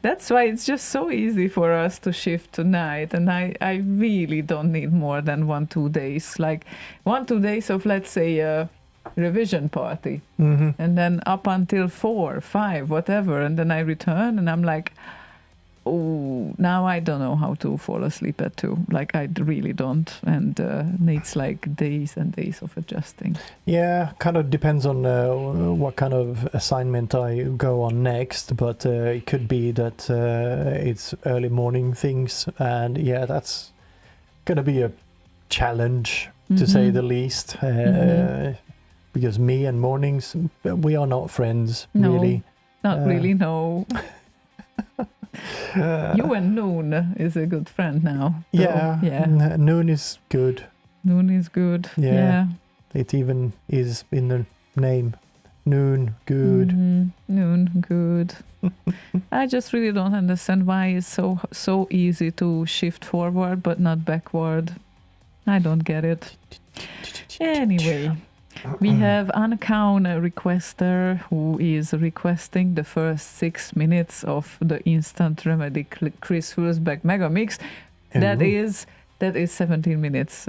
[SPEAKER 4] That's why it's just so easy for us to shift tonight. And I really don't need more than 1-2 days. Like 1-2 days of, let's say, a revision party. And then up until 4, 5, whatever. And then I return and I'm like, oh, now I don't know how to fall asleep at 2. Like I really don't. And needs like days and days of adjusting.
[SPEAKER 3] Yeah, kind of depends on what kind of assignment I go on next, but it could be that it's early morning things, and yeah, that's gonna be a challenge to say the least, because me and mornings, we are not friends,
[SPEAKER 4] No,
[SPEAKER 3] really.
[SPEAKER 4] Not really, no. You and Noon is a good friend now. So,
[SPEAKER 3] Yeah, Noon is good.
[SPEAKER 4] Noon is good. Yeah.
[SPEAKER 3] It even is in the name. Noon, good.
[SPEAKER 4] Noon, good. I just really don't understand why it's so easy to shift forward but not backward. I don't get it. Anyway, we have Uncount, a requester, who is requesting the first 6 minutes of the Instant Remedy Chris Hulsbeck Mega Mix. That is 17 minutes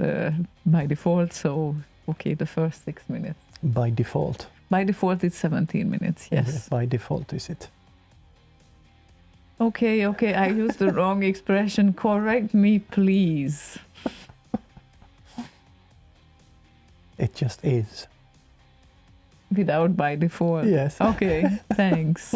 [SPEAKER 4] by default, so okay, the first 6 minutes.
[SPEAKER 3] By default.
[SPEAKER 4] By default, it's 17 minutes, yes.
[SPEAKER 3] By default, is it?
[SPEAKER 4] Okay, I used the wrong expression. Correct me, please.
[SPEAKER 3] It just is.
[SPEAKER 4] Without by default.
[SPEAKER 3] Yes.
[SPEAKER 4] Okay, thanks.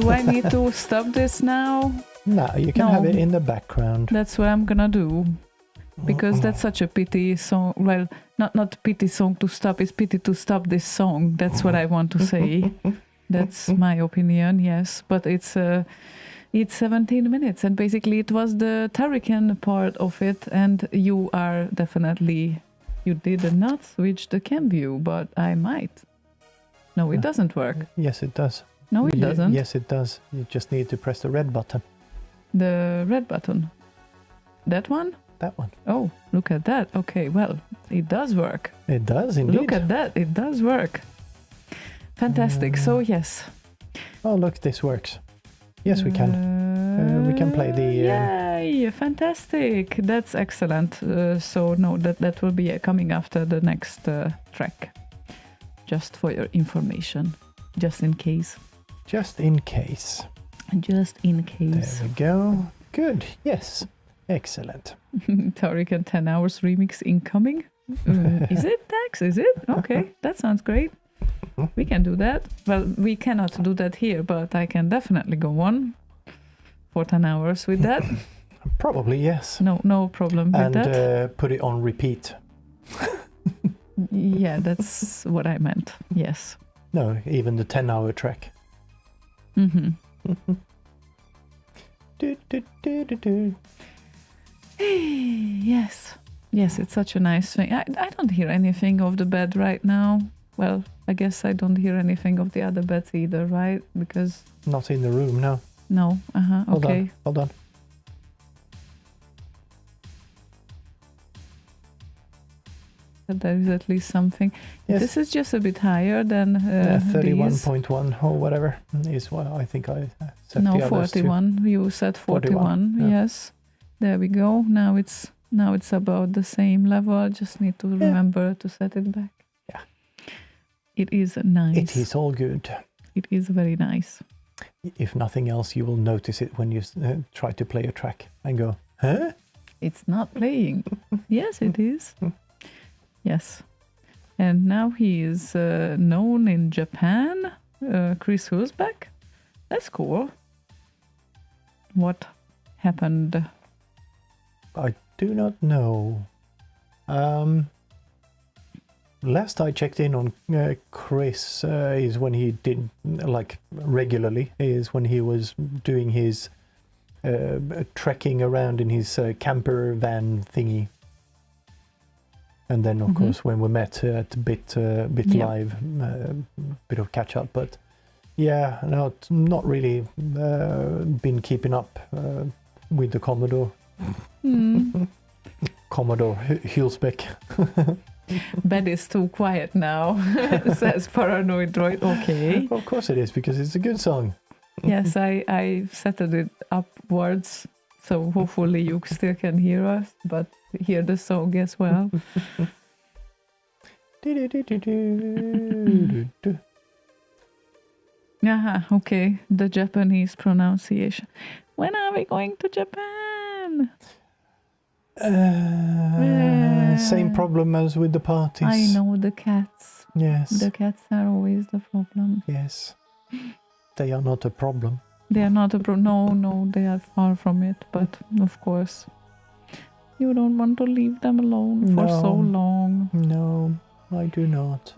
[SPEAKER 4] Do I need to stop this now?
[SPEAKER 3] No, you can
[SPEAKER 4] No.
[SPEAKER 3] have it in the background.
[SPEAKER 4] That's what I'm gonna do. Because that's such a pity song. Well, not pity song to stop. It's pity to stop this song. That's what I want to say. That's my opinion. Yes, but it's 17 minutes, and basically it was the Turrican part of it. And you are definitely you did not switch the cam view, but I might. No, it doesn't work.
[SPEAKER 3] Yes, it does.
[SPEAKER 4] No, it doesn't.
[SPEAKER 3] Yes, it does. You just need to press the red button.
[SPEAKER 4] The red button. That one?
[SPEAKER 3] That one.
[SPEAKER 4] Oh, look at that. Okay, well, it does work.
[SPEAKER 3] It does indeed.
[SPEAKER 4] Look at that. It does work. Fantastic. So, yes.
[SPEAKER 3] Oh, look, this works. Yes, we can. We can play the...
[SPEAKER 4] Yay! Fantastic. That's excellent. So, no, that will be coming after the next track. Just for your information. Just in case.
[SPEAKER 3] Just in case.
[SPEAKER 4] Just in case.
[SPEAKER 3] There we go. Good. Yes. Excellent.
[SPEAKER 4] Turrican 10 hours remix incoming. Is it, Dax? Is it? Okay, that sounds great. We can do that. Well, we cannot do that here, but I can definitely go on for 10 hours with that.
[SPEAKER 3] Probably, yes.
[SPEAKER 4] No problem with
[SPEAKER 3] and,
[SPEAKER 4] that.
[SPEAKER 3] And put it on repeat.
[SPEAKER 4] Yeah, that's what I meant. Yes.
[SPEAKER 3] No, even the 10-hour track.
[SPEAKER 4] Mm-hmm. Yes. Yes, it's such a nice thing. I don't hear anything of the bed right now. Well, I guess I don't hear anything of the other beds either, right? Because...
[SPEAKER 3] Not in the room, no.
[SPEAKER 4] No, okay.
[SPEAKER 3] Hold on.
[SPEAKER 4] But there is at least something.
[SPEAKER 3] Yes.
[SPEAKER 4] This is just a bit higher than
[SPEAKER 3] 31.1 or whatever is what I think I set
[SPEAKER 4] no,
[SPEAKER 3] the others
[SPEAKER 4] 41. You said 41.
[SPEAKER 3] yeah.
[SPEAKER 4] Yes. There we go. Now it's about the same level. I just need to remember to set it back.
[SPEAKER 3] Yeah.
[SPEAKER 4] It is nice.
[SPEAKER 3] It is all good.
[SPEAKER 4] It is very nice.
[SPEAKER 3] If nothing else, you will notice it when you try to play a track and go, huh?
[SPEAKER 4] It's not playing. Yes, it is. Yes. And now he is known in Japan. Chris Hulsbeck. That's cool. What happened?
[SPEAKER 3] I do not know. Last I checked in on Chris is when he did, like, regularly, is when he was doing his trekking around in his camper van thingy. And then, of course, when we met at Bit Live, bit of catch up. But yeah, no, not really been keeping up with the Commodore. Commodore Hulsbeck.
[SPEAKER 4] Bed is too quiet now, says Paranoid Droid. Okay.
[SPEAKER 3] Of course it is, because it's a good song.
[SPEAKER 4] Yes, I set it upwards, so hopefully you still can hear us, but hear the song as well. Okay, the Japanese pronunciation. When are we going to Japan?
[SPEAKER 3] Same problem as with the parties.
[SPEAKER 4] I know, the cats.
[SPEAKER 3] Yes.
[SPEAKER 4] The cats are always the problem.
[SPEAKER 3] Yes. They are not a problem.
[SPEAKER 4] They are not a problem. No, they are far from it. But of course, you don't want to leave them alone for so long.
[SPEAKER 3] No, I do not.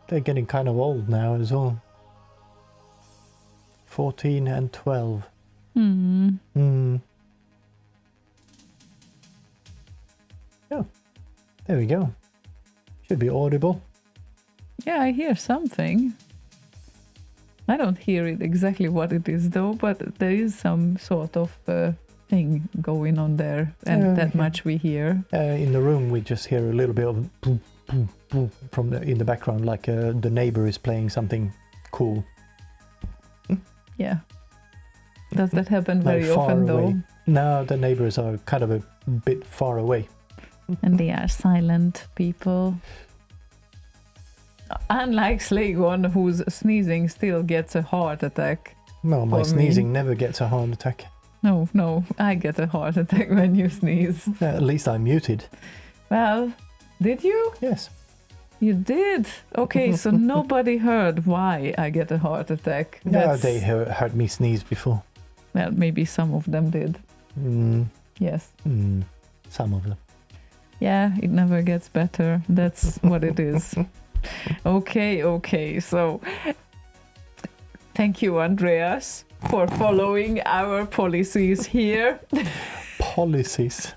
[SPEAKER 3] They're getting kind of old now as well. 14 and 12. Oh, there we go. Should be audible.
[SPEAKER 4] Yeah, I hear something. I don't hear it exactly what it is though, but there is some sort of thing going on there, and that much we hear.
[SPEAKER 3] In the room, we just hear a little bit of boom, boom, boom from in the background, like the neighbor is playing something cool.
[SPEAKER 4] Yeah. Does that happen very
[SPEAKER 3] far
[SPEAKER 4] often though?
[SPEAKER 3] away. No, the neighbors are kind of a bit far away.
[SPEAKER 4] And they are silent people. Unlike Slaygon, whose sneezing still gets a heart attack.
[SPEAKER 3] No, my sneezing never gets a heart attack.
[SPEAKER 4] No, I get a heart attack when you sneeze.
[SPEAKER 3] At least I'm muted.
[SPEAKER 4] Well, did you?
[SPEAKER 3] Yes.
[SPEAKER 4] You did? Okay, so nobody heard why I get a heart attack.
[SPEAKER 3] No, they heard me sneeze before.
[SPEAKER 4] Well, maybe some of them did. Yes.
[SPEAKER 3] Some of them.
[SPEAKER 4] Yeah, it never gets better. That's what it is. Okay. So, thank you, Andreas, for following our policies here.
[SPEAKER 3] Policies.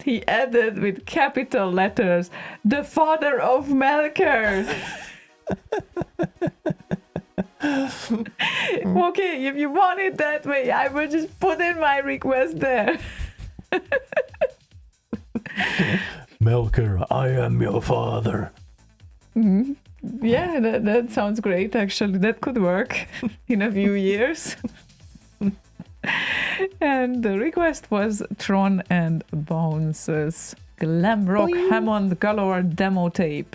[SPEAKER 4] He added with capital letters, the father of Melker. Okay, if you want it that way, I will just put in my request there.
[SPEAKER 3] Melker, I am your father.
[SPEAKER 4] Yeah, that sounds great, actually. That could work in a few years. And the request was Tron and Bounce's Glam Rock Hammond Galore demo tape.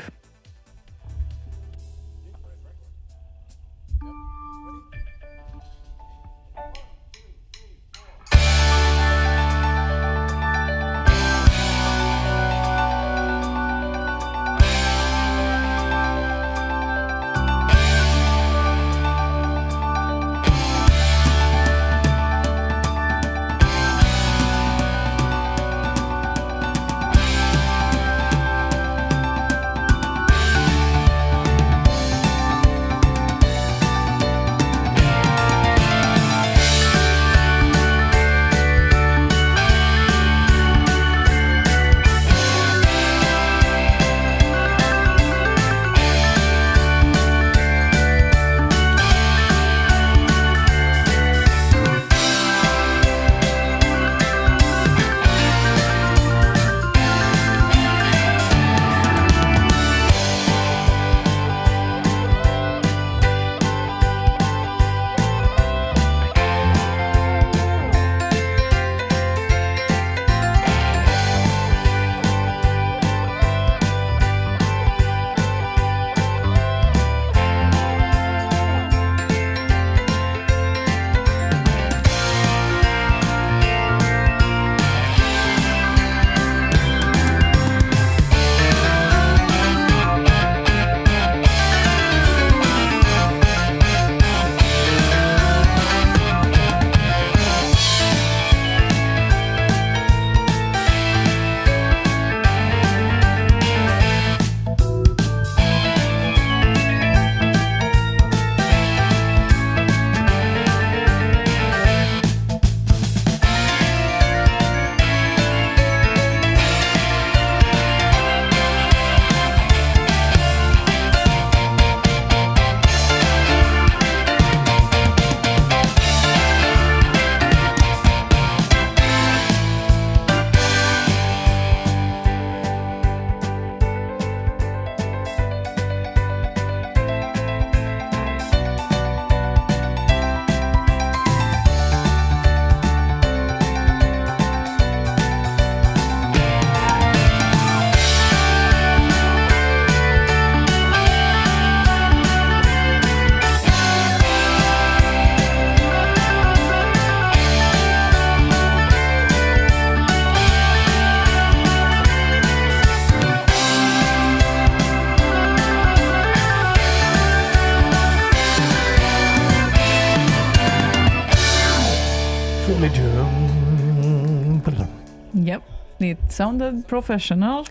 [SPEAKER 4] Yep, it sounded professional.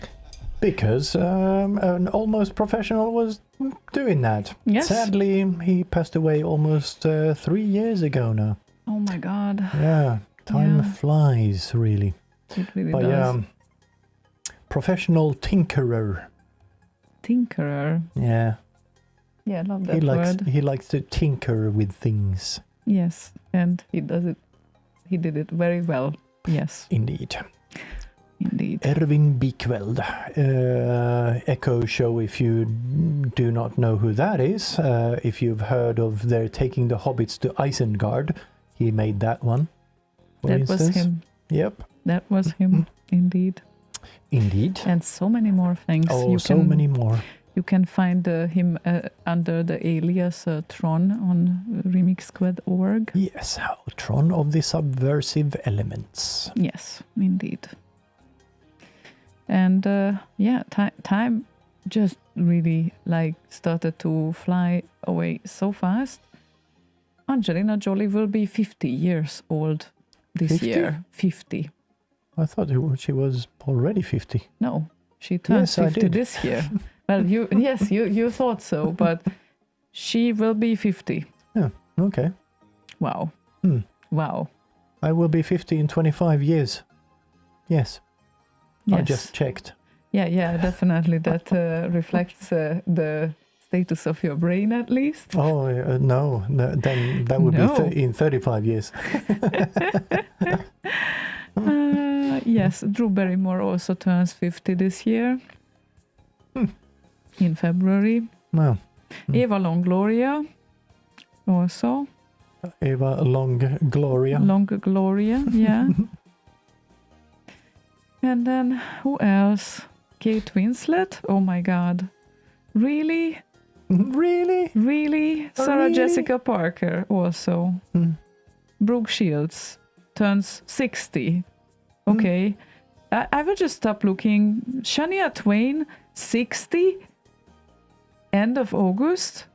[SPEAKER 3] Because an almost professional was doing that.
[SPEAKER 4] Yes.
[SPEAKER 3] Sadly, he passed away almost 3 years ago now.
[SPEAKER 4] Oh my god.
[SPEAKER 3] Yeah, time
[SPEAKER 4] Yeah.
[SPEAKER 3] flies, really.
[SPEAKER 4] It really
[SPEAKER 3] But
[SPEAKER 4] does.
[SPEAKER 3] professional tinkerer.
[SPEAKER 4] Tinkerer.
[SPEAKER 3] Yeah,
[SPEAKER 4] Yeah, I love that word.
[SPEAKER 3] he likes to tinker with things.
[SPEAKER 4] Yes, and he does it. He did it very well. Yes,
[SPEAKER 3] Indeed.
[SPEAKER 4] indeed.
[SPEAKER 3] Erwin Bikveld, Echo Show, if you do not know who that is. If you've heard of their taking the hobbits to Isengard, he made that one. For
[SPEAKER 4] That
[SPEAKER 3] instance.
[SPEAKER 4] was him.
[SPEAKER 3] Yep.
[SPEAKER 4] That was him, indeed.
[SPEAKER 3] Indeed.
[SPEAKER 4] And so many more things.
[SPEAKER 3] Oh, so many more.
[SPEAKER 4] You can find him under the alias Tron on remixsquad.org.
[SPEAKER 3] Yes, Tron of the Subversive Elements.
[SPEAKER 4] Yes, indeed. And time just really like started to fly away so fast. Angelina Jolie will be 50 years old this
[SPEAKER 3] 50?
[SPEAKER 4] year. 50.
[SPEAKER 3] I thought she was already 50.
[SPEAKER 4] No, she turns
[SPEAKER 3] Yes, I
[SPEAKER 4] 50
[SPEAKER 3] did.
[SPEAKER 4] this year. Well, you thought so, but she will be 50.
[SPEAKER 3] Yeah, okay.
[SPEAKER 4] Wow. Wow.
[SPEAKER 3] I will be 50 in 25 years. Yes. I
[SPEAKER 4] Yes.
[SPEAKER 3] just checked.
[SPEAKER 4] Yeah, definitely. That reflects the status of your brain, at least.
[SPEAKER 3] Oh, no, then that would
[SPEAKER 4] No.
[SPEAKER 3] be in 35 years.
[SPEAKER 4] Yes, Drew Barrymore also turns 50 this year. In February.
[SPEAKER 3] Wow.
[SPEAKER 4] Eva Longoria also.
[SPEAKER 3] Eva Longoria.
[SPEAKER 4] Longoria, yeah. And then who else? Kate Winslet. Oh my God. Really?
[SPEAKER 3] Really?
[SPEAKER 4] Really? Sarah
[SPEAKER 3] really?
[SPEAKER 4] Jessica Parker also. Brooke Shields turns 60. Okay. I will just stop looking. Shania Twain, 60? End of August?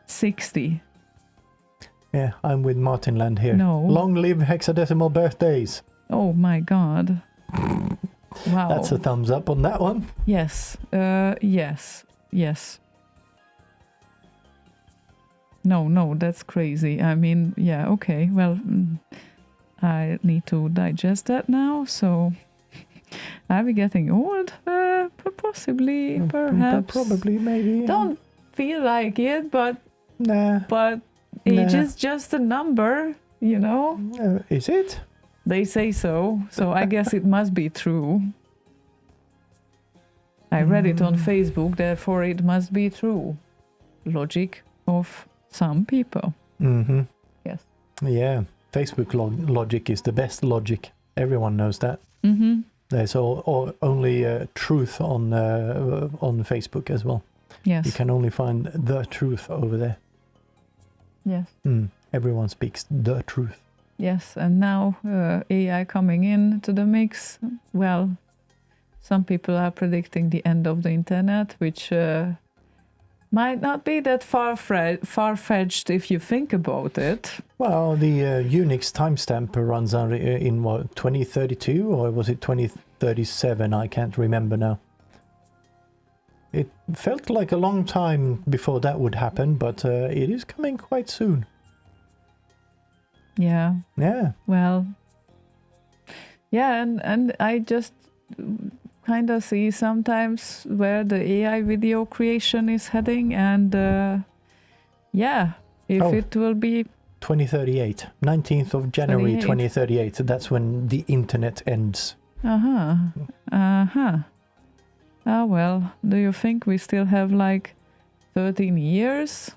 [SPEAKER 4] 60.
[SPEAKER 3] Yeah, I'm with Martin Land here.
[SPEAKER 4] No.
[SPEAKER 3] Long live hexadecimal birthdays.
[SPEAKER 4] Oh my God. Wow.
[SPEAKER 3] That's a thumbs up on that one.
[SPEAKER 4] Yes. Yes. No, that's crazy. I mean, yeah, okay. Well, I need to digest that now. So, are we getting old? Possibly, perhaps.
[SPEAKER 3] Probably, maybe.
[SPEAKER 4] Don't feel like it, but
[SPEAKER 3] Nah.
[SPEAKER 4] but age
[SPEAKER 3] Nah.
[SPEAKER 4] is just a number, you know.
[SPEAKER 3] Is it?
[SPEAKER 4] They say so, so I guess it must be true. I read it on Facebook, therefore it must be true. Logic of some people.
[SPEAKER 3] Mm-hmm.
[SPEAKER 4] Yes.
[SPEAKER 3] Yeah. Facebook logic is the best logic. Everyone knows that.
[SPEAKER 4] Mm-hmm.
[SPEAKER 3] There's only truth on Facebook as well.
[SPEAKER 4] Yes.
[SPEAKER 3] You can only find the truth over there.
[SPEAKER 4] Yes.
[SPEAKER 3] Everyone speaks the truth.
[SPEAKER 4] Yes, and now AI coming in to the mix. Well, some people are predicting the end of the internet, which might not be that far-fetched if you think about it.
[SPEAKER 3] Well, the Unix timestamp runs out in what, 2032 or was it 2037? I can't remember now. It felt like a long time before that would happen, but it is coming quite soon.
[SPEAKER 4] Yeah.
[SPEAKER 3] Yeah.
[SPEAKER 4] Well, yeah, and I just kind of see sometimes where the AI video creation is heading, and yeah, if it will be
[SPEAKER 3] 2038, 19th of January 2038. That's when the internet ends.
[SPEAKER 4] Ah, well, do you think we still have like 13 years?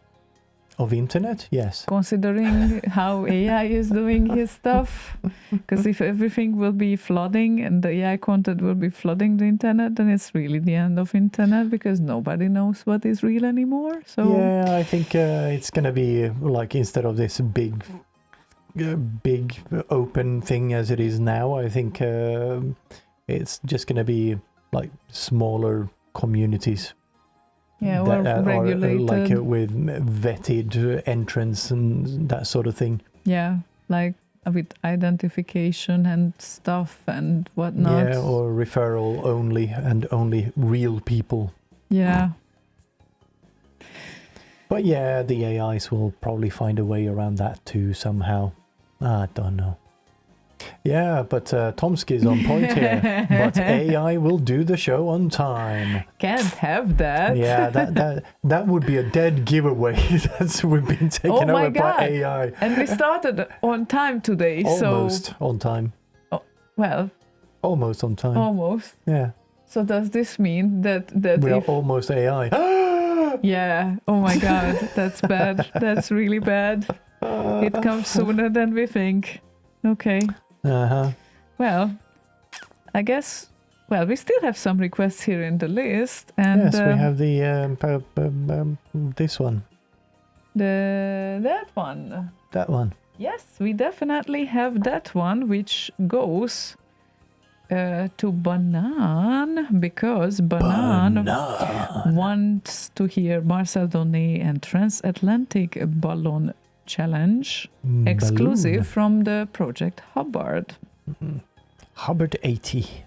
[SPEAKER 3] Of internet? Yes.
[SPEAKER 4] Considering how AI is doing his stuff. Because if everything will be flooding and the AI content will be flooding the internet, then it's really the end of internet because nobody knows what is real anymore. So
[SPEAKER 3] yeah, I think it's going to be like instead of this big open thing as it is now, I think it's just going to be like smaller communities.
[SPEAKER 4] Yeah,
[SPEAKER 3] that
[SPEAKER 4] or regulated.
[SPEAKER 3] like with vetted entrance and that sort of thing.
[SPEAKER 4] Yeah, like with identification and stuff and whatnot.
[SPEAKER 3] Yeah, or referral only and only real people.
[SPEAKER 4] Yeah.
[SPEAKER 3] But yeah, the AIs will probably find a way around that too somehow. I don't know. Yeah, but Tomsky's on point here. But AI will do the show on time.
[SPEAKER 4] Can't have that.
[SPEAKER 3] Yeah, that would be a dead giveaway. We've been taken over by AI.
[SPEAKER 4] And we started on time today.
[SPEAKER 3] Almost on time.
[SPEAKER 4] Oh, well.
[SPEAKER 3] Almost on time.
[SPEAKER 4] Almost.
[SPEAKER 3] Yeah.
[SPEAKER 4] So does this mean that
[SPEAKER 3] we are almost AI?
[SPEAKER 4] Yeah. Oh my God, that's bad. That's really bad. It comes sooner than we think. Okay. Well, I guess. Well, we still have some requests here in the list, and
[SPEAKER 3] yes, we have the this one.
[SPEAKER 4] That one.
[SPEAKER 3] That one.
[SPEAKER 4] Yes, we definitely have that one, which goes to Banan, because Banan wants to hear Marcel Donnet and Transatlantic Ballon Challenge, exclusive from the Project Hubbard.
[SPEAKER 3] Hubbard 80.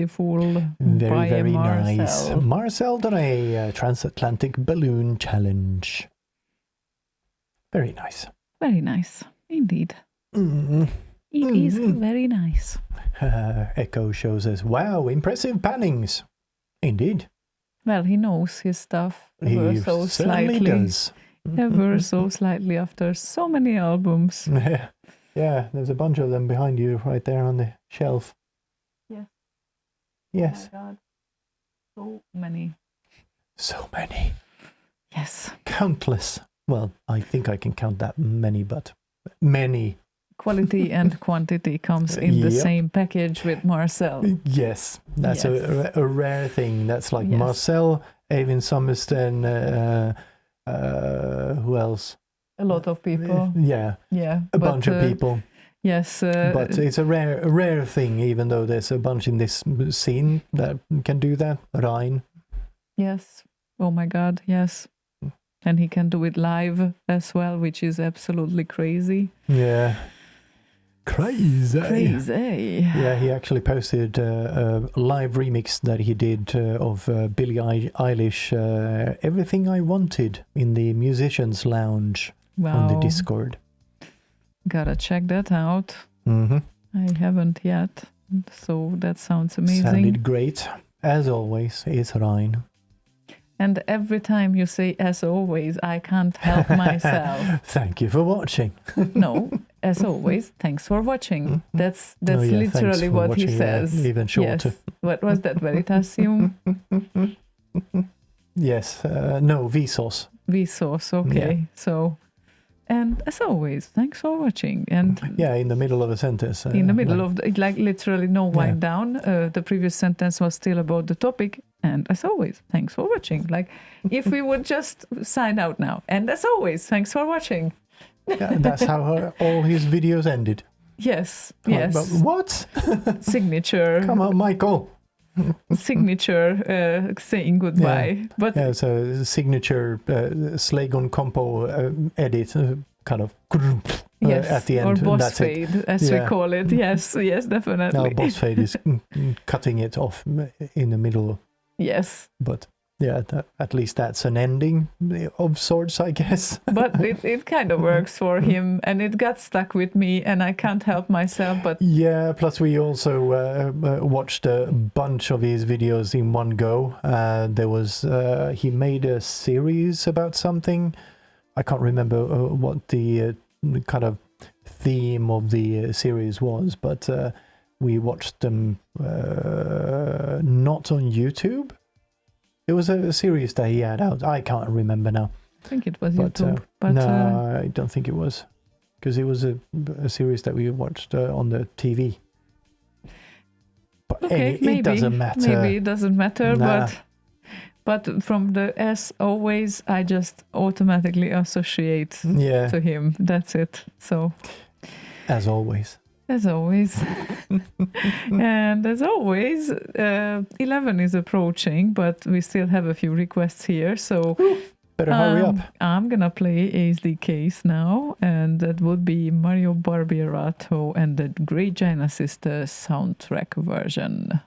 [SPEAKER 4] beautiful
[SPEAKER 3] Very,
[SPEAKER 4] by
[SPEAKER 3] very
[SPEAKER 4] Marcel.
[SPEAKER 3] nice. Marcel done a transatlantic balloon challenge. Very nice.
[SPEAKER 4] Very nice, indeed.
[SPEAKER 3] Mm.
[SPEAKER 4] It is very nice.
[SPEAKER 3] Echo shows us, wow, impressive pannings. Indeed.
[SPEAKER 4] Well, he knows his stuff
[SPEAKER 3] He
[SPEAKER 4] ever so
[SPEAKER 3] certainly
[SPEAKER 4] slightly.
[SPEAKER 3] does.
[SPEAKER 4] Ever so slightly after so many albums.
[SPEAKER 3] Yeah, there's a bunch of them behind you right there on the shelf.
[SPEAKER 4] Yes.
[SPEAKER 3] Yes.
[SPEAKER 4] Oh my God. So many.
[SPEAKER 3] So many.
[SPEAKER 4] Yes.
[SPEAKER 3] Countless. Well, I think I can count that many, but many.
[SPEAKER 4] Quality and quantity comes in the
[SPEAKER 3] Yep.
[SPEAKER 4] same package with Marcel.
[SPEAKER 3] Yes, that's
[SPEAKER 4] Yes.
[SPEAKER 3] a rare thing. That's like
[SPEAKER 4] Yes.
[SPEAKER 3] Marcel, Eivind Sommersteen, who else?
[SPEAKER 4] A lot of people.
[SPEAKER 3] Yeah,
[SPEAKER 4] Yeah.
[SPEAKER 3] a bunch of people.
[SPEAKER 4] Yes.
[SPEAKER 3] But it's a rare thing, even though there's a bunch in this scene that can do that. Ryan.
[SPEAKER 4] Yes. Oh my God. Yes. And he can do it live as well, which is absolutely crazy.
[SPEAKER 3] Yeah. Crazy.
[SPEAKER 4] Crazy.
[SPEAKER 3] Yeah, he actually posted a live remix that he did of Billie Eilish, Everything I Wanted, in the Musicians Lounge on the
[SPEAKER 4] Wow.
[SPEAKER 3] Discord.
[SPEAKER 4] Gotta check that out.
[SPEAKER 3] Mm-hmm.
[SPEAKER 4] I haven't yet. So that sounds amazing.
[SPEAKER 3] Sounded great. As always, it's Ryan.
[SPEAKER 4] And every time you say as always, I can't help myself.
[SPEAKER 3] Thank you for watching.
[SPEAKER 4] No, as always, thanks for watching. That's
[SPEAKER 3] Oh, yeah, thanks
[SPEAKER 4] literally
[SPEAKER 3] for
[SPEAKER 4] what he
[SPEAKER 3] watching,
[SPEAKER 4] says.
[SPEAKER 3] even shorter.
[SPEAKER 4] Yes. What was that, Veritasium?
[SPEAKER 3] Yes, no, Vsauce.
[SPEAKER 4] Vsauce, okay.
[SPEAKER 3] Yeah.
[SPEAKER 4] So, and as always, thanks for watching. And
[SPEAKER 3] Yeah, in the middle of a sentence.
[SPEAKER 4] in the middle of like literally no wind down. The previous sentence was still about the topic. And as always, thanks for watching. Like if we would just sign out now. And as always, thanks for watching.
[SPEAKER 3] Yeah, that's how all his videos ended.
[SPEAKER 4] Yes,
[SPEAKER 3] Come on,
[SPEAKER 4] yes.
[SPEAKER 3] but what?
[SPEAKER 4] Signature.
[SPEAKER 3] Come on, Michael.
[SPEAKER 4] Signature saying goodbye.
[SPEAKER 3] Yeah.
[SPEAKER 4] But
[SPEAKER 3] Yeah, so signature Slaygon compo edit, kind of
[SPEAKER 4] yes,
[SPEAKER 3] at the end.
[SPEAKER 4] or
[SPEAKER 3] and
[SPEAKER 4] boss
[SPEAKER 3] that's it.
[SPEAKER 4] fade, as we call it. Yes, yes, definitely.
[SPEAKER 3] Now boss fade is cutting it off in the middle.
[SPEAKER 4] Yes.
[SPEAKER 3] But yeah, at least that's an ending of sorts, I guess.
[SPEAKER 4] But it kind of works for him, and it got stuck with me, and I can't help myself. But
[SPEAKER 3] Yeah, plus we also watched a bunch of his videos in one go. There was he made a series about something. I can't remember what the kind of theme of the series was, but we watched them not on YouTube. It was a series that he had out. I can't remember now.
[SPEAKER 4] I think it was
[SPEAKER 3] But,
[SPEAKER 4] YouTube. But
[SPEAKER 3] no, I don't think it was. Because it was a series that we watched on the TV. But
[SPEAKER 4] okay, maybe
[SPEAKER 3] it doesn't matter.
[SPEAKER 4] Maybe it doesn't matter.
[SPEAKER 3] Nah.
[SPEAKER 4] But from the as always, I just automatically associate to him. That's it. So
[SPEAKER 3] as always.
[SPEAKER 4] As always. And as always, 11 is approaching, but we still have a few requests here. So
[SPEAKER 3] better hurry up.
[SPEAKER 4] I'm going to play ASD Case now, and that would be Mario Barbierato and the Great Giana Sisters soundtrack version.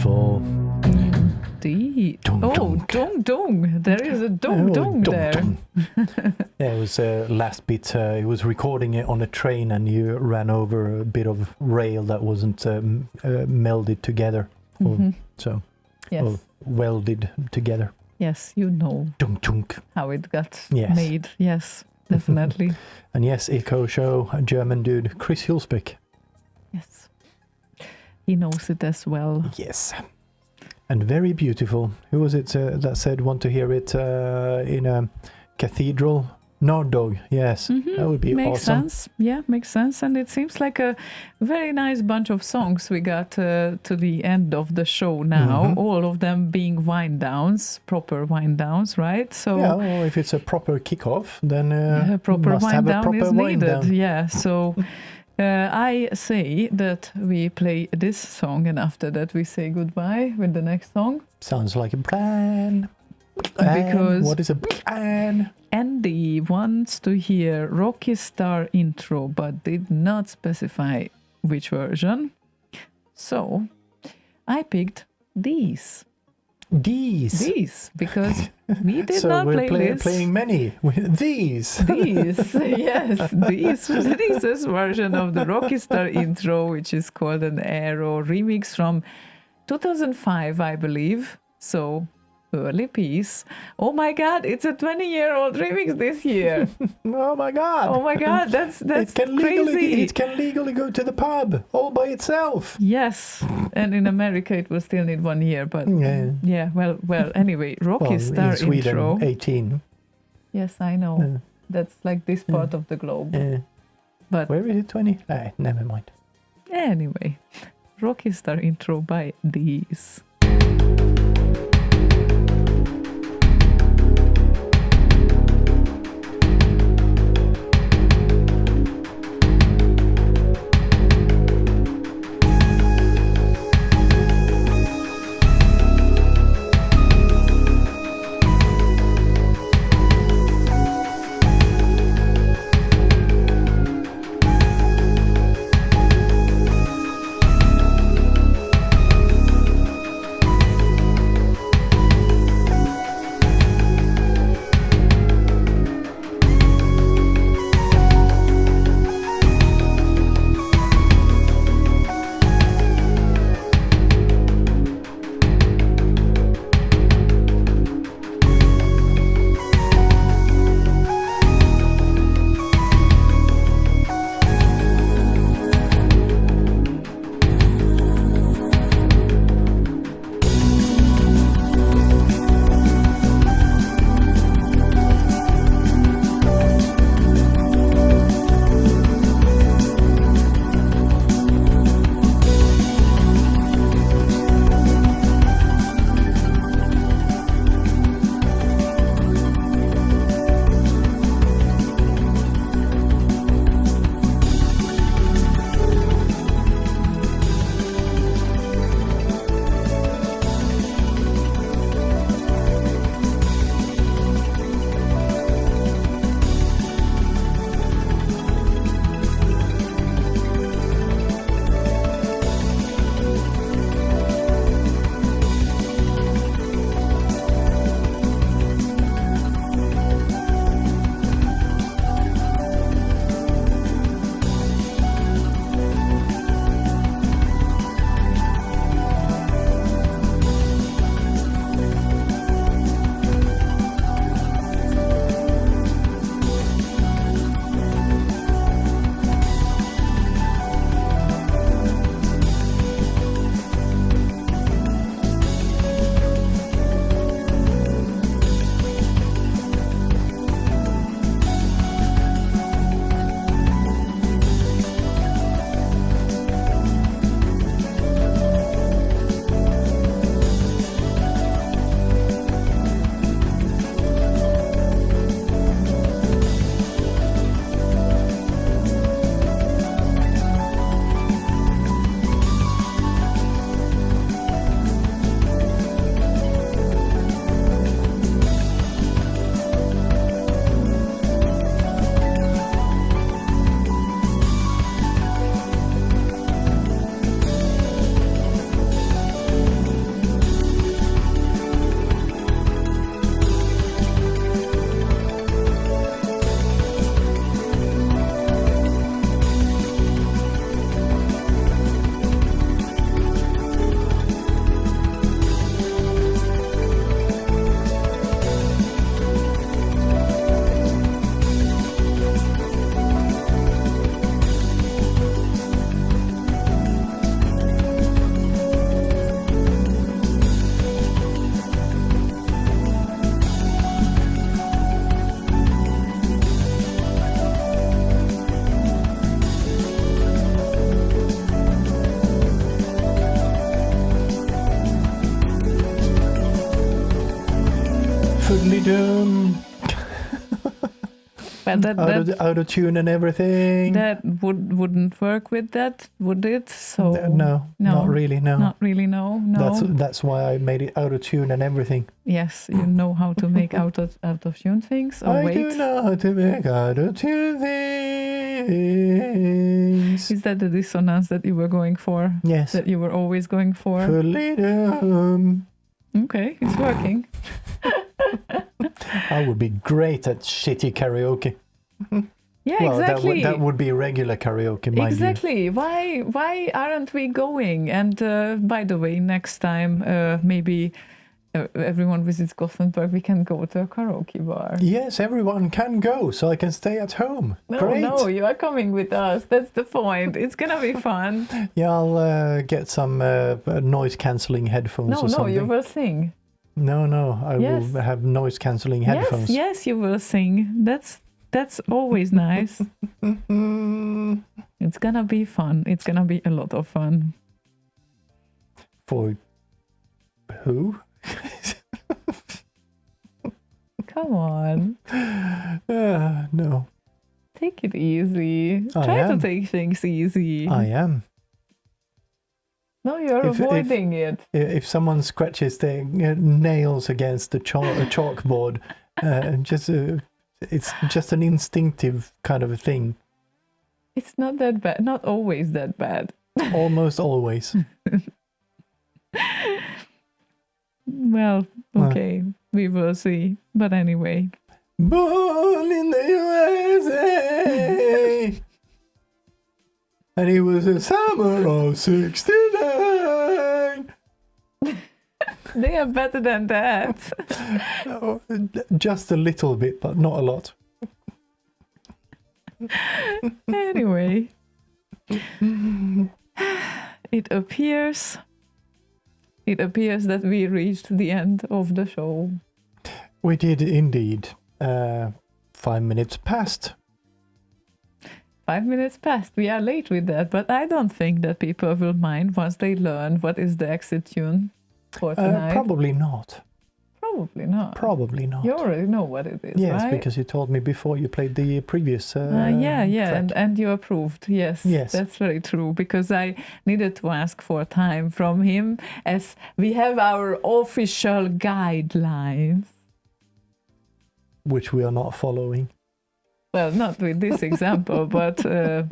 [SPEAKER 3] beautiful.
[SPEAKER 4] Oh, dong dong. There is a dong dong there.
[SPEAKER 3] Dong. Yeah, it was last bit. He was recording it on a train, and you ran over a bit of rail that wasn't melded together. So,
[SPEAKER 4] Yes.
[SPEAKER 3] welded together.
[SPEAKER 4] Yes, you know
[SPEAKER 3] Dunk dunk.
[SPEAKER 4] how it got
[SPEAKER 3] Yes.
[SPEAKER 4] made. Yes, definitely.
[SPEAKER 3] And yes, Echo Show, a German dude, Chris Hilsbeck.
[SPEAKER 4] Yes. He knows it as well.
[SPEAKER 3] Yes. And very beautiful. Who was it that said want to hear it in a cathedral? Nord Dog, yes. That would be
[SPEAKER 4] Makes
[SPEAKER 3] awesome.
[SPEAKER 4] sense. Yeah, makes sense. And it seems like a very nice bunch of songs we got to the end of the show now. All of them being wind downs, proper wind downs, right? So
[SPEAKER 3] Yeah, well, if it's a proper kickoff, then
[SPEAKER 4] a proper
[SPEAKER 3] must
[SPEAKER 4] wind
[SPEAKER 3] have a
[SPEAKER 4] down
[SPEAKER 3] proper
[SPEAKER 4] is
[SPEAKER 3] wind
[SPEAKER 4] needed.
[SPEAKER 3] down.
[SPEAKER 4] Yeah, so I say that we play this song, and after that we say goodbye with the next song.
[SPEAKER 3] Sounds like a plan.
[SPEAKER 4] Because
[SPEAKER 3] what is a plan?
[SPEAKER 4] Andy wants to hear Rocky Star intro, but did not specify which version. So I picked these. These, because we did
[SPEAKER 3] So
[SPEAKER 4] not
[SPEAKER 3] we're
[SPEAKER 4] play this.
[SPEAKER 3] playing many. These.
[SPEAKER 4] These, yes, this version of the Rocky Star intro, which is called an Arrow remix from 2005, I believe. So early piece. Oh my God, it's a 20-year-old remix this year.
[SPEAKER 3] Oh my God.
[SPEAKER 4] Oh my God, that's
[SPEAKER 3] It can
[SPEAKER 4] crazy.
[SPEAKER 3] it can legally go to the pub all by itself.
[SPEAKER 4] Yes, and in America it will still need 1 year, but
[SPEAKER 3] Yeah.
[SPEAKER 4] well. Anyway, Rocky Star
[SPEAKER 3] in Sweden,
[SPEAKER 4] intro.
[SPEAKER 3] 18.
[SPEAKER 4] Yes, I know. That's like this part of the globe. But
[SPEAKER 3] where is it? 20? Never mind.
[SPEAKER 4] Anyway, Rocky Star intro by these. But
[SPEAKER 3] Auto tune and everything.
[SPEAKER 4] that wouldn't work with that, would it? So
[SPEAKER 3] No, not really. No,
[SPEAKER 4] not really. No.
[SPEAKER 3] That's why I made it auto tune and everything.
[SPEAKER 4] Yes, you know how to make out of tune things. Or
[SPEAKER 3] I
[SPEAKER 4] wait,
[SPEAKER 3] do know how to make auto tune things.
[SPEAKER 4] is that the dissonance that you were going for?
[SPEAKER 3] Yes.
[SPEAKER 4] That you were always going for?
[SPEAKER 3] Freedom.
[SPEAKER 4] Okay, it's working.
[SPEAKER 3] I would be great at shitty karaoke.
[SPEAKER 4] Yeah,
[SPEAKER 3] Well,
[SPEAKER 4] exactly.
[SPEAKER 3] that would be regular karaoke, mind
[SPEAKER 4] Exactly. Why aren't we going? And by the way, next time maybe everyone visits Gothenburg, we can go to a karaoke bar.
[SPEAKER 3] you. Yes, everyone can go, so I can stay at home. Great.
[SPEAKER 4] No, you are coming with us. That's the point. It's gonna be fun.
[SPEAKER 3] Yeah, I'll get some noise-cancelling headphones or
[SPEAKER 4] No,
[SPEAKER 3] something.
[SPEAKER 4] you will sing.
[SPEAKER 3] No, I
[SPEAKER 4] Yes.
[SPEAKER 3] will have noise-cancelling headphones.
[SPEAKER 4] Yes, you will sing. That's always nice. It's gonna be fun. It's gonna be a lot of fun.
[SPEAKER 3] For who?
[SPEAKER 4] Come on.
[SPEAKER 3] No,
[SPEAKER 4] Take it easy.
[SPEAKER 3] I
[SPEAKER 4] Try to
[SPEAKER 3] am.
[SPEAKER 4] take things easy.
[SPEAKER 3] I am.
[SPEAKER 4] No, you're avoiding it.
[SPEAKER 3] If someone scratches their nails against the chalkboard, it's just an instinctive kind of a thing.
[SPEAKER 4] It's not that bad. Not always that bad.
[SPEAKER 3] Almost always.
[SPEAKER 4] Well, okay. We will see. But anyway.
[SPEAKER 3] Born in the USA, and it was the summer of '69.
[SPEAKER 4] They are better than that.
[SPEAKER 3] Oh, just a little bit, but not a lot.
[SPEAKER 4] Anyway. It appears that we reached the end of the show.
[SPEAKER 3] We did indeed. 5 minutes past.
[SPEAKER 4] 5 minutes past. We are late with that, but I don't think that people will mind once they learn what is the exit tune for tonight.
[SPEAKER 3] Probably not.
[SPEAKER 4] Probably not.
[SPEAKER 3] Probably not.
[SPEAKER 4] You already know what it is,
[SPEAKER 3] Yes,
[SPEAKER 4] right?
[SPEAKER 3] because you told me before you played the previous.
[SPEAKER 4] Yeah,
[SPEAKER 3] track.
[SPEAKER 4] and you approved. Yes, that's very true. Because I needed to ask for time from him, as we have our official guidelines.
[SPEAKER 3] Which we are not following.
[SPEAKER 4] Well, not with this example, but still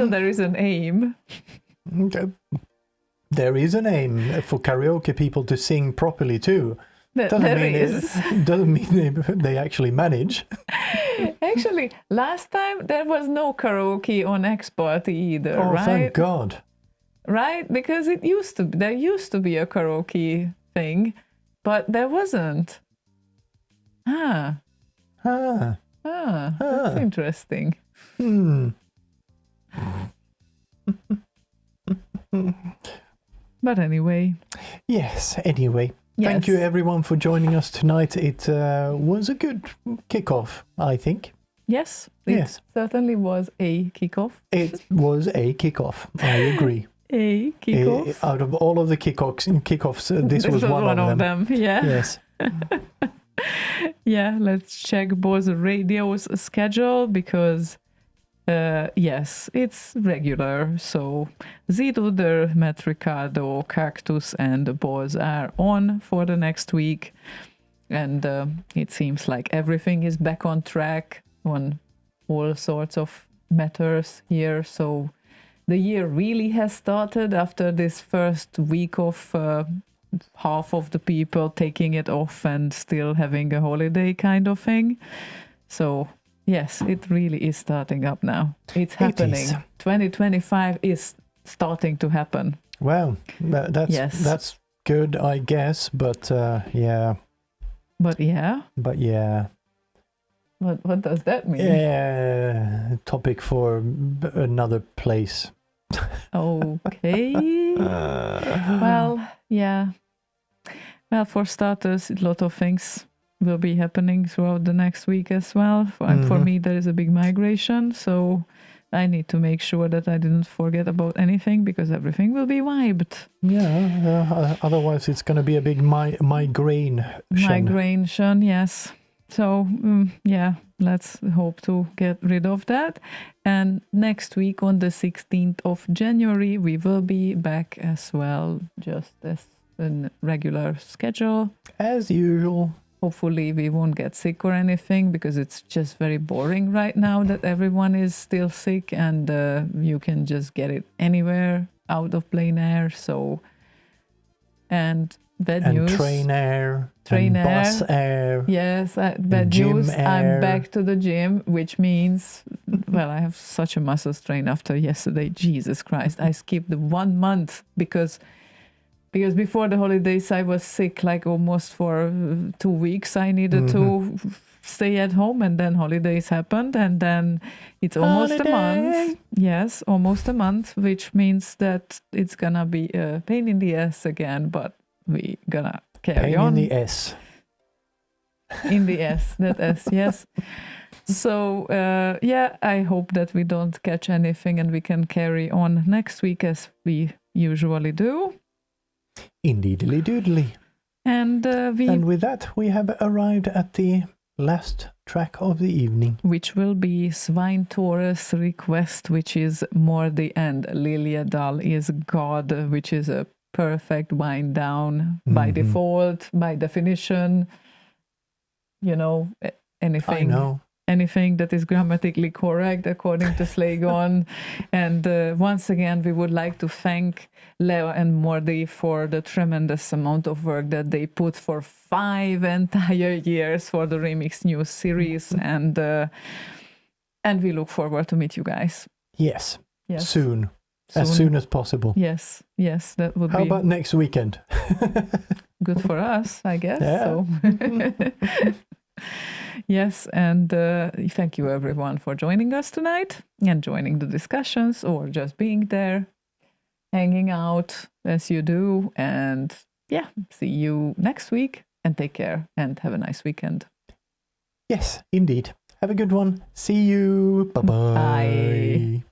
[SPEAKER 4] there is an aim.
[SPEAKER 3] Okay. There is an aim for karaoke people to sing properly too. Doesn't mean they actually manage.
[SPEAKER 4] Actually, last time there was no karaoke on X Party either,
[SPEAKER 3] Oh,
[SPEAKER 4] right?
[SPEAKER 3] thank God.
[SPEAKER 4] Right? Because there used to be a karaoke thing, but there wasn't. That's interesting. But anyway.
[SPEAKER 3] Yes, anyway. Thank you everyone for joining us tonight. It was a good kickoff, I think.
[SPEAKER 4] Yes, it certainly was a kickoff.
[SPEAKER 3] It was a kickoff, I agree.
[SPEAKER 4] A kickoff.
[SPEAKER 3] Out of all of the kickoffs, this was one of them.
[SPEAKER 4] Yeah.
[SPEAKER 3] Yes.
[SPEAKER 4] Yeah, let's check Boz Radio's schedule because, yes, it's regular. So Ziduder, Matt Ricardo, Cactus, and Boz are on for the next week. And it seems like everything is back on track on all sorts of matters here. So the year really has started after this first week of half of the people taking it off and still having a holiday kind of thing. So yes, it really is starting up now. It's happening. 2025 is starting to happen.
[SPEAKER 3] Well, that's good, I guess. But yeah.
[SPEAKER 4] But yeah. What does that mean?
[SPEAKER 3] Yeah, topic for another place.
[SPEAKER 4] Okay. Well, yeah. Well, for starters, a lot of things will be happening throughout the next week as well. And for me, there is a big migration. So I need to make sure that I didn't forget about anything because everything will be wiped.
[SPEAKER 3] Yeah, otherwise it's going to be a big migration.
[SPEAKER 4] Migration, yes. So, yeah, let's hope to get rid of that. And next week, on the 16th of January, we will be back as well, just as a regular schedule.
[SPEAKER 3] As usual.
[SPEAKER 4] Hopefully, we won't get sick or anything, because it's just very boring right now that everyone is still sick and you can just get it anywhere out of plain air. So, and bad news.
[SPEAKER 3] Train air.
[SPEAKER 4] Train
[SPEAKER 3] and
[SPEAKER 4] air.
[SPEAKER 3] Bus air.
[SPEAKER 4] Yes, bad
[SPEAKER 3] gym
[SPEAKER 4] news.
[SPEAKER 3] air.
[SPEAKER 4] I'm back to the gym, which means, well, I have such a muscle strain after yesterday. Jesus Christ. I skipped 1 month because before the holidays I was sick like almost for 2 weeks. I needed to stay at home, and then holidays happened, and then it's almost a month. Yes, almost a month, which means that it's gonna be a pain in the ass again, but we gonna carry on.
[SPEAKER 3] Pain in the S.
[SPEAKER 4] In the S, that S, yes. So, yeah, I hope that we don't catch anything and we can carry on next week as we usually do.
[SPEAKER 3] Indeedly doodly.
[SPEAKER 4] And
[SPEAKER 3] and with that, we have arrived at the last track of the evening,
[SPEAKER 4] which will be Svaintore's request, which is Mordi and Liljedal is God, which is a perfect wind down by default, by definition. You know, anything.
[SPEAKER 3] I know.
[SPEAKER 4] Anything that is grammatically correct according to Slaygon. And once again, we would like to thank Lea and Mordi for the tremendous amount of work that they put for 5 entire years for the Remix News series. And we look forward to meet you guys.
[SPEAKER 3] Yes.
[SPEAKER 4] Yes.
[SPEAKER 3] Soon. As soon as possible.
[SPEAKER 4] Yes. Yes. That would be.
[SPEAKER 3] How about next weekend?
[SPEAKER 4] Good for us, I guess.
[SPEAKER 3] Yeah.
[SPEAKER 4] So. Yes, and thank you everyone for joining us tonight and joining the discussions or just being there, hanging out as you do. And yeah, see you next week, and take care and have a nice weekend.
[SPEAKER 3] Yes, indeed. Have a good one. See you. Bye-bye.
[SPEAKER 4] Bye.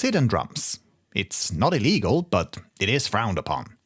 [SPEAKER 5] hidden drums. It's not illegal, but it is frowned upon.